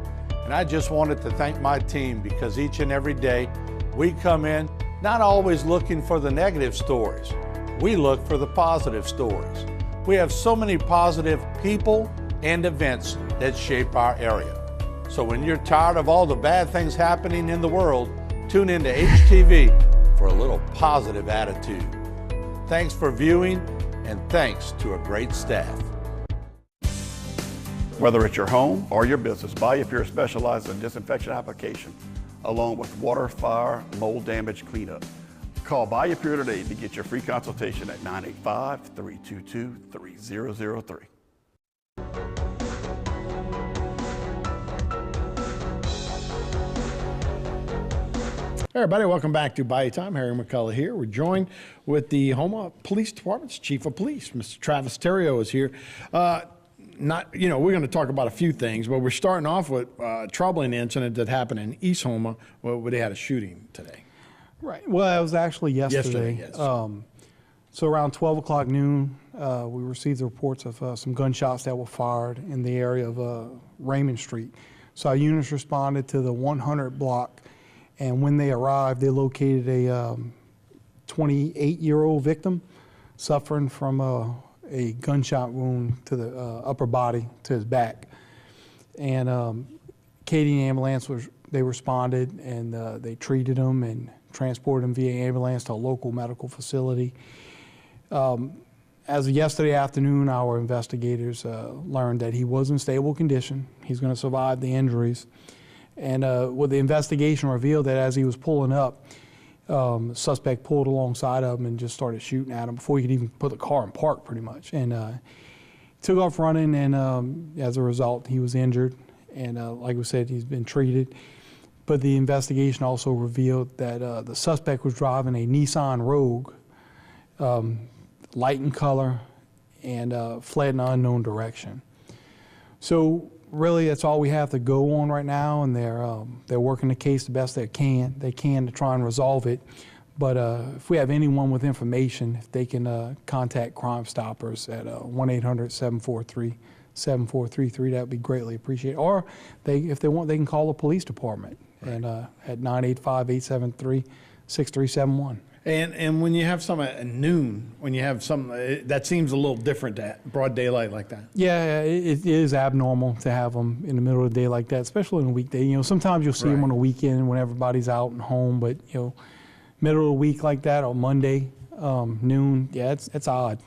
and I just wanted to thank my team because each and every day we come in not always looking for the negative stories. We look for the positive stories. We have so many positive people and events that shape our area. So when you're tired of all the bad things happening in the world, tune into HTV for a little positive attitude. Thanks for viewing, and thanks to a great staff. Whether it's your home or your business, BioPure specializes in disinfection application, along with water, fire, mold damage cleanup. Call Buy Your Pure today to get your free consultation at 985-322-3003. Hey everybody, welcome back to Bayou Time. Harry McCullough here. We're joined with the Houma Police Department's Chief of Police, Mr. Travis Terrio is here. We're going to talk about a few things, but we're starting off with a troubling incident that happened in East Houma where they had a shooting today. Right. Well, it was actually yesterday. Yes. So around 12 o'clock noon, we received the reports of some gunshots that were fired in the area of Raymond Street. So our units responded to the 100 block. And when they arrived, they located a 28-year-old victim suffering from a gunshot wound to the upper body, to his back. And Katy ambulance, they responded, and they treated him and transported him via ambulance to a local medical facility. As of yesterday afternoon, our investigators learned that he was in stable condition. He's going to survive the injuries. And with the investigation revealed that as he was pulling up, the suspect pulled alongside of him and just started shooting at him before he could even put the car in park, pretty much. And took off running, and as a result, he was injured. And like we said, he's been treated. But the investigation also revealed that the suspect was driving a Nissan Rogue, light in color, and fled in an unknown direction. So really, that's all we have to go on right now, and they're working the case the best they can to try and resolve it. But if we have anyone with information, if they can contact Crime Stoppers at 1-800-743-7433, that would be greatly appreciated. Or if they want, they can call the police department and at 985-873-6371. And when you have some at noon, when you have some, that seems a little different at broad daylight like that. Yeah, it is abnormal to have them in the middle of the day like that, especially on a weekday. Sometimes you'll see them on a weekend when everybody's out and home, but middle of the week like that, or Monday, noon, yeah, it's odd.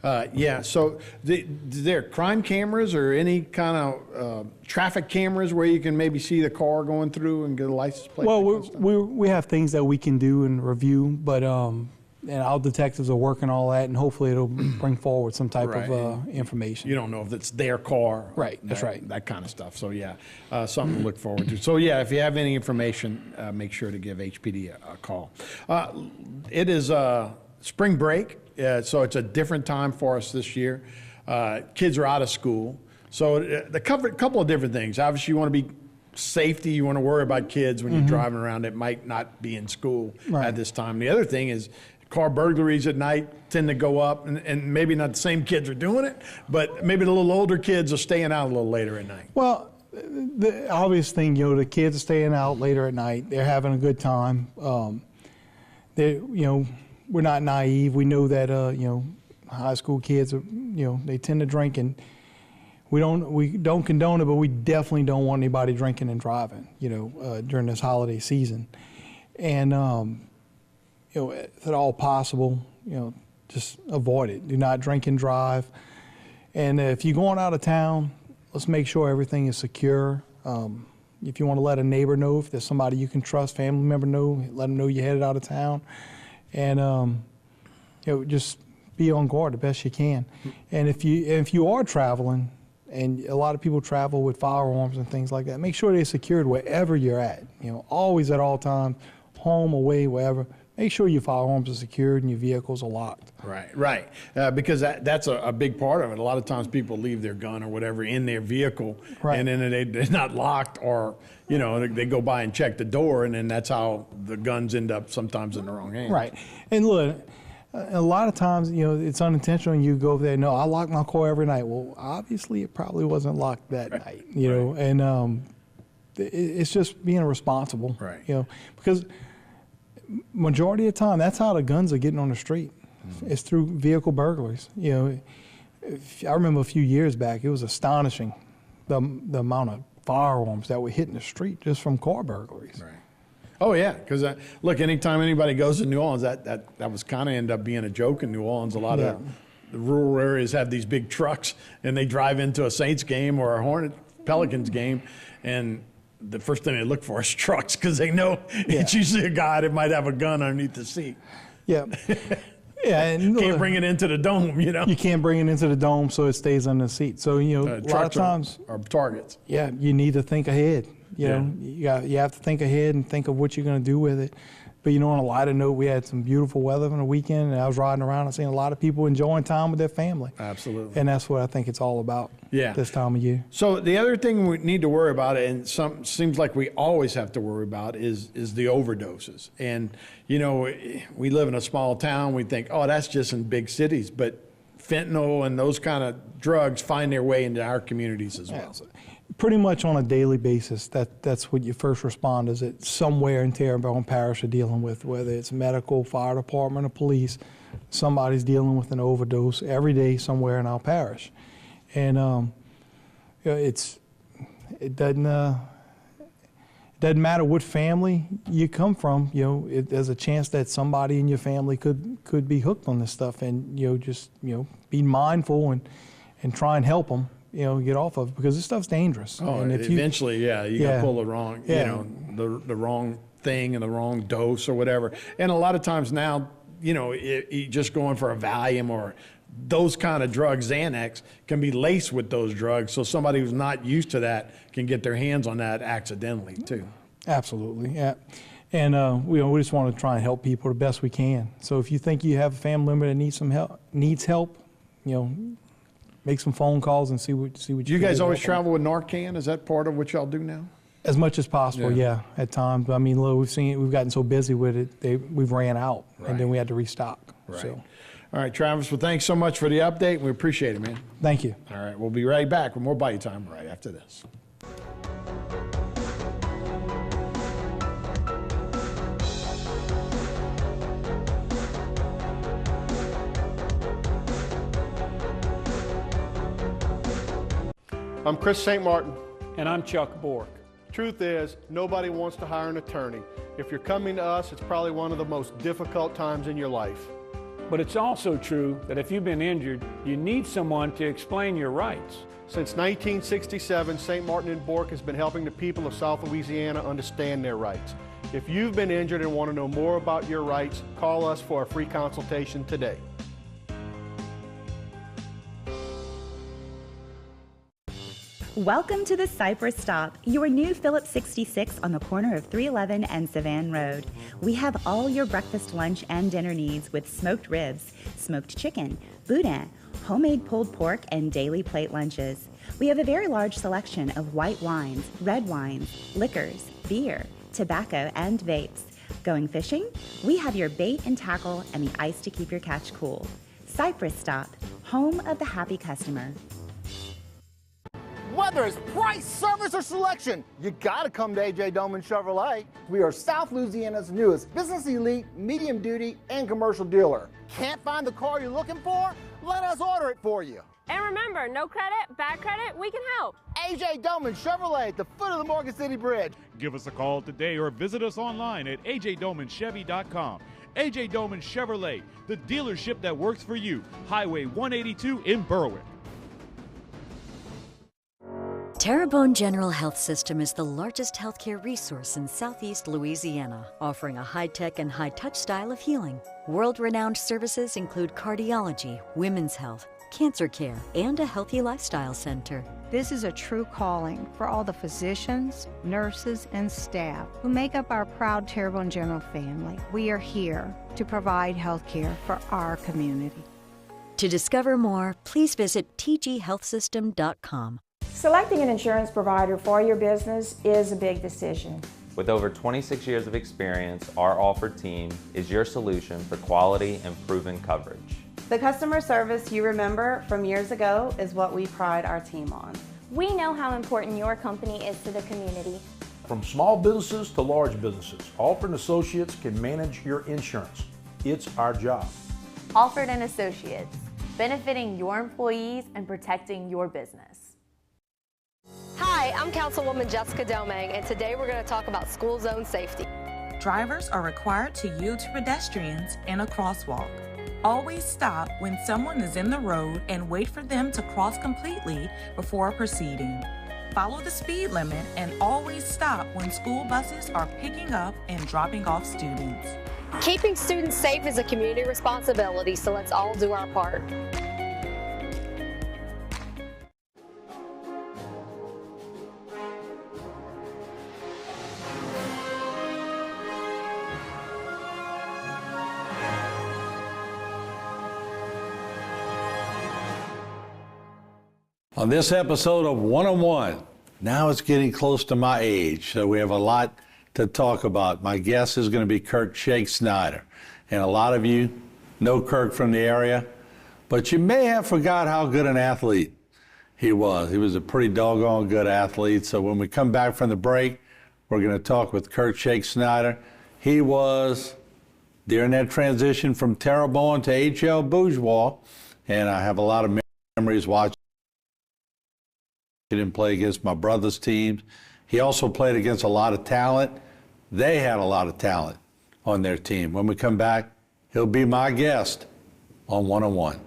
So there crime cameras or any kind of traffic cameras where you can maybe see the car going through and get a license plate? Well, we have things that we can do and review, but and our detectives are working all that, and hopefully it'll bring forward some type of information. You don't know if it's their car. Right, that's right. That kind of stuff. So yeah, something to look forward to. So yeah, if you have any information, make sure to give HPD a call. It is spring break. So it's a different time for us this year. Kids are out of school. So a couple of different things. Obviously, you want to be safety. You want to worry about kids when you're driving around that might not be in school at this time. The other thing is car burglaries at night tend to go up, and maybe not the same kids are doing it, but maybe the little older kids are staying out a little later at night. Well, the obvious thing, the kids are staying out later at night. They're having a good time. We're not naive. We know that high school kids are, they tend to drink, and we don't condone it, but we definitely don't want anybody drinking and driving, during this holiday season. And if at all possible, just avoid it. Do not drink and drive. And if you're going out of town, let's make sure everything is secure. If you want to let a neighbor know, if there's somebody you can trust, family member know, let them know you're headed out of town. And just be on guard the best you can. And if you are traveling, and a lot of people travel with firearms and things like that, make sure they're secured wherever you're at. Always at all times, home, away, wherever. Make sure your firearms are secured and your vehicles are locked. Right. Because that's a big part of it. A lot of times people leave their gun or whatever in their vehicle, and then they're not locked, or they go by and check the door, and then that's how the guns end up sometimes in the wrong hands. Right. And look, a lot of times, it's unintentional, and you go over there, no, I lock my car every night. Well, obviously it probably wasn't locked that night, and it's just being responsible, because majority of the time, that's how the guns are getting on the street. It's through vehicle burglaries. I remember a few years back, it was astonishing the amount of firearms that were hitting the street just from car burglaries. Right. Oh yeah, because look, anytime anybody goes to New Orleans, that was kind of end up being a joke in New Orleans. A lot of the rural areas have these big trucks, and they drive into a Saints game or a Pelicans game, and the first thing they look for is trucks because they know it's usually a guy that might have a gun underneath the seat. Yeah. Yeah, and can't bring it into the dome, you know. You can't bring it into the dome so it stays under the seat. So, you know, a lot of times are targets. Yeah, you need to think ahead. You know, you have to think ahead and think of what you're going to do with it. But, you know, on a lighter note, we had some beautiful weather on the weekend, and I was riding around and seeing a lot of people enjoying time with their family. Absolutely. And that's what I think it's all about this time of year. So the other thing we need to worry about, and seems like we always have to worry about, is the overdoses. And, you know, we live in a small town. We think, oh, that's just in big cities. But fentanyl and those kind of drugs find their way into our communities as well. Pretty much on a daily basis, that's what your first responders at somewhere in Terrebonne Parish are dealing with, whether it's medical, fire department, or police. Somebody's dealing with an overdose every day somewhere in our parish. And it doesn't matter what family you come from, you know, there's a chance that somebody in your family could be hooked on this stuff, and, you know, just, you know, be mindful and try and help them, you know, get off of it, because this stuff's dangerous. Oh, and if eventually, you gotta pull the wrong, you know, the wrong thing and the wrong dose or whatever. And a lot of times now, you know, just going for a Valium or those kind of drugs, Xanax, can be laced with those drugs. So somebody who's not used to that can get their hands on that accidentally too. Absolutely, yeah. And we just want to try and help people the best we can. So if you think you have a family member that needs help, you know, make some phone calls and see what you Do you guys always travel with Narcan? Is that part of what y'all do now? As much as possible, yeah, at times. But I mean, look, we've gotten so busy with it, we've ran out, and then we had to restock. Right. So. All right, Travis, well, thanks so much for the update. We appreciate it, man. Thank you. All right, we'll be right back with more Bayou Time right after this. I'm Chris St. Martin. And I'm Chuck Bork. Truth is, nobody wants to hire an attorney. If you're coming to us, it's probably one of the most difficult times in your life. But it's also true that if you've been injured, you need someone to explain your rights. Since 1967, St. Martin and Bork has been helping the people of South Louisiana understand their rights. If you've been injured and want to know more about your rights, call us for a free consultation today. Welcome to the Cypress Stop, your new Phillips 66 on the corner of 311 and Savannah Road. We have all your breakfast, lunch, and dinner needs with smoked ribs, smoked chicken, boudin, homemade pulled pork, and daily plate lunches. We have a very large selection of white wines, red wines, liquors, beer, tobacco, and vapes. Going fishing? We have your bait and tackle and the ice to keep your catch cool. Cypress Stop, home of the happy customer. Whether it's price, service, or selection, you gotta come to AJ Doman Chevrolet. We are South Louisiana's newest business elite, medium duty, and commercial dealer. Can't find the car you're looking for? Let us order it for you. And remember, no credit, bad credit, we can help. AJ Doman Chevrolet at the foot of the Morgan City Bridge. Give us a call today or visit us online at ajdomanchevy.com. AJ Doman Chevrolet, the dealership that works for you. Highway 182 in Berwick. Terrebonne General Health System is the largest healthcare resource in Southeast Louisiana, offering a high-tech and high-touch style of healing. World-renowned services include cardiology, women's health, cancer care, and a healthy lifestyle center. This is a true calling for all the physicians, nurses, and staff who make up our proud Terrebonne General family. We are here to provide health care for our community. To discover more, please visit tghealthsystem.com. Selecting an insurance provider for your business is a big decision. With over 26 years of experience, our Alford team is your solution for quality and proven coverage. The customer service you remember from years ago is what we pride our team on. We know how important your company is to the community. From small businesses to large businesses, Alford & Associates can manage your insurance. It's our job. Alford & Associates, benefiting your employees and protecting your business. Hi, I'm Councilwoman Jessica Domingue, and today we're going to talk about school zone safety. Drivers are required to yield to pedestrians in a crosswalk. Always stop when someone is in the road and wait for them to cross completely before proceeding. follow the speed limit and always stop when school buses are picking up and dropping off students. Keeping students safe is a community responsibility, so let's all do our part. On this episode of One-on-One, now it's getting close to my age, so we have a lot to talk about. My guest is going to be Kirk Shake Snyder, and a lot of you know Kirk from the area, but you may have forgot how good an athlete he was. He was a pretty doggone good athlete, so when we come back from the break, we're going to talk with Kirk Shake Snyder. He was, during that transition from Terrebonne to HL Bourgeois, and I have a lot of memories watching him play against my brother's teams. He also played against a lot of talent. They had a lot of talent on their team. When we come back, he'll be my guest on One-on-One.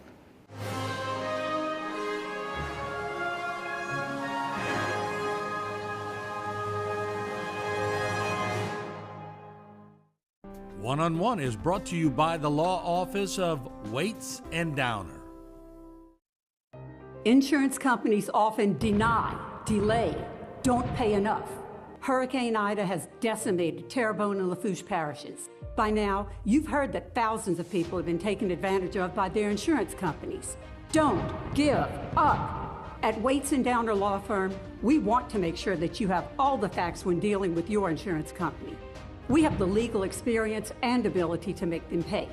One-on-One is brought to you by the law office of Waits and Downer. Insurance companies often deny, delay, don't pay enough. Hurricane Ida has decimated Terrebonne and Lafourche parishes. By now, you've heard that thousands of people have been taken advantage of by their insurance companies. Don't give up. At Waits and Downer Law Firm, we want to make sure that you have all the facts when dealing with your insurance company. We have the legal experience and ability to make them pay.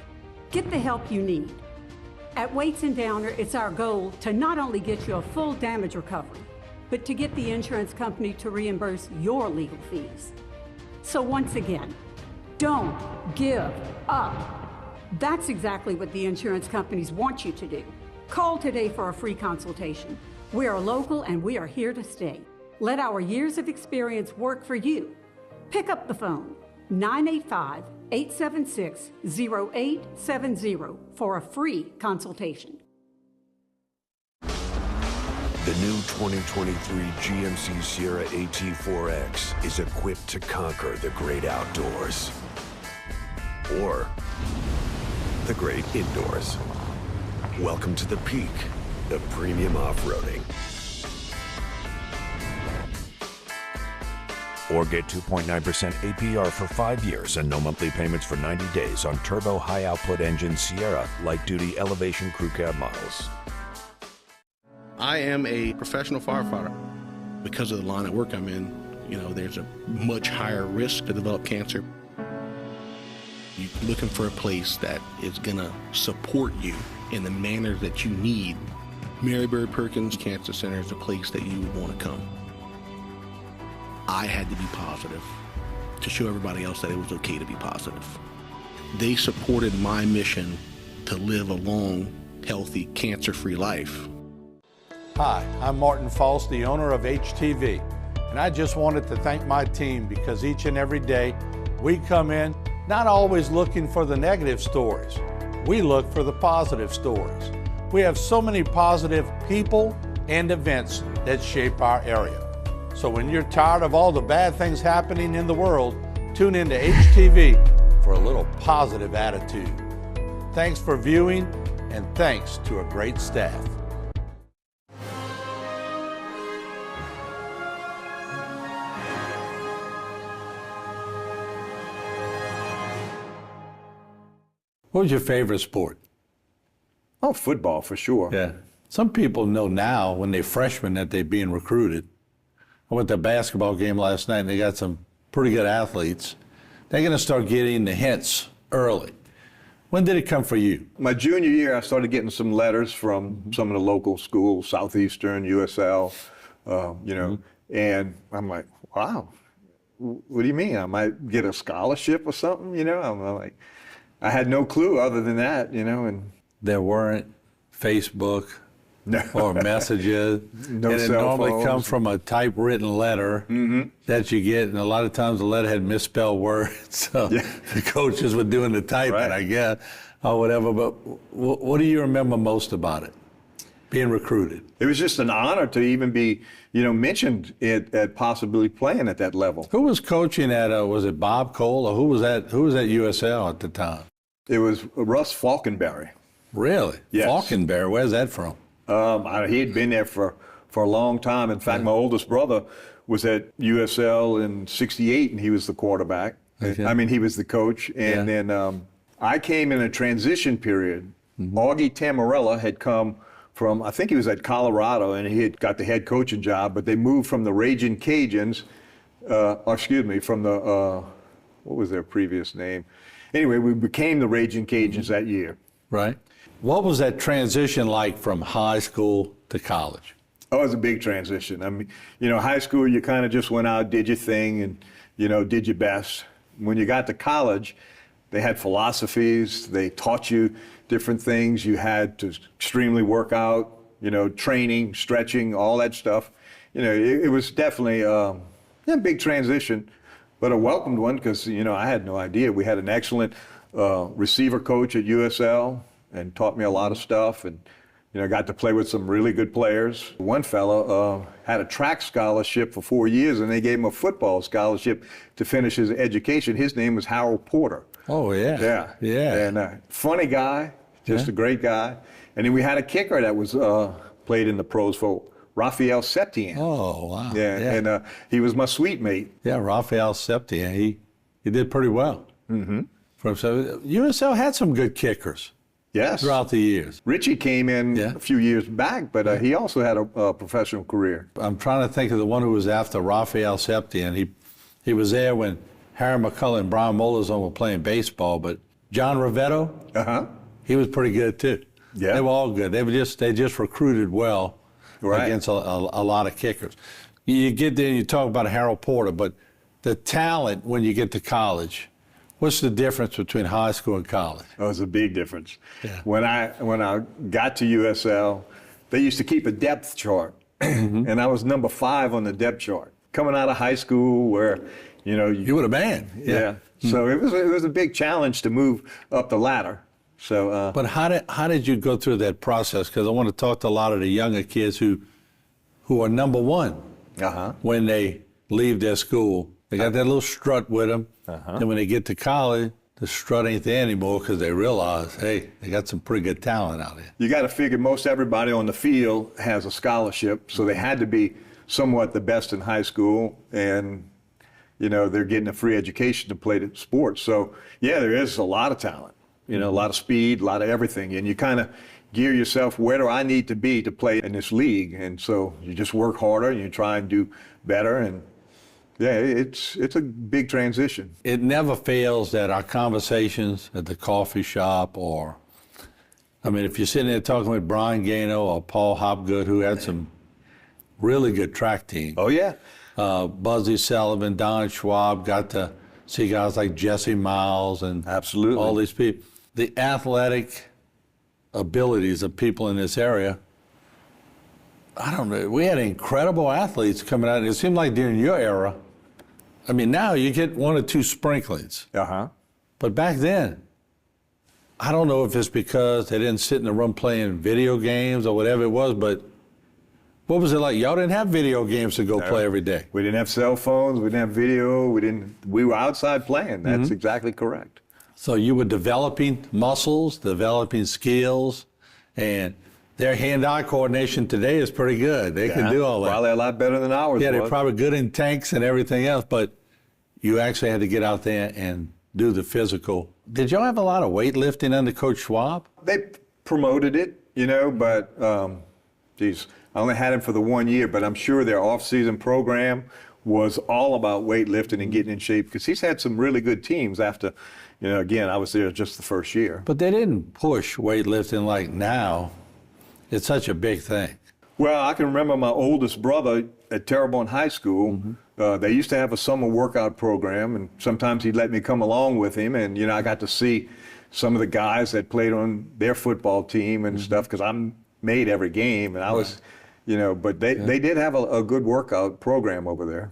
Get the help you need. At Waits and Downer, it's our goal to not only get you a full damage recovery, but to get the insurance company to reimburse your legal fees. So once again, don't give up. That's exactly what the insurance companies want you to do. Call today for a free consultation. We are local and we are here to stay. Let our years of experience work for you. Pick up the phone, 985-876-0870 for a free consultation. The new 2023 GMC Sierra AT4X is equipped to conquer the great outdoors. Or the great indoors. Welcome to the peak of premium off-roading. Or get 2.9% APR for 5 years and no monthly payments for 90 days on turbo high-output engine Sierra light-duty elevation crew cab models. I am a professional firefighter. Because of the line of work I'm in, there's a much higher risk to develop cancer. You're looking for a place that is gonna support you in the manner that you need. Mary Bird Perkins Cancer Center is a place that you would want to come. I had to be positive to show everybody else that it was okay to be positive. They supported my mission to live a long, healthy, cancer-free life. Hi, I'm Martin False, the owner of HTV, and I just wanted to thank my team because each and every day we come in not always looking for the negative stories. We look for the positive stories. We have so many positive people and events that shape our area. So when you're tired of all the bad things happening in the world, tune into HTV for a little positive attitude. Thanks for viewing, and thanks to a great staff. What was your favorite sport? Oh, football for sure. Yeah. Some people know now when they're freshmen that they're being recruited. I went to a basketball game last night and they got some pretty good athletes. They're going to start getting the hints early. When did it come for you? My junior year, I started getting some letters from some of the local schools, Southeastern, USL, and I'm like, wow, what do you mean? I might get a scholarship or something, I'm like, I had no clue other than that, and there weren't Facebook or messages. No and it cell normally phones. comes from a typewritten letter that you get, and a lot of times the letter had misspelled words, so the coaches were doing the typing, I guess, or whatever. But what do you remember most about it? being recruited. It was just an honor to even be, mentioned at possibly playing at that level. Who was coaching at, was it Bob Cole, or who was at USL at the time? It was Russ Falkenberry. Really? Yes. Falkenberry, where's that from? He had been there for a long time. In fact, my oldest brother was at USL in '68, and he was the quarterback. Okay. I mean, he was the coach. And then I came in a transition period. Augie Tamarella had come from, I think he was at Colorado, and he had got the head coaching job, but they moved from the Raging Cajuns, from the, what was their previous name? Anyway, we became the Raging Cajuns that year. Right. What was that transition like from high school to college? Oh, it was a big transition. I mean, high school, you kind of just went out, did your thing, and, did your best. When you got to college, they had philosophies. They taught you different things. You had to extremely work out, training, stretching, all that stuff. It was definitely a big transition, but a welcomed one because, I had no idea. We had an excellent receiver coach at USL and taught me a lot of stuff, and got to play with some really good players. One fellow had a track scholarship for 4 years, and they gave him a football scholarship to finish his education. His name was Harold Porter. Oh, yeah. Yeah. And funny guy, just a great guy. And then we had a kicker that was played in the pros for Raphael Septien. Oh, wow. Yeah. And he was my suite mate. Yeah, Raphael Septien. He did pretty well. Mm-hmm. USL had some good kickers. Yes. Throughout the years. Richie came in a few years back, but he also had a professional career. I'm trying to think of the one who was after Raphael Septien. He was there when Harry McCullough and Brian Molizone were playing baseball, but John Rivetto, he was pretty good too. Yeah. They were all good. They just recruited well against a lot of kickers. You get there and you talk about Harold Porter, but the talent when you get to college, what's the difference between high school and college? Oh, it's a big difference. Yeah. When I got to USL, they used to keep a depth chart, and I was number 5 on the depth chart. Coming out of high school, where you were the man. Yeah. So it was a big challenge to move up the ladder. So. But how did you go through that process? Because I want to talk to a lot of the younger kids who are number 1 when they leave their school. They got that little strut with them. And when they get to college, the strut ain't there anymore because they realize, hey, they got some pretty good talent out there. You got to figure most everybody on the field has a scholarship, so they had to be somewhat the best in high school, and they're getting a free education to play the sports. So yeah, there is a lot of talent, a lot of speed, a lot of everything, and you kind of gear yourself, where do I need to be to play in this league? And so you just work harder and you try and do better, and yeah, it's a big transition. It never fails that our conversations at the coffee shop, if you're sitting there talking with Brian Gano or Paul Hopgood, who had some really good track teams. Oh, yeah. Buzzy Sullivan, Don Schwab, got to see guys like Jesse Miles and all these people. The athletic abilities of people in this area, I don't know, we had incredible athletes coming out. It seemed like during your era, now you get 1 or 2 sprinklings. But back then, I don't know if it's because they didn't sit in the room playing video games or whatever it was, but what was it like? Y'all didn't have video games to go play every day. We didn't have cell phones, we didn't have video, we were outside playing. That's exactly correct. So you were developing muscles, developing skills, and their hand-eye coordination today is pretty good. They can do all that. Probably a lot better than ours. Yeah, they're probably good in tanks and everything else, but you actually had to get out there and do the physical. Did y'all have a lot of weightlifting under Coach Schwab? They promoted it, but I only had him for the 1 year, but I'm sure their off-season program was all about weightlifting and getting in shape, because he's had some really good teams after, again, I was there just the first year. But they didn't push weightlifting like now. It's such a big thing. Well, I can remember my oldest brother at Terrebonne High School. They used to have a summer workout program, and sometimes he'd let me come along with him, and I got to see some of the guys that played on their football team and stuff, because I'm made every game, and I was, but they did have a good workout program over there.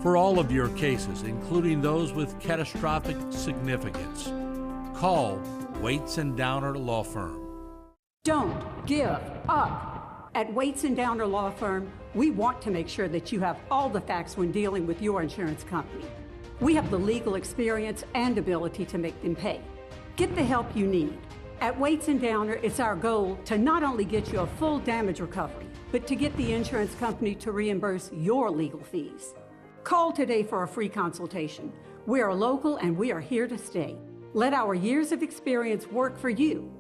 for all of your cases, including those with catastrophic significance. Call Waits and Downer Law Firm. Don't give up. At Waits and Downer Law Firm, we want to make sure that you have all the facts when dealing with your insurance company. We have the legal experience and ability to make them pay. Get the help you need. At Waits and Downer, it's our goal to not only get you a full damage recovery, but to get the insurance company to reimburse your legal fees. Call today for a free consultation. We are local and we are here to stay. Let our years of experience work for you.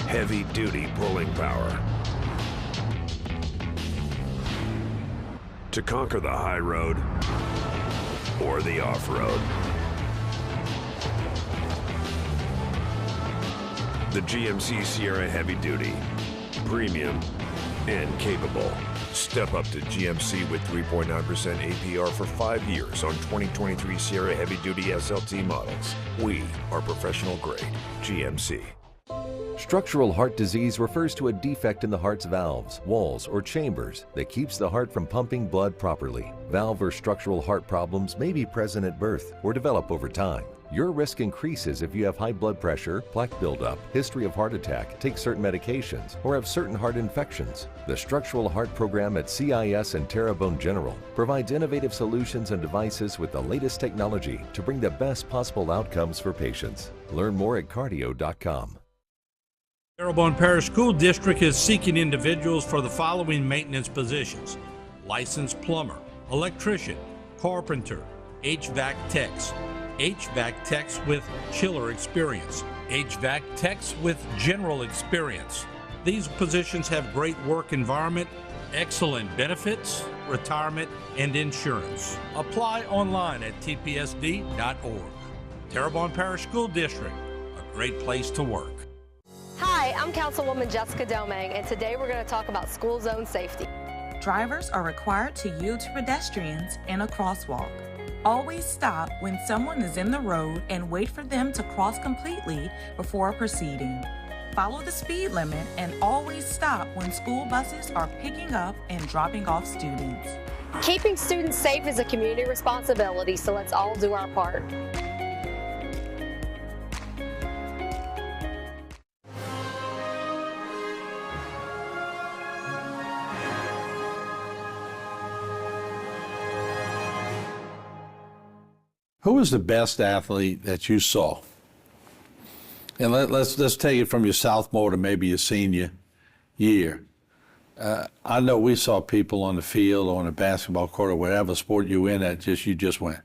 Heavy-duty pulling power. To conquer the high road or the off-road. The GMC Sierra Heavy Duty. Premium and capable. Step up to GMC with 3.9% APR for 5 years on 2023 Sierra Heavy Duty SLT models. We are professional grade. GMC. Structural heart disease refers to a defect in the heart's valves, walls, or chambers that keeps the heart from pumping blood properly. Valve or structural heart problems may be present at birth or develop over time. Your risk increases if you have high blood pressure, plaque buildup, history of heart attack, take certain medications, or have certain heart infections. The Structural Heart Program at CIS and Terrebonne General provides innovative solutions and devices with the latest technology to bring the best possible outcomes for patients. Learn more at cardio.com. Terrebonne Parish School District is seeking individuals for the following maintenance positions: licensed plumber, electrician, carpenter, HVAC techs with chiller experience, HVAC techs with general experience. These positions have great work environment, excellent benefits, retirement, and insurance. Apply online at tpsd.org. Terrebonne Parish School District, a great place to work. Hi, I'm Councilwoman Jessica Domang, and today we're going to talk about school zone safety. Drivers are required to yield to pedestrians in a crosswalk. Always stop when someone is in the road and wait for them to cross completely before proceeding. Follow the speed limit and always stop when school buses are picking up and dropping off students. Keeping students safe is a community responsibility, so let's all do our part. Who was the best athlete that you saw? And let's take it from your sophomore to maybe your senior year. I know we saw people on the field or on a basketball court or whatever sport you in that you just went,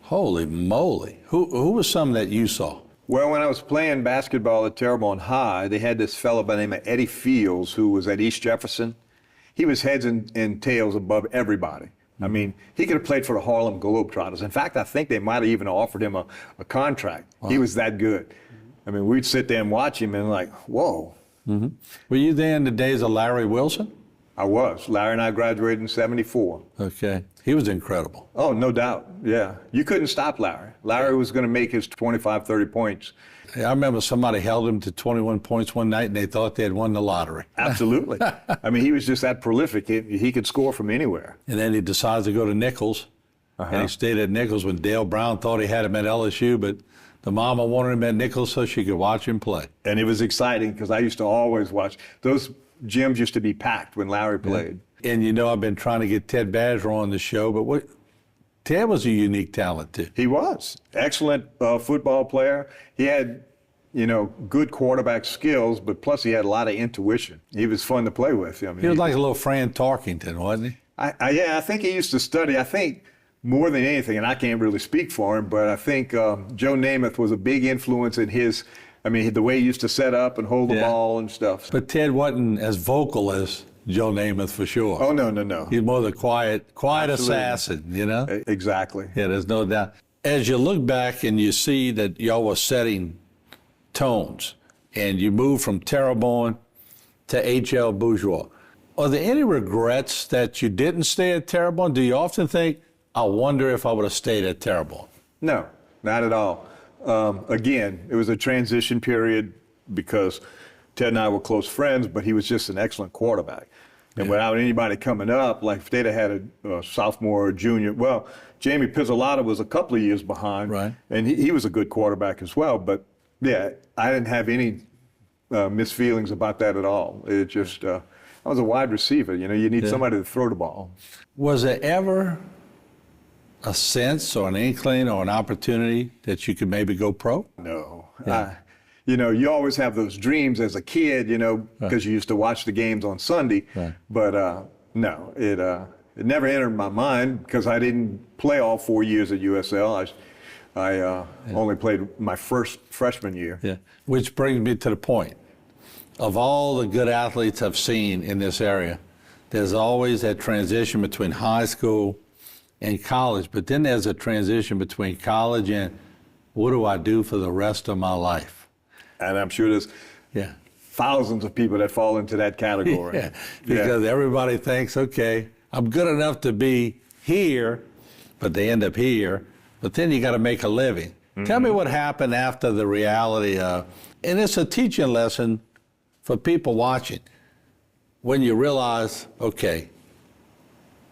holy moly. Who was some that you saw? Well, when I was playing basketball at Terrebonne High, they had this fellow by the name of Eddie Fields who was at East Jefferson. He was heads and tails above everybody. I mean, he could have played for the Harlem Globetrotters. In fact, I think they might have even offered him a contract. Wow. He was that good. I mean, we'd sit there and watch him and like, whoa. Mm-hmm. Were you there in the days of Larry Wilson? I was. Larry and I graduated in '74. Okay. He was incredible. Oh, no doubt. Yeah. You couldn't stop Larry. Larry was going to make his 25, 30 points. I remember somebody held him to 21 points one night and they thought they had won the lottery. Absolutely. I mean, he was just that prolific. He could score from anywhere. And then he decides to go to Nichols. And he stayed at Nichols when Dale Brown thought he had him at LSU, but the mama wanted him at Nichols so she could watch him play. And it was exciting because I used to always watch. Those gyms used to be packed when Larry played. Yeah. And you know, I've been trying to get Ted Badger on the show, but Ted was a unique talent too. He was. Excellent football player. He had, good quarterback skills, but plus he had a lot of intuition. He was fun to play with. I mean, he was like a little Fran Tarkington, wasn't he? I think he used to study. I think more than anything, and I can't really speak for him, but I think Joe Namath was a big influence in his, the way he used to set up and hold the ball and stuff. But Ted wasn't as vocal as Joe Namath for sure. Oh, no. He's more the quiet assassin, Exactly. Yeah, there's no doubt. As you look back and you see that y'all were setting tones and you moved from Terrebonne to H.L. Bourgeois, are there any regrets that you didn't stay at Terrebonne? Do you often think, I wonder if I would have stayed at Terrebonne? No, not at all. Again, it was a transition period because Ted and I were close friends, but he was just an excellent quarterback. And without anybody coming up, like if they'd have had a sophomore or junior, well, Jamie Pizzolata was a couple of years behind, right? And he was a good quarterback as well. But yeah, I didn't have any misfeelings about that at all. It just, I was a wide receiver. You know, you need somebody to throw the ball. Was there ever a sense or an inkling or an opportunity that you could maybe go pro? No. You know, you always have those dreams as a kid, you know, because you used to watch the games on Sunday. But no, it never entered my mind because I didn't play all 4 years at USL. I only played my first freshman year. Yeah. Which brings me to the point. Of all the good athletes I've seen in this area, there's always that transition between high school and college, but then there's a transition between college and what do I do for the rest of my life? And I'm sure there's thousands of people that fall into that category. Because everybody thinks, okay, I'm good enough to be here, but they end up here. But then you got to make a living. Tell me what happened after the reality of, and it's a teaching lesson for people watching, when you realize, okay,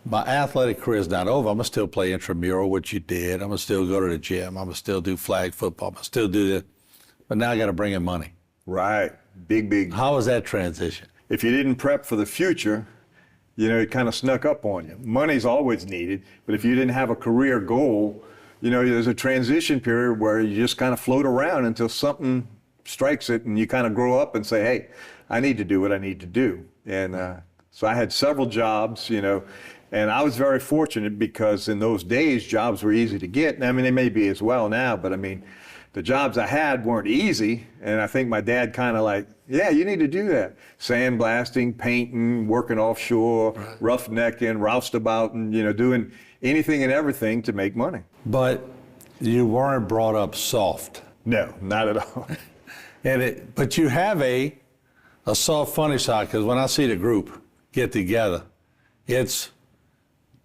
my athletic career is not over. I'm going to still play intramural, which you did. I'm going to still go to the gym. I'm going to still do flag football. I'm going to still do this. But now I got to bring in money. Right. Big. How was that transition? If you didn't prep for the future, you know, it kind of snuck up on you. Money's always needed, but if you didn't have a career goal, you know, there's a transition period where you just kind of float around until something strikes it and you kind of grow up and say, hey, I need to do what I need to do. And so I had several jobs, you know, and I was very fortunate because in those days, jobs were easy to get. I mean, they may be as well now, but I mean, the jobs I had weren't easy, and I think my dad kind of like, yeah, you need to do that. Sandblasting, painting, working offshore, roughnecking, roustabouting, you know, doing anything and everything to make money. But you weren't brought up soft. No, not at all. But you have a soft, funny side, because when I see the group get together, it's,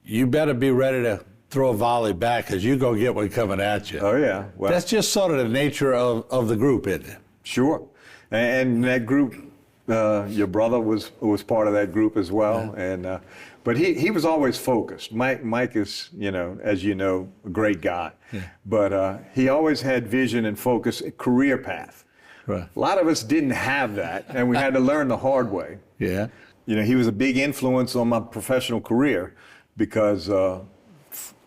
you better be ready to throw a volley back because you go get one coming at you. Oh, yeah. Well, that's just sort of the nature of the group, isn't it? Sure. And that group, your brother was part of that group as well. And but he was always focused. Mike is, you know, as you know, a great guy. But he always had vision and focus, career path. Right. A lot of us didn't have that, and we had to learn the hard way. Yeah. You know, he was a big influence on my professional career because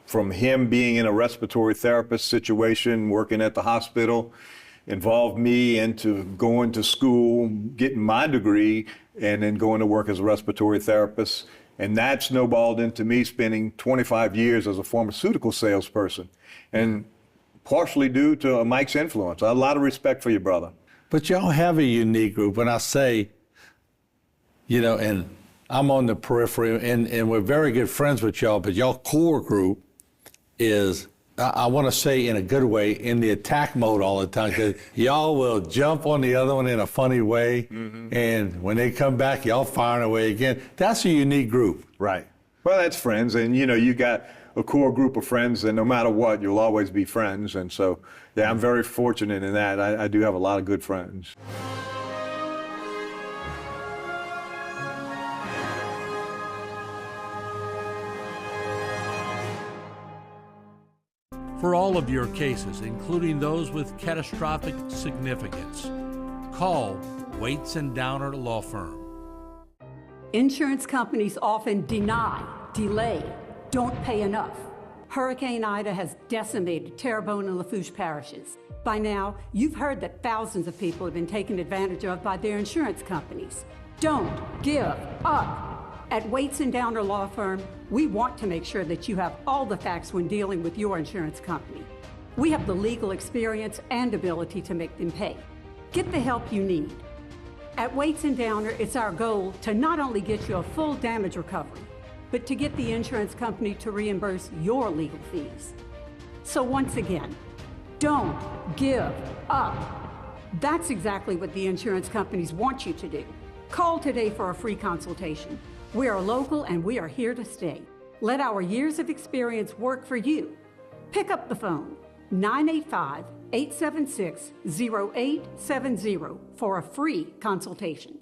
from him being in a respiratory therapist situation, working at the hospital, involved me into going to school, getting my degree, and then going to work as a respiratory therapist. And that snowballed into me spending 25 years as a pharmaceutical salesperson, and partially due to Mike's influence. I have a lot of respect for your brother. But y'all have a unique group. When I say, you know, and I'm on the periphery, and we're very good friends with y'all, but y'all core group is, I want to say in a good way, in the attack mode all the time, because y'all will jump on the other one in a funny way, and when they come back, y'all firing away again. That's a unique group. Right. Well, that's friends, and you know, you got a core group of friends, and no matter what, you'll always be friends, and so, yeah, I'm very fortunate in that. I do have a lot of good friends. For all of your cases, including those with catastrophic significance, call Waits and Downer Law Firm. Insurance companies often deny, delay, don't pay enough. Hurricane Ida has decimated Terrebonne and Lafourche parishes. By now, you've heard that thousands of people have been taken advantage of by their insurance companies. Don't give up. At Waits and Downer Law Firm, we want to make sure that you have all the facts when dealing with your insurance company. We have the legal experience and ability to make them pay. Get the help you need. At Waits and Downer, it's our goal to not only get you a full damage recovery, but to get the insurance company to reimburse your legal fees. So once again, don't give up. That's exactly what the insurance companies want you to do. Call today for a free consultation. We are local and we are here to stay. Let our years of experience work for you. Pick up the phone, 985-876-0870 for a free consultation.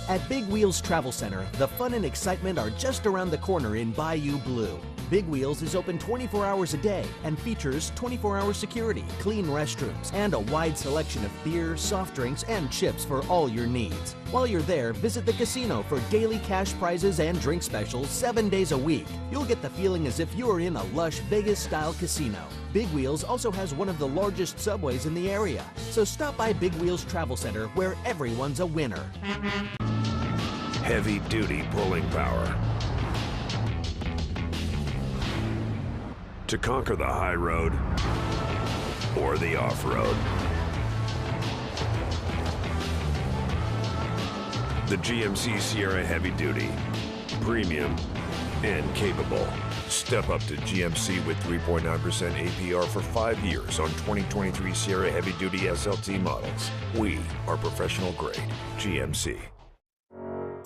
At Big Wheels Travel Center, the fun and excitement are just around the corner in Bayou Blue. Big Wheels is open 24 hours a day and features 24-hour security, clean restrooms, and a wide selection of beer, soft drinks, and chips for all your needs. While you're there, visit the casino for daily cash prizes and drink specials 7 days a week. You'll get the feeling as if you are in a lush Vegas-style casino. Big Wheels also has one of the largest subways in the area. So stop by Big Wheels Travel Center, where everyone's a winner. Heavy-duty pulling power. To conquer the high road or the off-road. The GMC Sierra Heavy Duty. Premium and capable. Step up to GMC with 3.9% APR for 5 years on 2023 Sierra Heavy Duty SLT models. We are professional grade. GMC.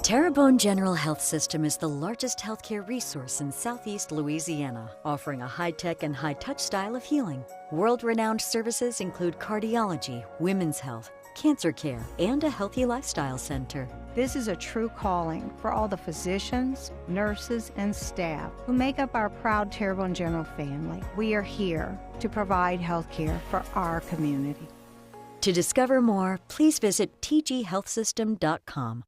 Terrebonne General Health System is the largest healthcare resource in Southeast Louisiana, offering a high-tech and high-touch style of healing. World-renowned services include cardiology, women's health, cancer care, and a healthy lifestyle center. This is a true calling for all the physicians, nurses, and staff who make up our proud Terrebonne General family. We are here to provide health care for our community. To discover more, please visit tghealthsystem.com.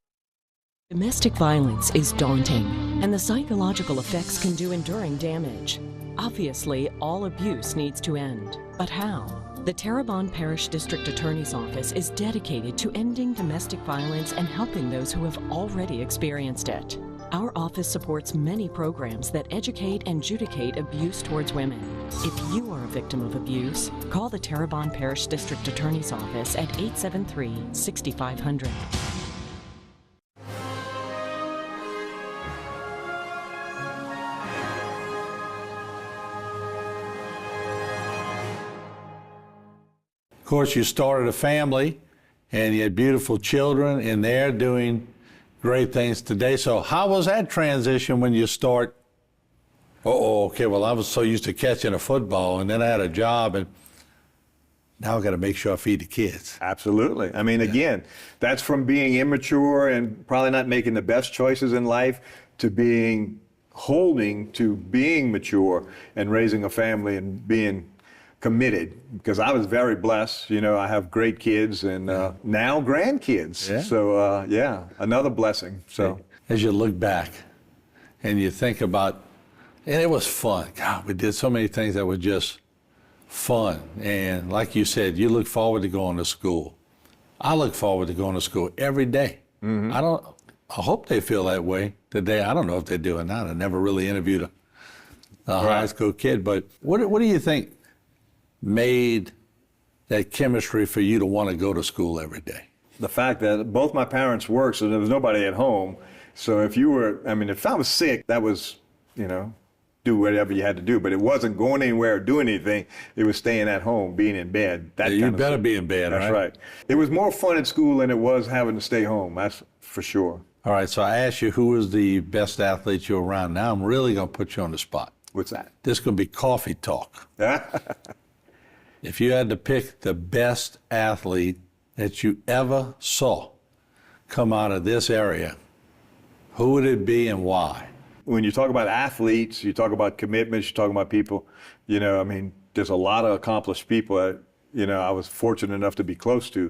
Domestic violence is daunting, and the psychological effects can do enduring damage. Obviously, all abuse needs to end. But how? The Terrebonne Parish District Attorney's Office is dedicated to ending domestic violence and helping those who have already experienced it. Our office supports many programs that educate and adjudicate abuse towards women. If you are a victim of abuse, call the Terrebonne Parish District Attorney's Office at 873-6500. Of course, you started a family and you had beautiful children and they're doing great things today. So how was that transition when you start, okay, well, I was so used to catching a football and then I had a job and now I got to make sure I feed the kids. Absolutely. I mean, again, that's from being immature and probably not making the best choices in life to holding to being mature and raising a family and being committed, because I was very blessed. You know, I have great kids and now grandkids. Yeah. So, another blessing. So, as you look back and you think about, and it was fun. God, we did so many things that were just fun. And like you said, you look forward to going to school. I look forward to going to school every day. Mm-hmm. I hope they feel that way today. I don't know if they do or not. I never really interviewed a high school kid, but what do you think made that chemistry for you to want to go to school every day? The fact that both my parents worked, so there was nobody at home. So if I was sick, that was, do whatever you had to do. But it wasn't going anywhere or doing anything. It was staying at home, being in bed. You better be in bed, right? That's right. It was more fun at school than it was having to stay home. That's for sure. All right, so I asked you who was the best athlete you were around. Now I'm really going to put you on the spot. What's that? This is going to be coffee talk. If you had to pick the best athlete that you ever saw come out of this area, who would it be and why? When you talk about athletes, you talk about commitments, you talk about people, there's a lot of accomplished people that, I was fortunate enough to be close to.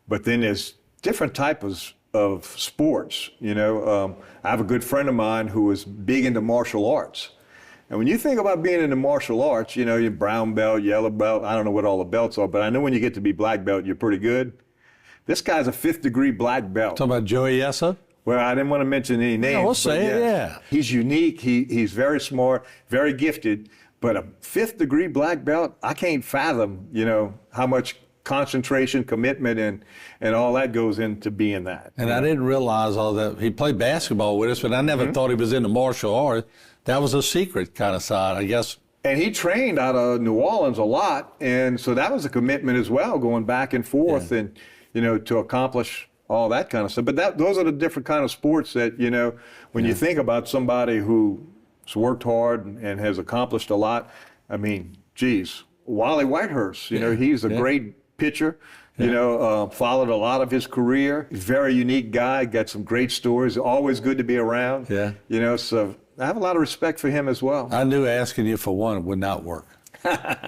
But then there's different types of sports. I have a good friend of mine who was big into martial arts. And when you think about being in the martial arts, your brown belt, yellow belt, I don't know what all the belts are, but I know when you get to be black belt, you're pretty good. This guy's a 5th degree black belt. Talking about Joey Essa? Well, I didn't want to mention any names. No, we'll say it, yeah. He's unique. He's very smart, very gifted, but a 5th degree black belt, I can't fathom, how much concentration, commitment, and all that goes into being that. And I didn't realize all that. He played basketball with us, but I never thought he was into martial arts. That was a secret kind of side, I guess. And he trained out of New Orleans a lot, and so that was a commitment as well, going back and forth and, to accomplish all that kind of stuff. But those are the different kind of sports that, when you think about somebody who's worked hard and has accomplished a lot, I mean, geez, Wally Whitehurst, he's a great pitcher, You know, followed a lot of his career. Very unique guy, got some great stories, always good to be around. Yeah. You know, so I have a lot of respect for him as well. I knew asking you for one would not work.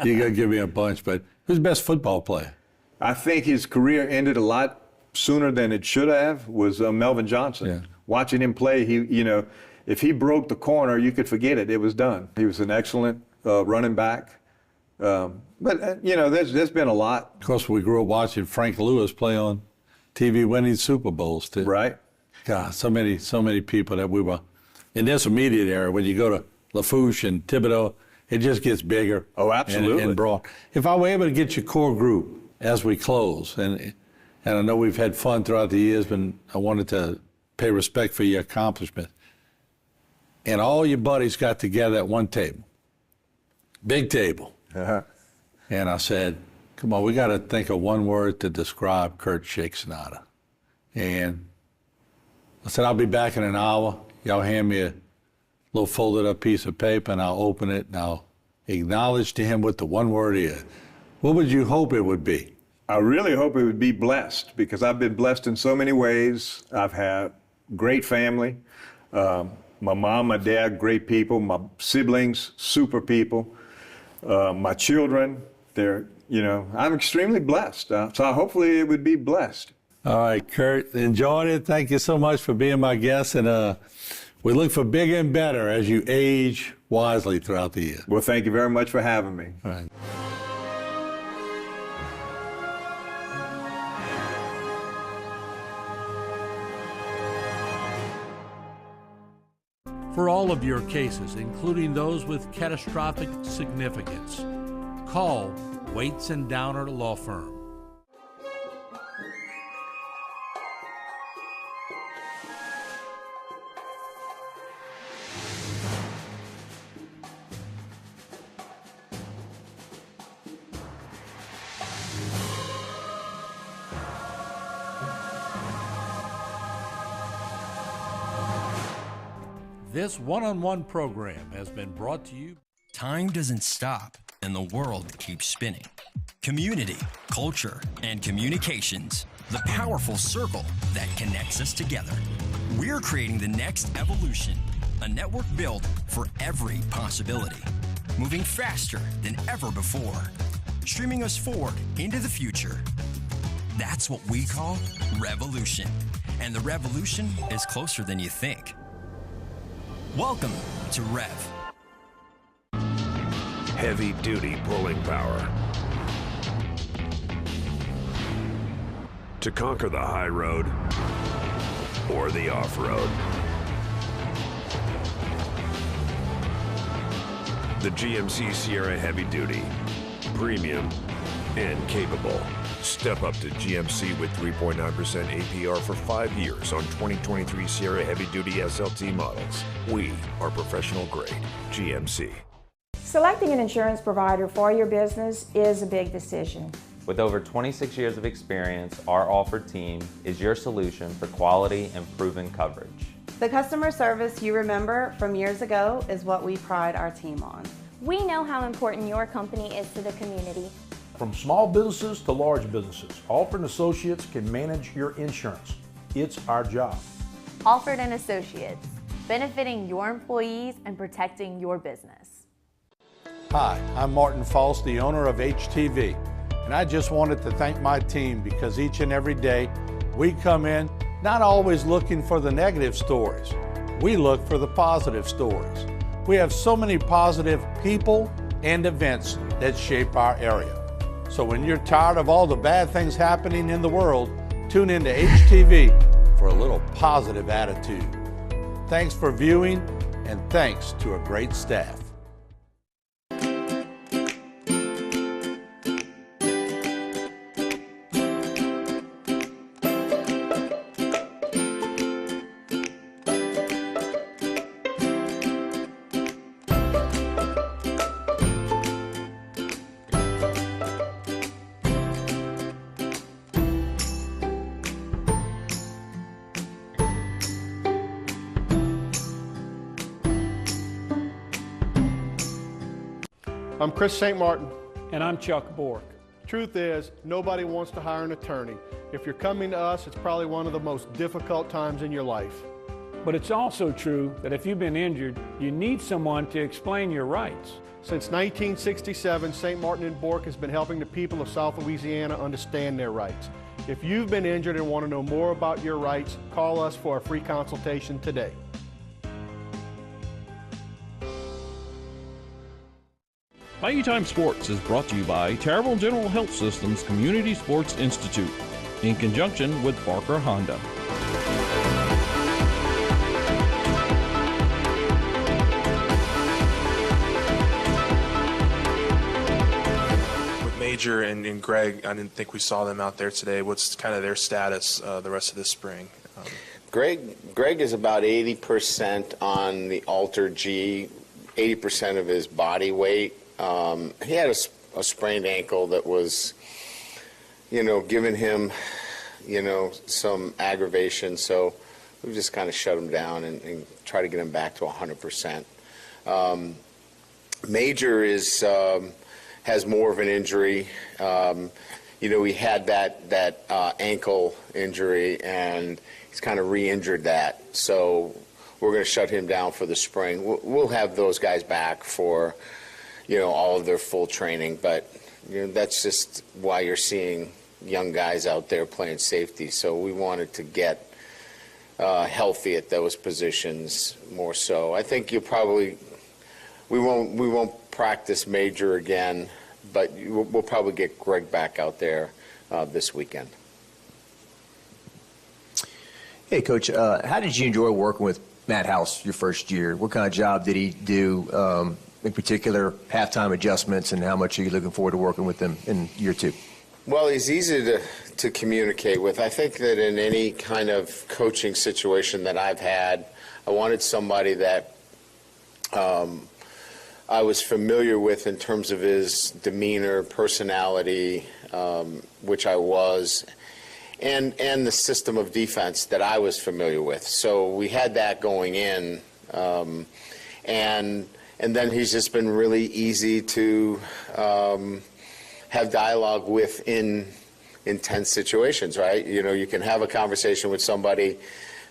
You got to give me a bunch, but who's the best football player? I think his career ended a lot sooner than it should have, was Melvin Johnson. Yeah. Watching him play, you know, if he broke the corner, you could forget it. It was done. He was an excellent running back. But you know, there's been a lot. Of course, we grew up watching Frank Lewis play on TV, winning Super Bowls too. Right. God, so many people that we were in this immediate era. When you go to Lafourche and Thibodeau, it just gets bigger. Oh, absolutely. And broad. If I were able to get your core group as we close, and I know we've had fun throughout the years, but I wanted to pay respect for your accomplishments. And all your buddies got together at one table, big table. Uh-huh. And I said, come on, we got to think of one word to describe Kurt Shake Sonata. And I said, I'll be back in an hour. Y'all hand me a little folded up piece of paper and I'll open it and I'll acknowledge to him what the one word is. What would you hope it would be? I really hope it would be blessed, because I've been blessed in so many ways. I've had great family. My mom, my dad, great people. My siblings, super people. My children, you know, I'm extremely blessed. So hopefully it would be blessed. All right, Kurt, enjoyed it. Thank you so much for being my guest. And we look for bigger and better as you age wisely throughout the year. Well, thank you very much for having me. All right. For all of your cases, including those with catastrophic significance, call Waits and Downer Law Firm. This one-on-one program has been brought to you. Time doesn't stop, and the world keeps spinning. Community, culture, and communications, the powerful circle that connects us together. We're creating the next evolution, a network built for every possibility, moving faster than ever before, streaming us forward into the future. That's what we call revolution, and the revolution is closer than you think. Welcome to Rev. Heavy-duty pulling power. To conquer the high road or the off-road. The GMC Sierra Heavy Duty. Premium and capable. Step up to GMC with 3.9% APR for 5 years on 2023 Sierra Heavy Duty SLT models. We are professional grade GMC. Selecting an insurance provider for your business is a big decision. With over 26 years of experience, our offered team is your solution for quality and proven coverage. The customer service you remember from years ago is what we pride our team on. We know how important your company is to the community. From small businesses to large businesses, Alford & Associates can manage your insurance. It's our job. Alford & Associates, benefiting your employees and protecting your business. Hi, I'm Martin False, the owner of HTV, and I just wanted to thank my team, because each and every day we come in not always looking for the negative stories. We look for the positive stories. We have so many positive people and events that shape our area. So when you're tired of all the bad things happening in the world, tune into HTV for a little positive attitude. Thanks for viewing, and thanks to a great staff. I'm Chris St. Martin. And I'm Chuck Bork. Truth is, nobody wants to hire an attorney. If you're coming to us, it's probably one of the most difficult times in your life. But it's also true that if you've been injured, you need someone to explain your rights. Since 1967, St. Martin and Bourke has been helping the people of South Louisiana understand their rights. If you've been injured and want to know more about your rights, call us for a free consultation today. Bayou Time Sports is brought to you by Terrebonne General Health System's Community Sports Institute in conjunction with Barker Honda. With Major and Greg, I didn't think we saw them out there today. What's kind of their status the rest of this spring? Greg is about 80% on the Alter G, 80% of his body weight. He had a sprained ankle that was, giving him, some aggravation. So we just kind of shut him down and try to get him back to 100%. Major has more of an injury. He had that ankle injury, and he's kind of re-injured that. So we're going to shut him down for the spring. We'll have those guys back for all of their full training, but that's just why you're seeing young guys out there playing safety. So we wanted to get healthy at those positions more so. I think we won't practice Major again, but we'll probably get Greg back out there this weekend. Hey, Coach, how did you enjoy working with Matt House your first year? What kind of job did he do? In particular, halftime adjustments, and how much are you looking forward to working with them in year two? Well, he's easy to communicate with. I think that in any kind of coaching situation that I've had, I wanted somebody that I was familiar with in terms of his demeanor, personality, which I was, and the system of defense that I was familiar with. So we had that going in, and then he's just been really easy to have dialogue with in intense situations, right? You can have a conversation with somebody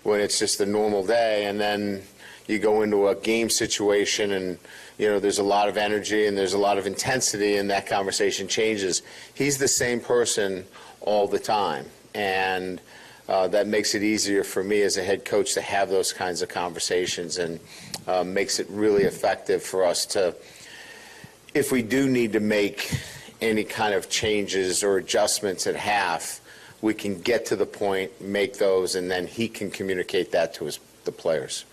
when it's just a normal day, and then you go into a game situation and, there's a lot of energy and there's a lot of intensity, and that conversation changes. He's the same person all the time, and that makes it easier for me as a head coach to have those kinds of conversations, and makes it really effective for us to, if we do need to make any kind of changes or adjustments at half, we can get to the point, make those, and then he can communicate that to the players.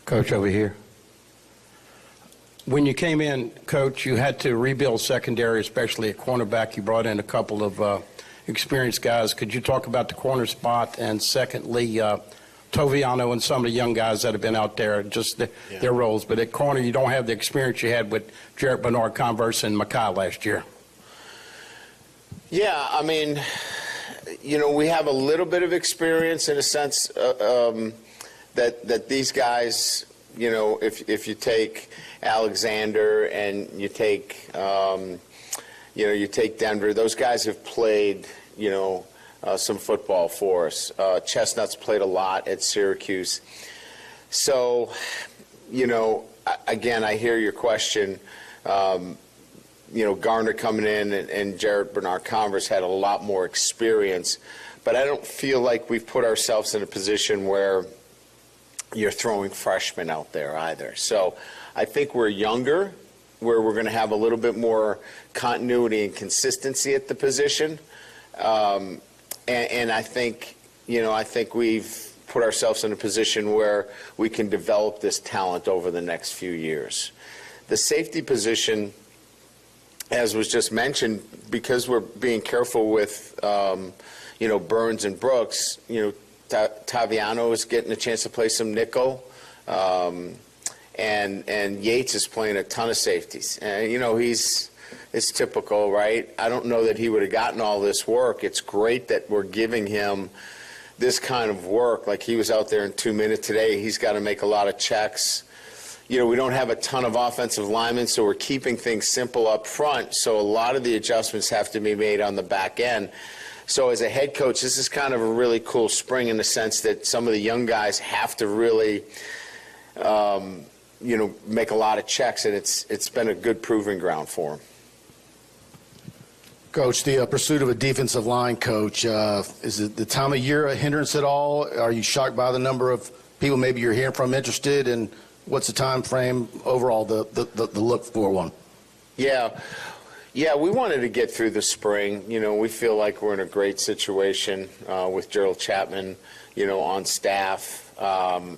Coach, over here. When you came in, Coach, you had to rebuild secondary, especially at cornerback. You brought in a couple of experienced guys. Could you talk about the corner spot? And secondly, Toviano and some of the young guys that have been out there, just their roles. But at corner, you don't have the experience you had with Jarrett Bernard, Converse, and Makai last year. Yeah, I mean, we have a little bit of experience in a sense that these guys, if you take Alexander and you take, you take Denver, those guys have played, some football for us. Chestnut's played a lot at Syracuse. So, again, I hear your question. Garner coming in and Jarrett Bernard Converse had a lot more experience, but I don't feel like we've put ourselves in a position where you're throwing freshmen out there either. So I think we're younger, where we're going to have a little bit more continuity and consistency at the position. And I think, I think we've put ourselves in a position where we can develop this talent over the next few years. The safety position, as was just mentioned, because we're being careful with, Burns and Brooks, Taviano is getting a chance to play some nickel, and Yates is playing a ton of safeties. And, it's typical, right? I don't know that he would have gotten all this work. It's great that we're giving him this kind of work. Like, he was out there in 2 minutes today. He's got to make a lot of checks. we don't have a ton of offensive linemen, so we're keeping things simple up front. So a lot of the adjustments have to be made on the back end. So as a head coach, this is kind of a really cool spring in the sense that some of the young guys have to really, make a lot of checks, and it's been a good proving ground for them. Coach, the pursuit of a defensive line coach, is it the time of year a hindrance at all? Are you shocked by the number of people maybe you're hearing from interested, and what's the time frame overall, the look for one? Yeah, we wanted to get through the spring. We feel like we're in a great situation with Gerald Chapman, on staff.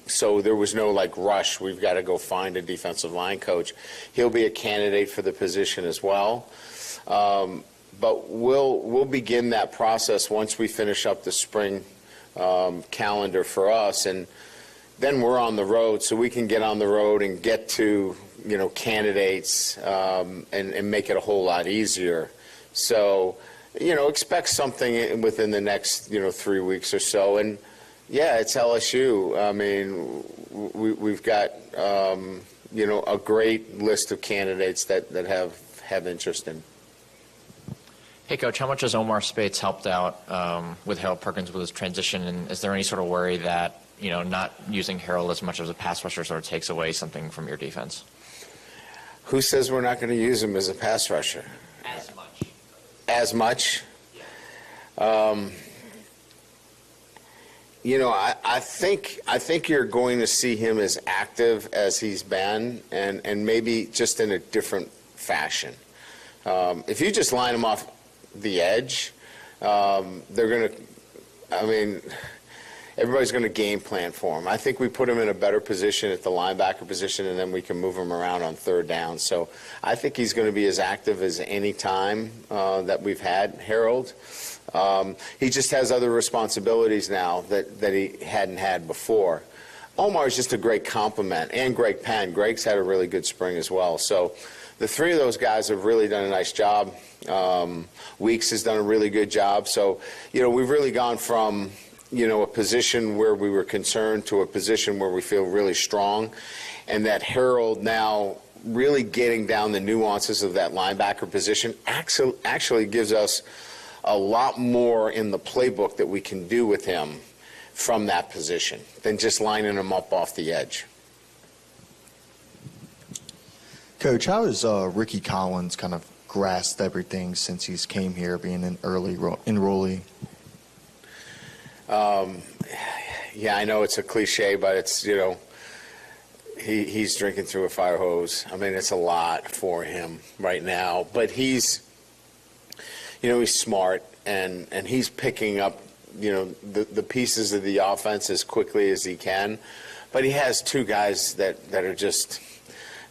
So there was no rush. We've got to go find a defensive line coach. He'll be a candidate for the position as well. But we'll begin that process once we finish up the spring calendar for us, and then we're on the road, so we can get on the road and get to candidates and make it a whole lot easier. So expect something within the next 3 weeks or so. And yeah, it's LSU. I mean, we've got a great list of candidates that have interest in. Hey, Coach, how much has Omar Spates helped out with Harold Perkins with his transition? And is there any sort of worry that, not using Harold as much as a pass rusher sort of takes away something from your defense? Who says we're not going to use him as a pass rusher? As much. As much? Yeah. I think you're going to see him as active as he's been, and maybe just in a different fashion. If you just line him off the edge, everybody's going to game plan for him. I think we put him in a better position at the linebacker position, and then we can move him around on third down. So I think he's going to be as active as any time that we've had Harold. He just has other responsibilities now that he hadn't had before. Omar is just a great compliment, and Greg Penn. Greg's had a really good spring as well. So the three of those guys have really done a nice job. Weeks has done a really good job. So, we've really gone from, a position where we were concerned to a position where we feel really strong. And that Harold now really getting down the nuances of that linebacker position actually gives us a lot more in the playbook that we can do with him from that position than just lining him up off the edge. Coach, how has Ricky Collins kind of grasped everything since he's came here, being an early enrollee? Yeah, I know it's a cliche, but it's, he's drinking through a fire hose. I mean, it's a lot for him right now. But he's smart, and he's picking up, the pieces of the offense as quickly as he can. But he has two guys that are just,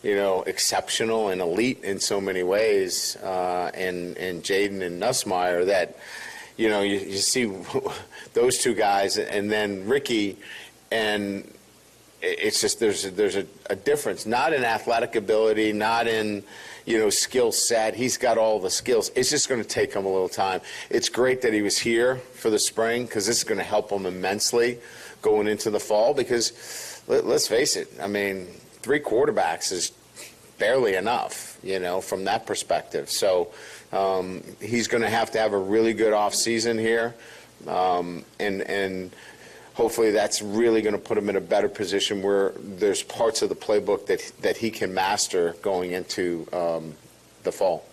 exceptional and elite in so many ways, and Jaden and Nussmeier that, you see those two guys and then Ricky, and it's just there's a difference, not in athletic ability, not in skill set. He's got all the skills. It's just going to take him a little time. It's great that he was here for the spring, because this is going to help him immensely going into the fall, because let's face it, I mean, 3 quarterbacks is barely enough, from that perspective. So he's going to have a really good off season here, and hopefully that's really going to put him in a better position where there's parts of the playbook that he can master going into the fall.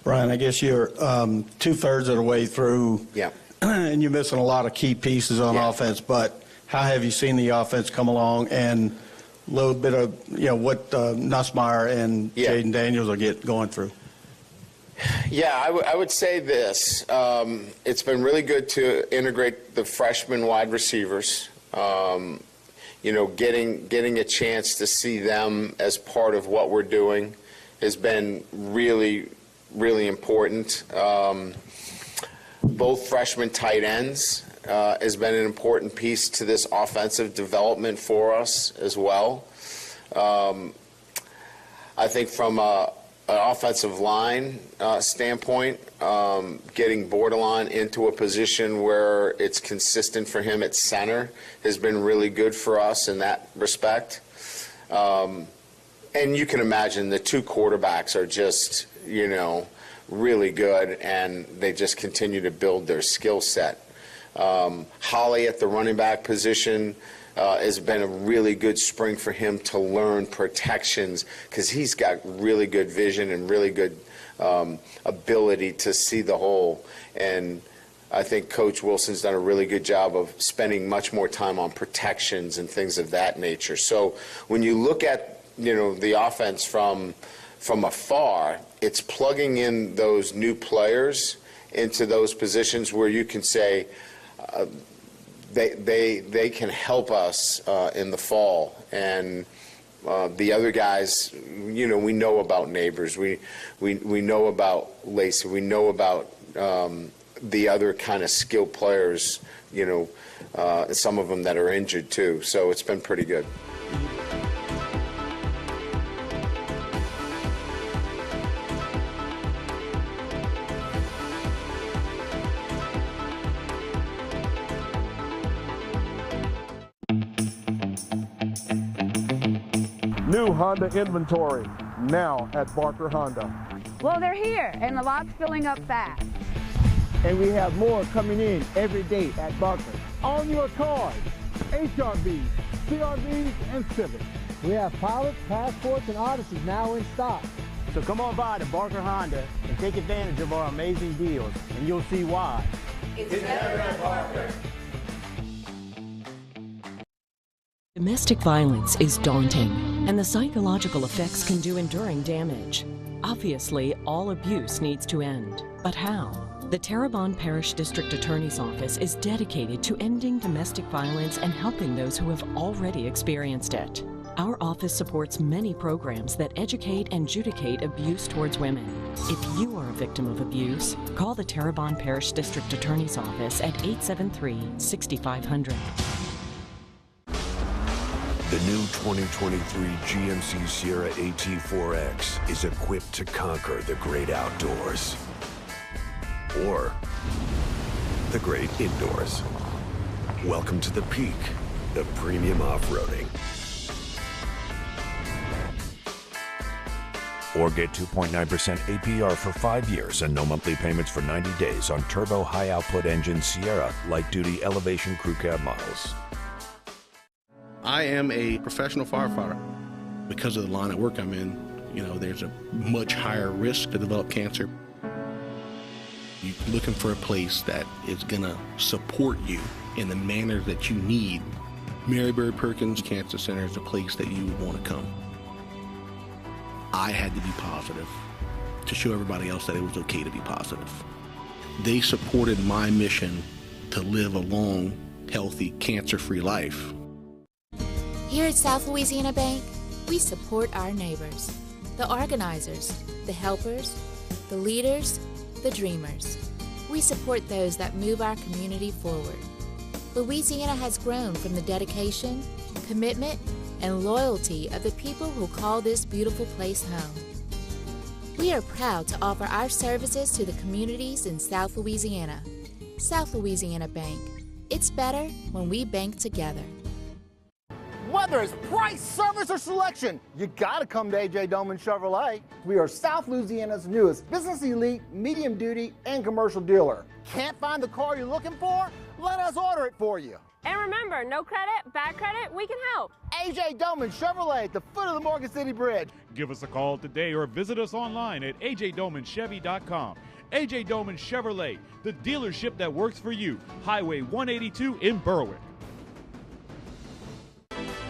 Brian, I guess you're 2/3 of the way through, yeah, and you're missing a lot of key pieces on offense, but how have you seen the offense come along, and a little bit of what Nussmeier and Jaden Daniels are going through? Yeah, I would say this. It's been really good to integrate the freshman wide receivers. Getting a chance to see them as part of what we're doing has been really, really important. Both freshman tight ends has been an important piece to this offensive development for us as well. I think from an offensive line standpoint, getting Bordelon into a position where it's consistent for him at center has been really good for us in that respect. And you can imagine the two quarterbacks are just, you know, really good, and they just continue to build their skill set. Holly at the running back position has been a really good spring for him to learn protections, because he's got really good vision and really good ability to see the hole. And I think Coach Wilson's done a really good job of spending much more time on protections and things of that nature. So when you look at, you know, the offense from afar, it's plugging in those new players into those positions where you can say they can help us in the fall. And the other guys, you know, we know about Neighbors, we know about Lacey, we know about the other kind of skilled players, you know, some of them that are injured too. So it's been pretty good. New Honda inventory now at Barker Honda. Well, they're here, and the lot's filling up fast. And we have more coming in every day at Barker. On your cars, HRVs, CRVs, and Civics. We have Pilots, Passports, and Odysseys now in stock. So come on by to Barker Honda and take advantage of our amazing deals, and you'll see why. It's better at Barker. Domestic violence is daunting, and the psychological effects can do enduring damage. Obviously, all abuse needs to end. But how? The Terrebonne Parish District Attorney's Office is dedicated to ending domestic violence and helping those who have already experienced it. Our office supports many programs that educate and adjudicate abuse towards women. If you are a victim of abuse, call the Terrebonne Parish District Attorney's Office at 873-6500. The new 2023 GMC Sierra AT4X is equipped to conquer the great outdoors. Or the great indoors. Welcome to the peak of premium off-roading. Or get 2.9% APR for 5 years and no monthly payments for 90 days on turbo high-output engine Sierra light-duty elevation crew cab models. I am a professional firefighter. Because of the line of work I'm in, you know, there's a much higher risk to develop cancer. You're looking for a place that is going to support you in the manner that you need. Mary Bird Perkins Cancer Center is a place that you would want to come. I had to be positive to show everybody else that it was okay to be positive. They supported my mission to live a long, healthy, cancer-free life. Here at South Louisiana Bank, we support our neighbors, the organizers, the helpers, the leaders, the dreamers. We support those that move our community forward. Louisiana has grown from the dedication, commitment, and loyalty of the people who call this beautiful place home. We are proud to offer our services to the communities in South Louisiana. South Louisiana Bank. It's better when we bank together. Whether it's price, service, or selection, you gotta come to AJ Doman Chevrolet. We are South Louisiana's newest business elite, medium duty, and commercial dealer. Can't find the car you're looking for? Let us order it for you. And remember, no credit, bad credit, we can help. AJ Doman Chevrolet at the foot of the Morgan City Bridge. Give us a call today or visit us online at ajdomanchevy.com. AJ Doman Chevrolet, the dealership that works for you. Highway 182 in Berwick.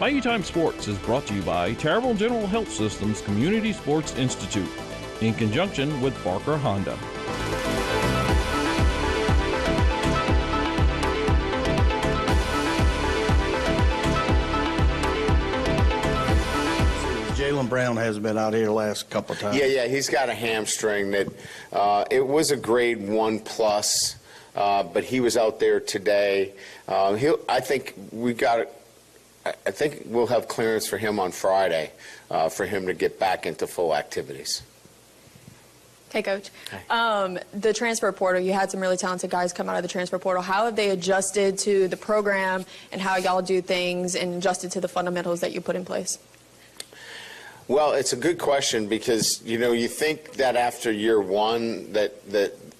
Bayou Time Sports is brought to you by Terrible General Health Systems Community Sports Institute in conjunction with Barker Honda. Jalen Brown hasn't been out here the last couple of times. Yeah, he's got a hamstring that it was a grade 1+, but he was out there today. I think we'll have clearance for him on Friday for him to get back into full activities. Hey, Coach. The transfer portal, you had some really talented guys come out of the transfer portal. How have they adjusted to the program and how y'all do things and adjusted to the fundamentals that you put in place? Well, it's a good question because, you think that after year one that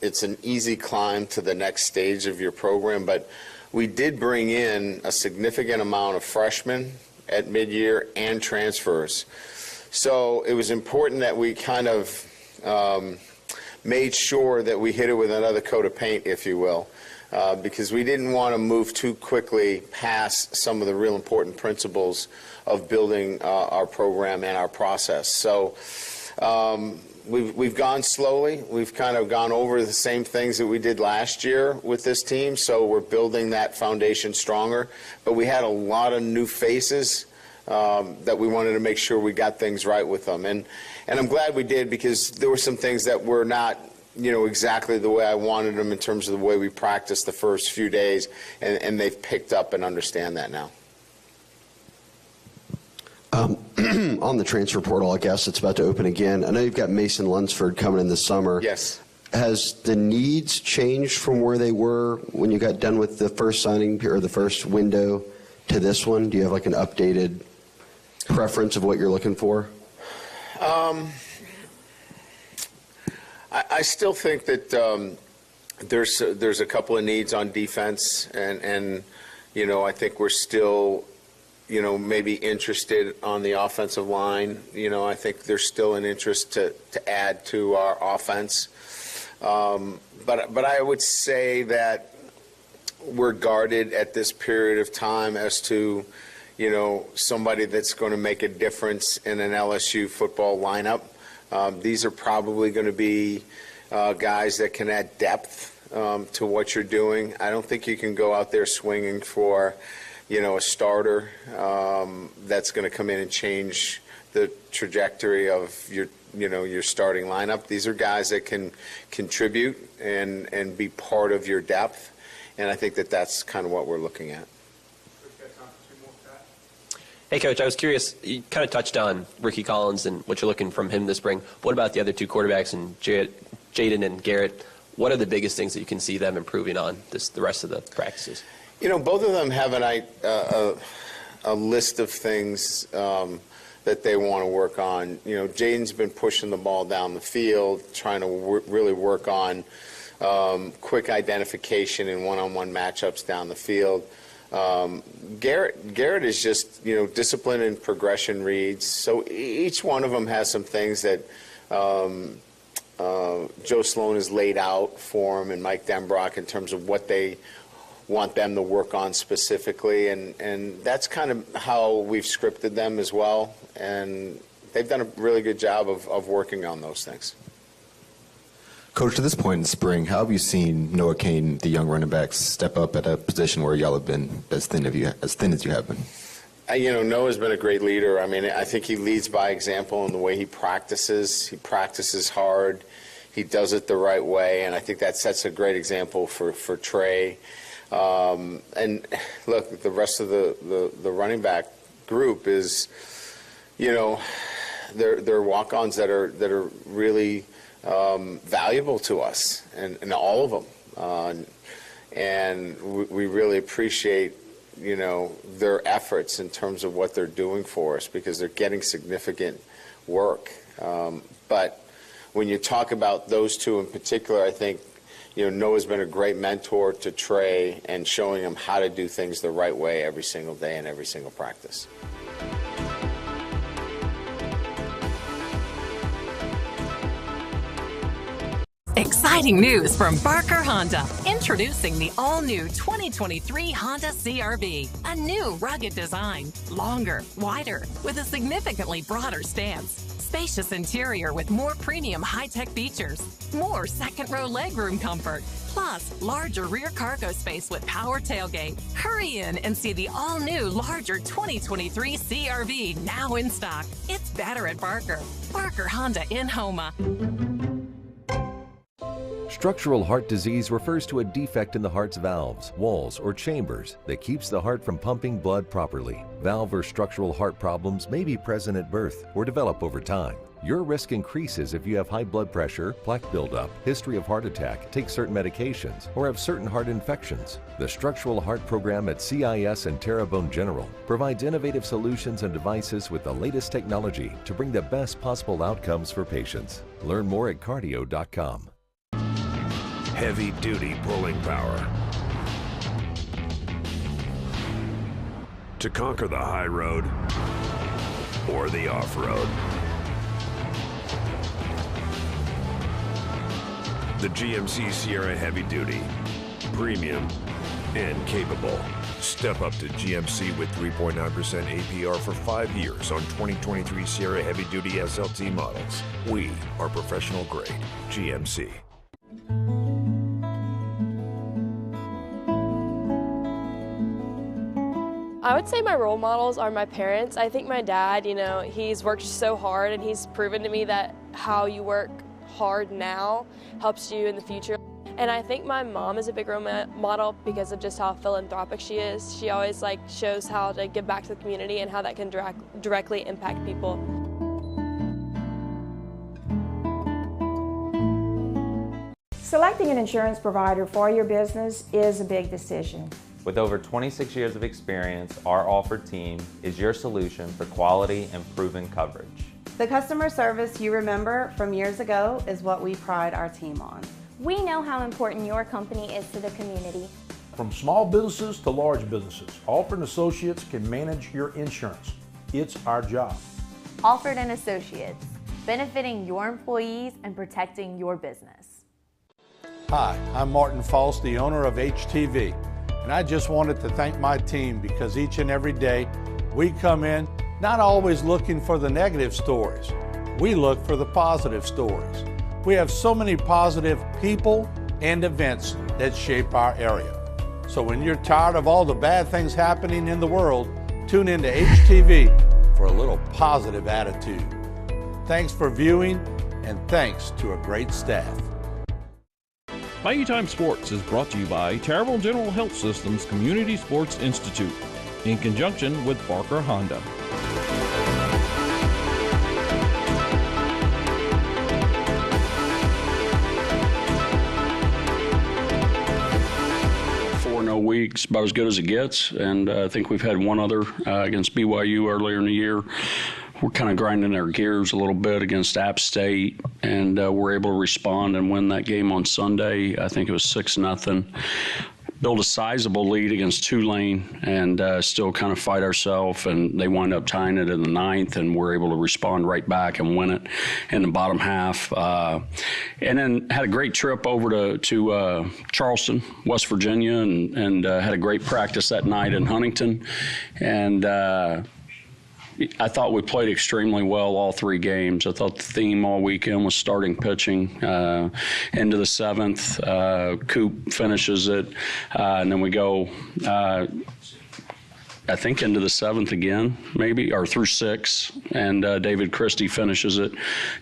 it's an easy climb to the next stage of your program, but we did bring in a significant amount of freshmen at mid-year and transfers. So it was important that we kind of made sure that we hit it with another coat of paint, if you will, because we didn't want to move too quickly past some of the real important principles of building our program and our process. So we've gone slowly. We've kind of gone over the same things that we did last year with this team, so we're building that foundation stronger. But we had a lot of new faces that we wanted to make sure we got things right with them. And I'm glad we did, because there were some things that were not exactly the way I wanted them in terms of the way we practiced the first few days, and they've picked up and understand that now. On the transfer portal, I guess it's about to open again. I know you've got Mason Lunsford coming in this summer. Yes. Has the needs changed from where they were when you got done with the first signing or the first window to this one? Do you have like an updated preference of what you're looking for? I still think that there's a couple of needs on defense, and I think we're still maybe interested on the offensive line. I think there's still an interest to add to our offense. But I would say that we're guarded at this period of time as to, somebody that's going to make a difference in an LSU football lineup. These are probably going to be guys that can add depth to what you're doing. I don't think you can go out there swinging for a starter that's going to come in and change the trajectory of your starting lineup. These are guys that can contribute and be part of your depth, and I think that that's kind of what we're looking at. Hey, Coach, I was curious, you kind of touched on Ricky Collins and what you're looking from him this spring. What about the other two quarterbacks, and Jaden and Garrett? What are the biggest things that you can see them improving on the rest of the practices? Both of them have a list of things that they want to work on. Jaden's been pushing the ball down the field, trying to really work on quick identification and one-on-one matchups down the field. Garrett is just, discipline and progression reads. So each one of them has some things that Joe Sloan has laid out for him and Mike Denbrock in terms of what they want them to work on specifically, and that's kind of how we've scripted them as well, and they've done a really good job of working on those things. Coach, to this point in spring, how have you seen Noah Kane, the young running back, step up at a position where y'all have been as thin as you have been? Noah's been a great leader. I mean, I think he leads by example in the way he practices. He practices hard. He does it the right way, and I think that sets a great example for Trey. And look, the rest of the running back group is, they're walk-ons that are really valuable to us, and all of them. And we really appreciate, their efforts in terms of what they're doing for us, because they're getting significant work. But when you talk about those two in particular, I think Noah's been a great mentor to Trey and showing him how to do things the right way every single day and every single practice. Exciting news from Barker Honda. Introducing the all-new 2023 Honda CR-V. A new rugged design, longer, wider, with a significantly broader stance. Spacious interior with more premium high-tech features. More second-row legroom comfort. Plus, larger rear cargo space with power tailgate. Hurry in and see the all-new, larger 2023 CR-V now in stock. It's better at Barker. Barker Honda in Houma. Structural heart disease refers to a defect in the heart's valves, walls, or chambers that keeps the heart from pumping blood properly. Valve or structural heart problems may be present at birth or develop over time. Your risk increases if you have high blood pressure, plaque buildup, history of heart attack, take certain medications, or have certain heart infections. The Structural Heart Program at CIS and Terrebonne General provides innovative solutions and devices with the latest technology to bring the best possible outcomes for patients. Learn more at cardio.com. Heavy-duty pulling power. To conquer the high road or the off-road. The GMC Sierra Heavy Duty. Premium and capable. Step up to GMC with 3.9% APR for 5 years on 2023 Sierra Heavy Duty SLT models. We are professional grade. GMC. I would say my role models are my parents. I think my dad, he's worked so hard and he's proven to me that how you work hard now helps you in the future. And I think my mom is a big role model because of just how philanthropic she is. She always shows how to give back to the community and how that can directly impact people. Selecting an insurance provider for your business is a big decision. With over 26 years of experience, our Offered team is your solution for quality and proven coverage. The customer service you remember from years ago is what we pride our team on. We know how important your company is to the community. From small businesses to large businesses, Offered Associates can manage your insurance. It's our job. Offered & Associates, benefiting your employees and protecting your business. Hi, I'm Martin False, the owner of HTV. And I just wanted to thank my team because each and every day we come in not always looking for the negative stories. We look for the positive stories. We have so many positive people and events that shape our area. So when you're tired of all the bad things happening in the world, tune into HTV for a little positive attitude. Thanks for viewing and thanks to a great staff. Bayou Time Sports is brought to you by Terrebonne General Health System's Community Sports Institute in conjunction with Barker Honda. Weeks, about as good as it gets, and I think we've had one other against BYU earlier in the year. We're kind of grinding our gears a little bit against App State, and we're able to respond and win that game on Sunday. I think it was 6-0. Build a sizable lead against Tulane and still kind of fight ourselves, and they wind up tying it in the 9th, and we're able to respond right back and win it in the bottom half. And then had a great trip over to Charleston, West Virginia, and had a great practice that night in Huntington. And I thought we played extremely well all 3 games. I thought the theme all weekend was starting pitching. Into the 7th, Coop finishes it, and then we go, I think, into the 7th again, maybe, or through 6, and David Christie finishes it.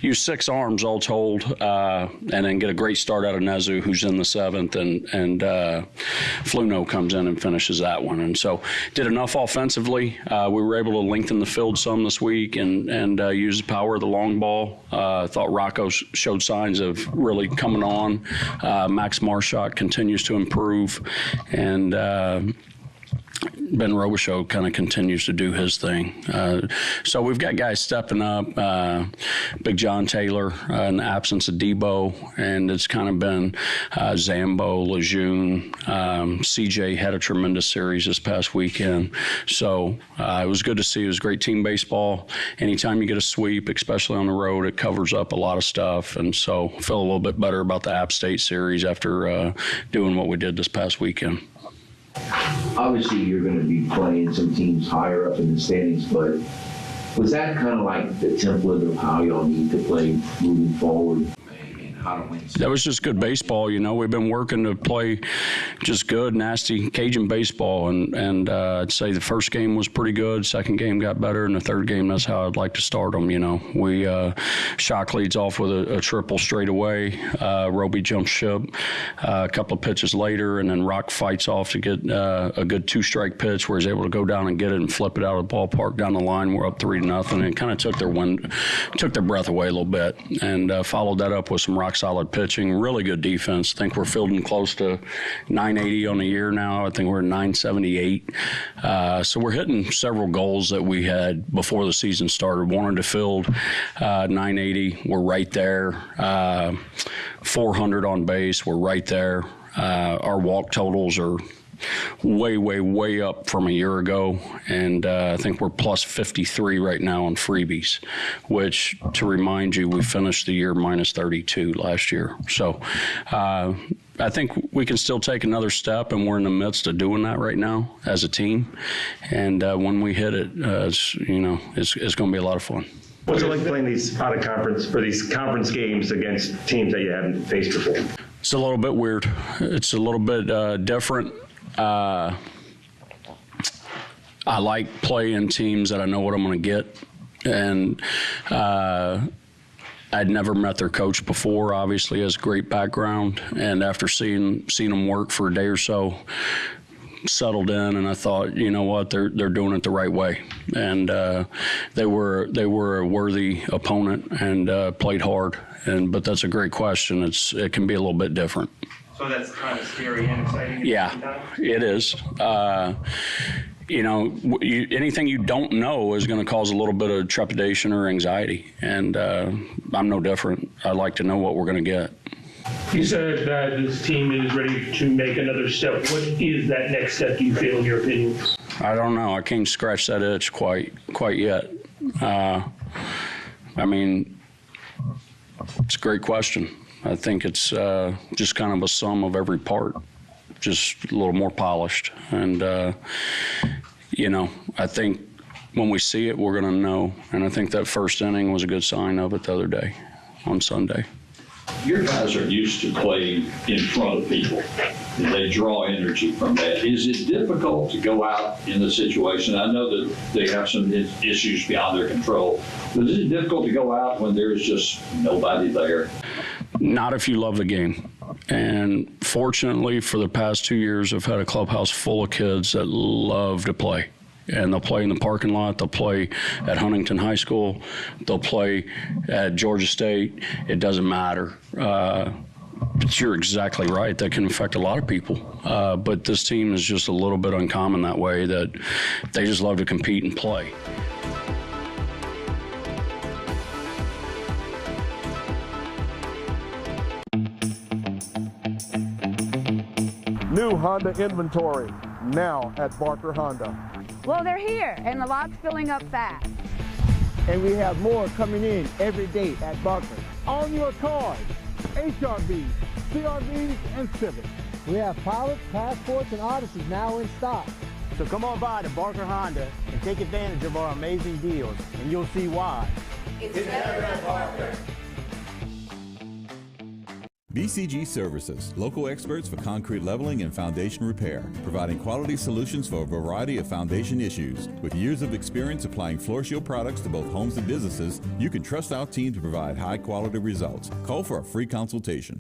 Use 6 arms all told, and then get a great start out of Nezu, who's in the 7th, and Fluno comes in and finishes that one. And so did enough offensively. We were able to lengthen the field some this week and use the power of the long ball. Thought Rocco showed signs of really coming on. Max Marshak continues to improve, and Ben Robichaud kind of continues to do his thing. So we've got guys stepping up. Big John Taylor in the absence of Debo, and it's kind of been Zambo, Lejeune. CJ had a tremendous series this past weekend. So it was good to see. It was great team baseball. Anytime you get a sweep, especially on the road, it covers up a lot of stuff. And so I feel a little bit better about the App State series after doing what we did this past weekend. Obviously, you're going to be playing some teams higher up in the standings, but was that kind of like the template of how y'all need to play moving forward? That was just good baseball. We've been working to play just good, nasty Cajun baseball, and I'd say the first game was pretty good. Second game got better, and the third game, that's how I'd like to start them. We Shock leads off with a triple straight away. Roby jumps ship a couple of pitches later, and then Rock fights off to get a good two-strike pitch where he's able to go down and get it and flip it out of the ballpark down the line. We're up 3-0, and it kind of took their breath away a little bit, and followed that up with some rock-solid pitching. Really good defense. I think we're fielding close to 980 on the year now. I think we're at 978. So we're hitting several goals that we had before the season started. Wanted to field 980. We're right there. 400 on base. We're right there. Our walk totals are way up from a year ago, and I think we're plus 53 right now on freebies, which, to remind you, we finished the year minus 32 last year. So I think we can still take another step, and we're in the midst of doing that right now as a team. And when we hit it, it's going to be a lot of fun. What's it like playing these out of conference for these conference games against teams that you haven't faced before? It's a little bit weird. It's a little bit different. I like playing teams that I know what I'm going to get, and I'd never met their coach before. Obviously, has great background, and after seeing them work for a day or so, settled in, and I thought, you know what, they're doing it the right way, and they were a worthy opponent and played hard. But that's a great question. It can be a little bit different. So that's kind of scary and exciting. Yeah, it is. Anything you don't know is going to cause a little bit of trepidation or anxiety, and I'm no different. I like to know what we're going to get. You said that this team is ready to make another step. What is that next step, do you feel, in your opinion? I don't know. I can't scratch that itch quite yet. It's a great question. I think it's just kind of a sum of every part, just a little more polished. And, I think when we see it, we're going to know. And I think that first inning was a good sign of it the other day on Sunday. Your guys are used to playing in front of people. They draw energy from that. Is it difficult to go out in the situation? I know that they have some issues beyond their control, but is it difficult to go out when there's just nobody there? Not if you love the game. And fortunately, for the past 2 years, I've had a clubhouse full of kids that love to play. And they'll play in the parking lot. They'll play at Huntington High School. They'll play at Georgia State. It doesn't matter. But you're exactly right. That can affect a lot of people. But this team is just a little bit uncommon that way, that they just love to compete and play. New Honda inventory now at Barker Honda. Well, they're here, and the lot's filling up fast. And we have more coming in every day at Barker. On your cars, HRVs, CRVs, and Civics. We have Pilots, Passports, and Odysseys now in stock. So come on by to Barker Honda and take advantage of our amazing deals, and you'll see why. It's better at Barker. BCG Services, local experts for concrete leveling and foundation repair, providing quality solutions for a variety of foundation issues. With years of experience applying Floor Shield products to both homes and businesses, you can trust our team to provide high-quality results. Call for a free consultation.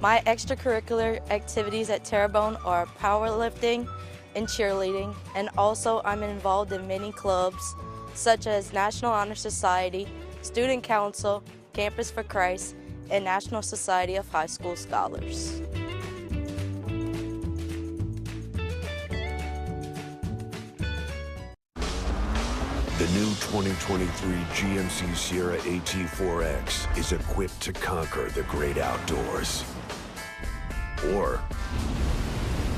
My extracurricular activities at Terrebonne are powerlifting and cheerleading, and also I'm involved in many clubs such as National Honor Society, Student Council, Campus for Christ, and National Society of High School Scholars. The new 2023 GMC Sierra AT4X is equipped to conquer the great outdoors. Or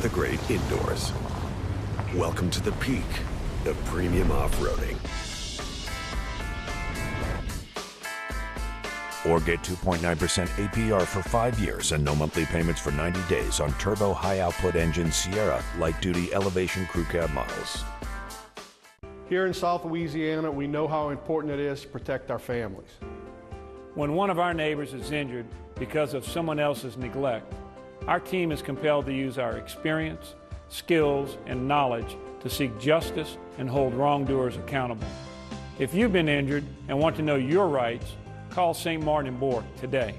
the great indoors. Welcome to the peak of premium off-roading. Or get 2.9% APR for 5 years and no monthly payments for 90 days on turbo high-output engine Sierra light-duty elevation crew cab models. Here in South Louisiana, we know how important it is to protect our families. When one of our neighbors is injured because of someone else's neglect, our team is compelled to use our experience, skills, and knowledge to seek justice and hold wrongdoers accountable. If you've been injured and want to know your rights, call St. Martin and Bourke today.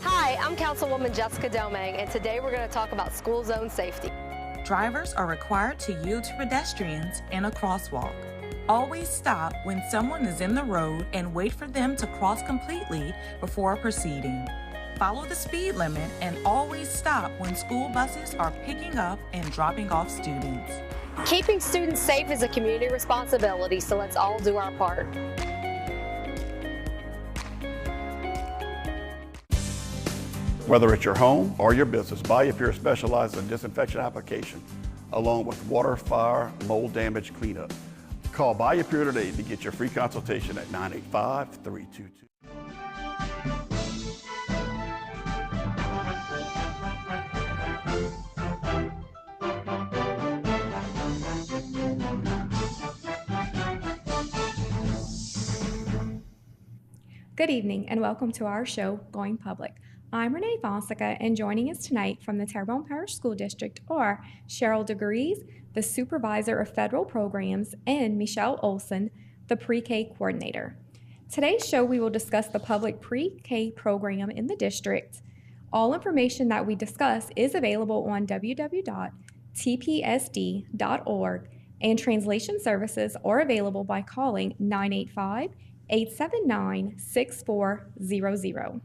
Hi, I'm Councilwoman Jessica Delmang, and today we're going to talk about school zone safety. Drivers are required to yield to pedestrians in a crosswalk. Always stop when someone is in the road and wait for them to cross completely before proceeding. Follow the speed limit and always stop when school buses are picking up and dropping off students. Keeping students safe is a community responsibility, so let's all do our part. Whether it's your home or your business, BioPure specializes in disinfection application, along with water, fire, mold damage cleanup. Call BioPure today to get your free consultation at 985-322. Good evening and welcome to our show, Going Public. I'm Renee Fonseca, and joining us tonight from the Terrebonne Parish School District are Cheryl DeGrees, the Supervisor of Federal Programs, and Michelle Olson, the Pre-K Coordinator. Today's show, we will discuss the public pre-K program in the district. All information that we discuss is available on www.tpsd.org, and translation services are available by calling 985-879-6400.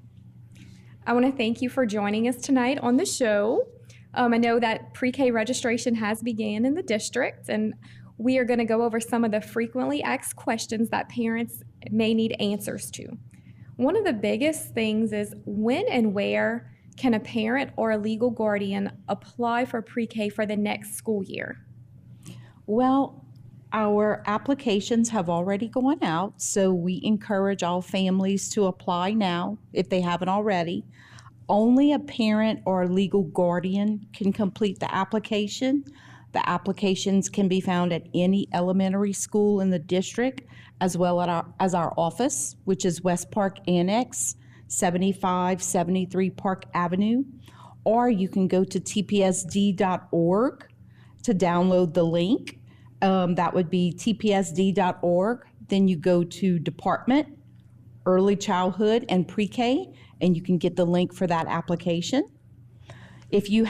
I want to thank you for joining us tonight on the show. I know that pre-K registration has begun in the district, and we are going to go over some of the frequently asked questions that parents may need answers to. One of the biggest things is when and where can a parent or a legal guardian apply for pre-K for the next school year? Well, our applications have already gone out, so we encourage all families to apply now if they haven't already. Only a parent or a legal guardian can complete the application. The applications can be found at any elementary school in the district, as well as our office, which is West Park Annex, 7573 Park Avenue, or you can go to tpsd.org to download the link. That would be tpsd.org. Then you go to Department, Early Childhood and Pre-K, and you can get the link for that application. If you